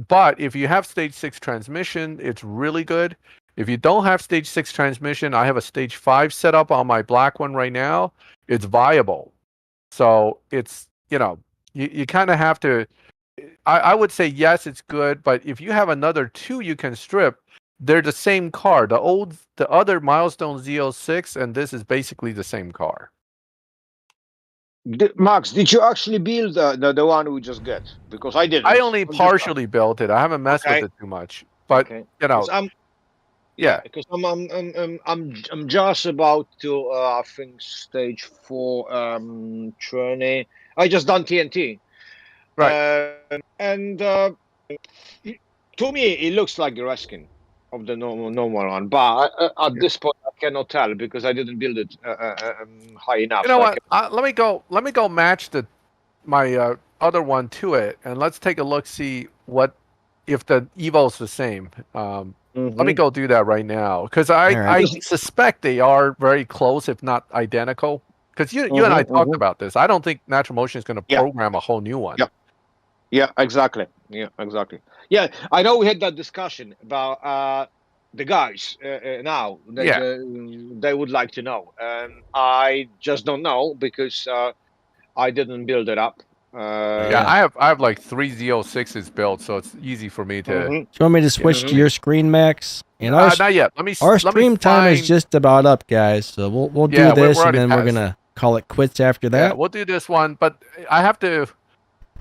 But if you have stage 6 transmission, it's really good. If you don't have stage 6 transmission, I have a stage 5 set up on my black one right now. It's viable. So it's, you kind of have to, I would say yes, it's good. But if you have another two you can strip, they're the same car. The other Milestone Z06, and this is basically the same car. Max, did you actually build the one we just get? Because I didn't. I only I'm just partially built it. I haven't messed with okay. it too much. But, Okay. Because yeah. Because I'm just about to I think stage 4 training. I just done TNT. Right. And to me it looks like the reskin of the normal one, but at this point I cannot tell because I didn't build it high enough. You know So I what? can. Let me go. Let me go match my other one to it, and let's take a look. See what if the Evo's the same. Let me go do that right now because I right. suspect they are very close, if not identical. Because you and I talked about this. I don't think Natural Motion is going to Yeah. program a whole new one. Yeah. Yeah, exactly. Yeah, exactly. Yeah, I know we had that discussion about the guys now. They would like to know. I just don't know because I didn't build it up. Yeah, I have like 3 Z06s built, so it's easy for me to. Do you want me to switch to your screen, Max? And not yet. Let me. our let me stream time is find- just about up, guys. So we'll do Yeah, we're this, and already then we're past. gonna call it quits after Yeah, that. we'll do this one, but I have to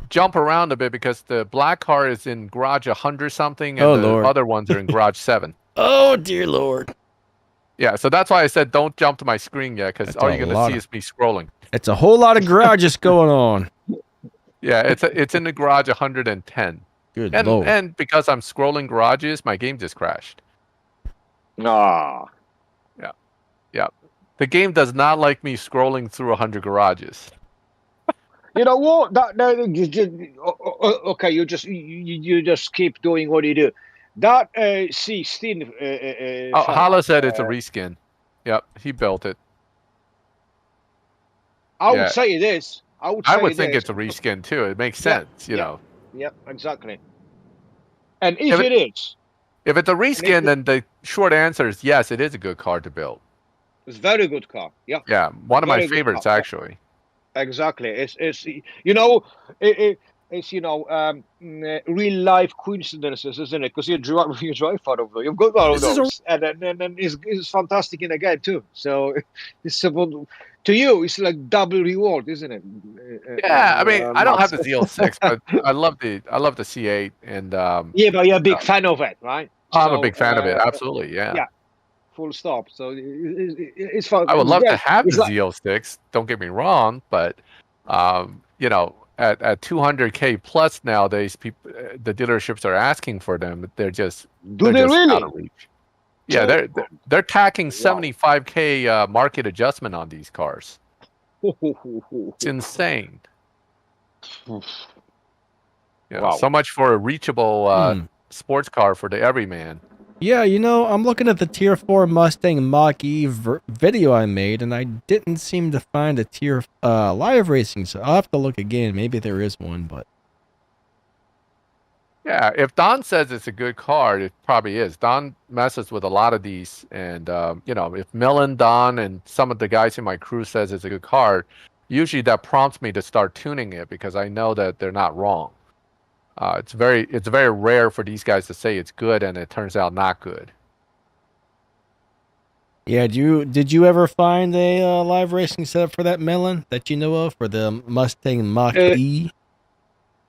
jump around a bit because the black car is in garage 100 something, and Oh, the Lord. other ones are in garage 7. Oh dear Lord. Yeah, so that's why I said don't jump to my screen yet, because That's all a you're gonna lot see of- is me scrolling. It's a whole lot of garages going on. Yeah, it's in the garage 110. Good And Lord. and because I'm scrolling garages, my game just crashed. Ah. Yeah. The game does not like me scrolling through 100 garages. You know what? Okay. You just keep doing what you do. That C16. Oh, Fella, Hala said it's a reskin. Yep, he built it. I would Yeah. say it is. I would I say would it think is. it's a reskin too. It makes Yeah, sense, you yeah. know. Yeah, exactly. And if If it is, If it's a and reskin, then the short answer is yes, it is a good car to build. it's very good car. Yeah, Yeah, one of my very good favorites car. Yeah. actually. Exactly. It's you know it's real life coincidences, isn't it? Because you drive out of those. You've got one of This is a- those, and then it's fantastic in the game too. So it's about, to you it's like double reward, isn't it? Yeah, I mean, I don't have Max? the ZL6, but I love the C8, and Yeah, but you're a big fan of it, right? I'm a So big fan of it. Absolutely, yeah. yeah, full stop. So it's fun. I would It's love to great. have It's the like, ZL6. Don't get me wrong, but at 200K plus nowadays, people the dealerships are asking for them. They're just do they out really? of reach. Yeah, they're tacking Wow. 75K market adjustment on these cars. It's insane. Wow. So much for a reachable sports car for the everyman. Yeah, I'm looking at the Tier 4 Mustang Mach-E video I made, and I didn't seem to find a Tier live racing, so I'll have to look again. Maybe there is one, but... Yeah, if Don says it's a good car, it probably is. Don messes with a lot of these, and if Millen, Don, and some of the guys in my crew says it's a good car, usually that prompts me to start tuning it because I know that they're not wrong. It's very rare for these guys to say it's good and it turns out not good. Yeah, did you ever find a live racing setup for that Melon that you know of, for the Mustang Mach-E?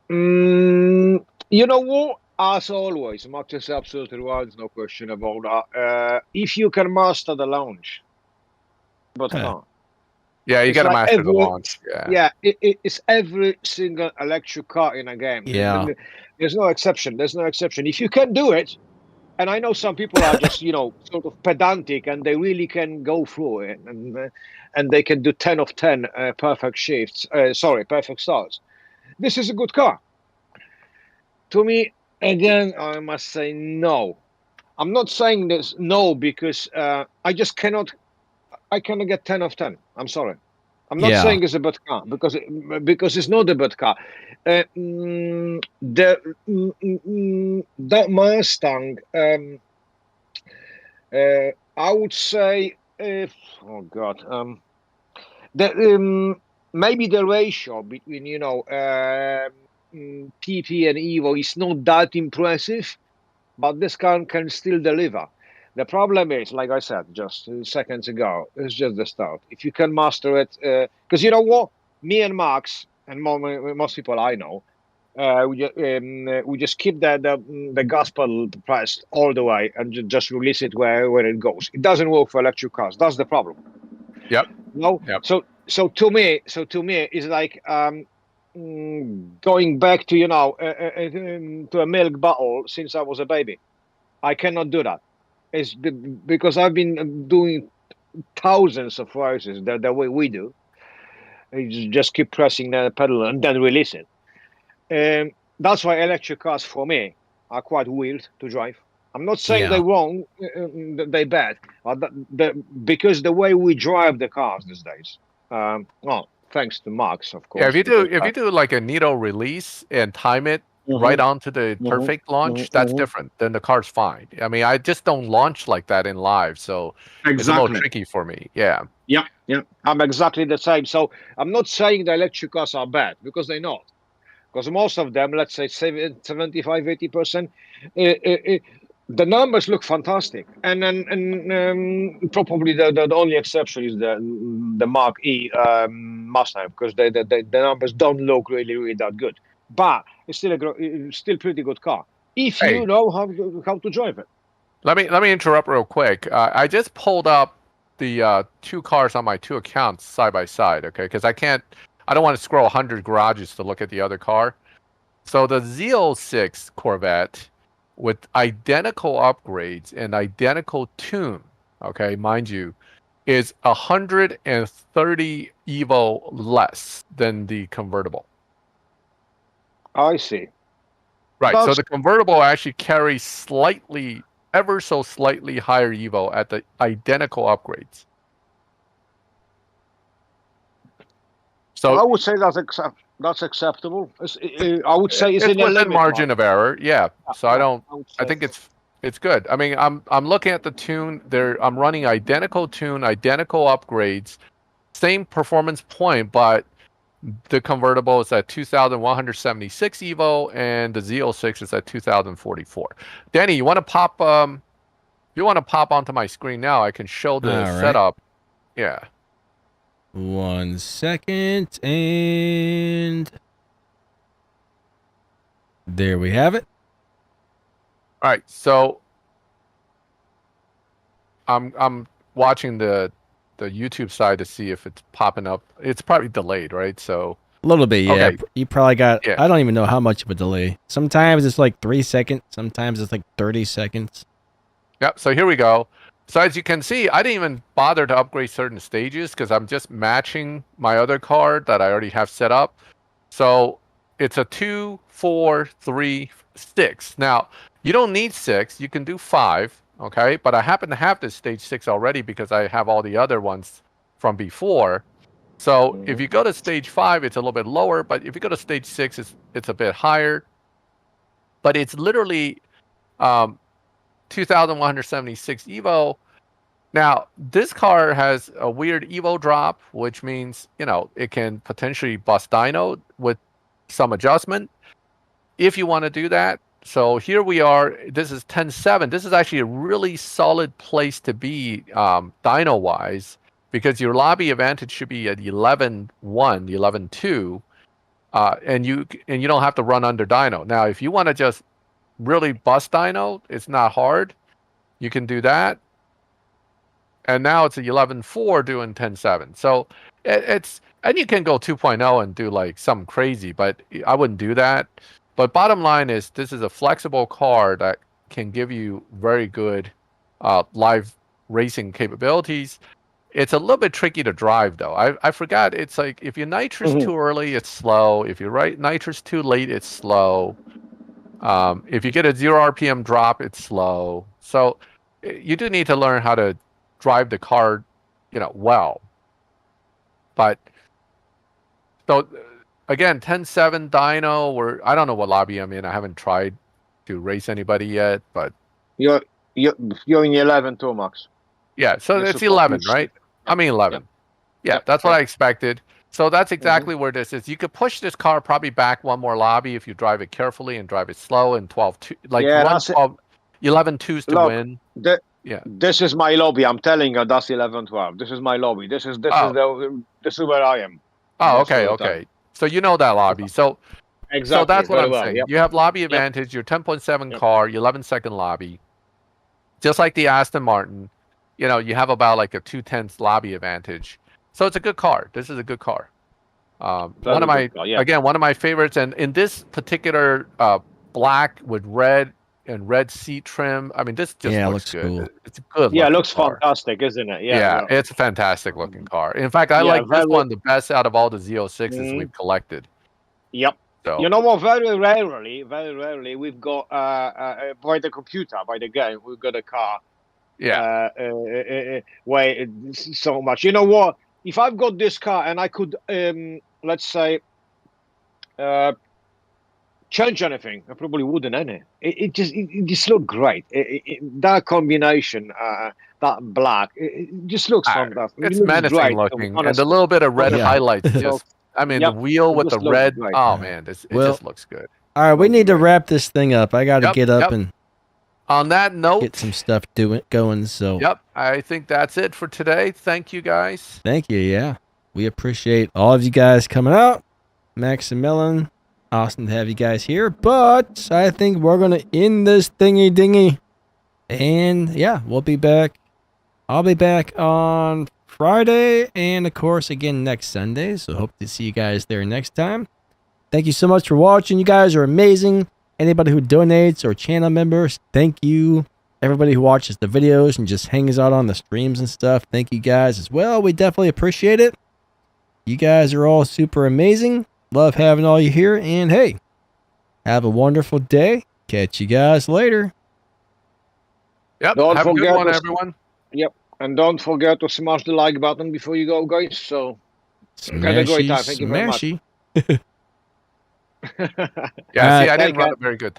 You know what? As always, Max is absolutely right. There's no question about that. If you can master the launch, but can't. Yeah, you It's got to like master the launch. Yeah. It's every single electric car in a game. Yeah. There's no exception. There's no exception. If you can do it, and I know some people are just sort of pedantic, and they really can go through it, and they can do 10 of 10 perfect shifts. Perfect starts. This is a good car. To me, again, I must say no. I'm not saying this no because I just cannot. I cannot get 10 of 10. I'm sorry. I'm not saying it's a bad car because it's not a bad car. That Mustang, I would say, oh God, maybe the ratio between PP and Evo is not that impressive, but this car can still deliver. The problem is, like I said just seconds ago, it's just the start. If you can master it, because you know what, me and Max and most people I know, we just keep the gas pedal pressed all the way and just release it where it goes. It doesn't work for electric cars. That's the problem. Yep. No. Yep. So to me, it's like going back to to a milk bottle since I was a baby. I cannot do that. It's because I've been doing thousands of races the way we do. You just keep pressing the pedal and then release it. That's why electric cars for me are quite weird to drive. I'm not saying they're wrong, they're bad, but because the way we drive the cars these days. Thanks to Max, of course. Yeah, if you do like a needle release and time it right onto the perfect launch, that's different. Then the car's fine. I mean, I just don't launch like that in live, so it's a little tricky for me. Yeah. Yep. I'm exactly the same. So I'm not saying the electric cars are bad because they're not. Because most of them, let's say 75-80%, The numbers look fantastic, and probably the only exception is the Mark E Mustang, because the numbers don't look really that good. But it's still pretty good car if Hey. you know how to drive it. Let me interrupt real quick. I just pulled up the two cars on my two accounts side by side, okay? Because I don't want to scroll 100 garages to look at the other car. So the Z06 Corvette with identical upgrades and identical tune, okay, mind you, is 130 Evo less than the convertible. I see. Right. So the convertible actually carries ever so slightly higher Evo at the identical upgrades. So I would say that's acceptable. I would say it's in a within limit margin of error. Yeah. So I think it's it's good. I mean, I'm looking at the tune there. I'm running identical tune, identical upgrades, same performance point, but the convertible is at 2,176 Evo, and the Z06 is at 2,044. Danny, you want to pop? If you want to pop onto my screen now, I can show the setup. Yeah. 1 second, and there we have it. All right. So I'm watching the YouTube side to see if it's popping up. It's probably delayed, right? So a little bit, yeah. Okay. You probably got. Yeah. I don't even know how much of a delay. Sometimes it's like 3 seconds. Sometimes it's like 30 seconds. Yep. So here we go. So as you can see, I didn't even bother to upgrade certain stages because I'm just matching my other card that I already have set up. So it's a 2, 4, 3, 6. Now you don't need 6. You can do 5. Okay, but I happen to have this stage 6 already because I have all the other ones from before. So if you go to stage 5, it's a little bit lower, but if you go to stage 6, it's a bit higher. But it's literally 2,176 Evo. Now, this car has a weird Evo drop, which means, it can potentially bust dyno with some adjustment if you want to do that. So here we are. This is 10.7. This is actually a really solid place to be dyno-wise, because your lobby advantage should be at 11.1, 11.2, and you don't have to run under dyno. Now, if you want to just really bust dyno, it's not hard. You can do that. And now it's a 11.4 doing 10.7. So and you can go 2.0 and do like something crazy, but I wouldn't do that. But bottom line is, this is a flexible car that can give you very good live racing capabilities. It's a little bit tricky to drive, though. I forgot. It's like if you nitrous too early, it's slow. If you nitrous too late, it's slow. If you get a 0 RPM drop, it's slow. So you do need to learn how to drive the car, well. But so again, 10.7 dyno. I don't know what lobby I'm in. I haven't tried to race anybody yet, but you're in 11 too, Max. Yeah, so it's 11, right? I mean 11. Yeah, that's what I expected. So that's exactly where this is. You could push this car probably back one more lobby if you drive it carefully and drive it slow and 12-2, like 11-2s to win. This is my lobby. I'm telling you, that's 11-12. This is my lobby. This is where I am. Oh, okay. So you know that lobby. So exactly. So that's what I'm saying. Yep. You have lobby advantage. Your 10.7 car, your 11-second lobby, just like the Aston Martin. You have about like a 2/10 lobby advantage. So it's a good car. This is a good car. One of my favorites. And in this particular black with red and red seat trim, I mean, this just looks good. Cool. It's a good. Yeah, it looks fantastic, isn't it? Yeah, it's a fantastic looking car. In fact, I like this one the best out of all the Z06s we've collected. Yep. So. You know what? Very rarely, we've got by the computer, by the game, we've got a car. Yeah. Way so much. You know what? If I've got this car and I could, let's say, change anything, I probably wouldn't. It just looked great. That combination, that black, it just looks fantastic. It's menacing looking, and a little bit of red highlights. The wheel with the red. Oh man, it just looks good. All right, we need to wrap this thing up. I got to get up and. On that note, get some stuff going. So yep, I think that's it for today. Thank you, guys. thank you. Yeah, we appreciate all of you guys coming out. Maximilian, awesome to have you guys here. But I think we're gonna end this thingy dingy. And yeah, we'll be back. I'll be back on Friday and of course again next Sunday. So hope to see you guys there next time. Thank you so much for watching. You guys are amazing. Anybody who donates or channel members, thank you. Everybody who watches the videos and just hangs out on the streams and stuff, thank you guys as well. We definitely appreciate it. You guys are all super amazing. Love having all you here. And hey, have a wonderful day. Catch you guys later. Yep. Don't Have a good forget one, to- everyone. Yep. And don't forget to smash the like button before you go, guys. So, Had a great time. Thank you very much. Smashy. Yeah, see, I Take didn't run care. a very good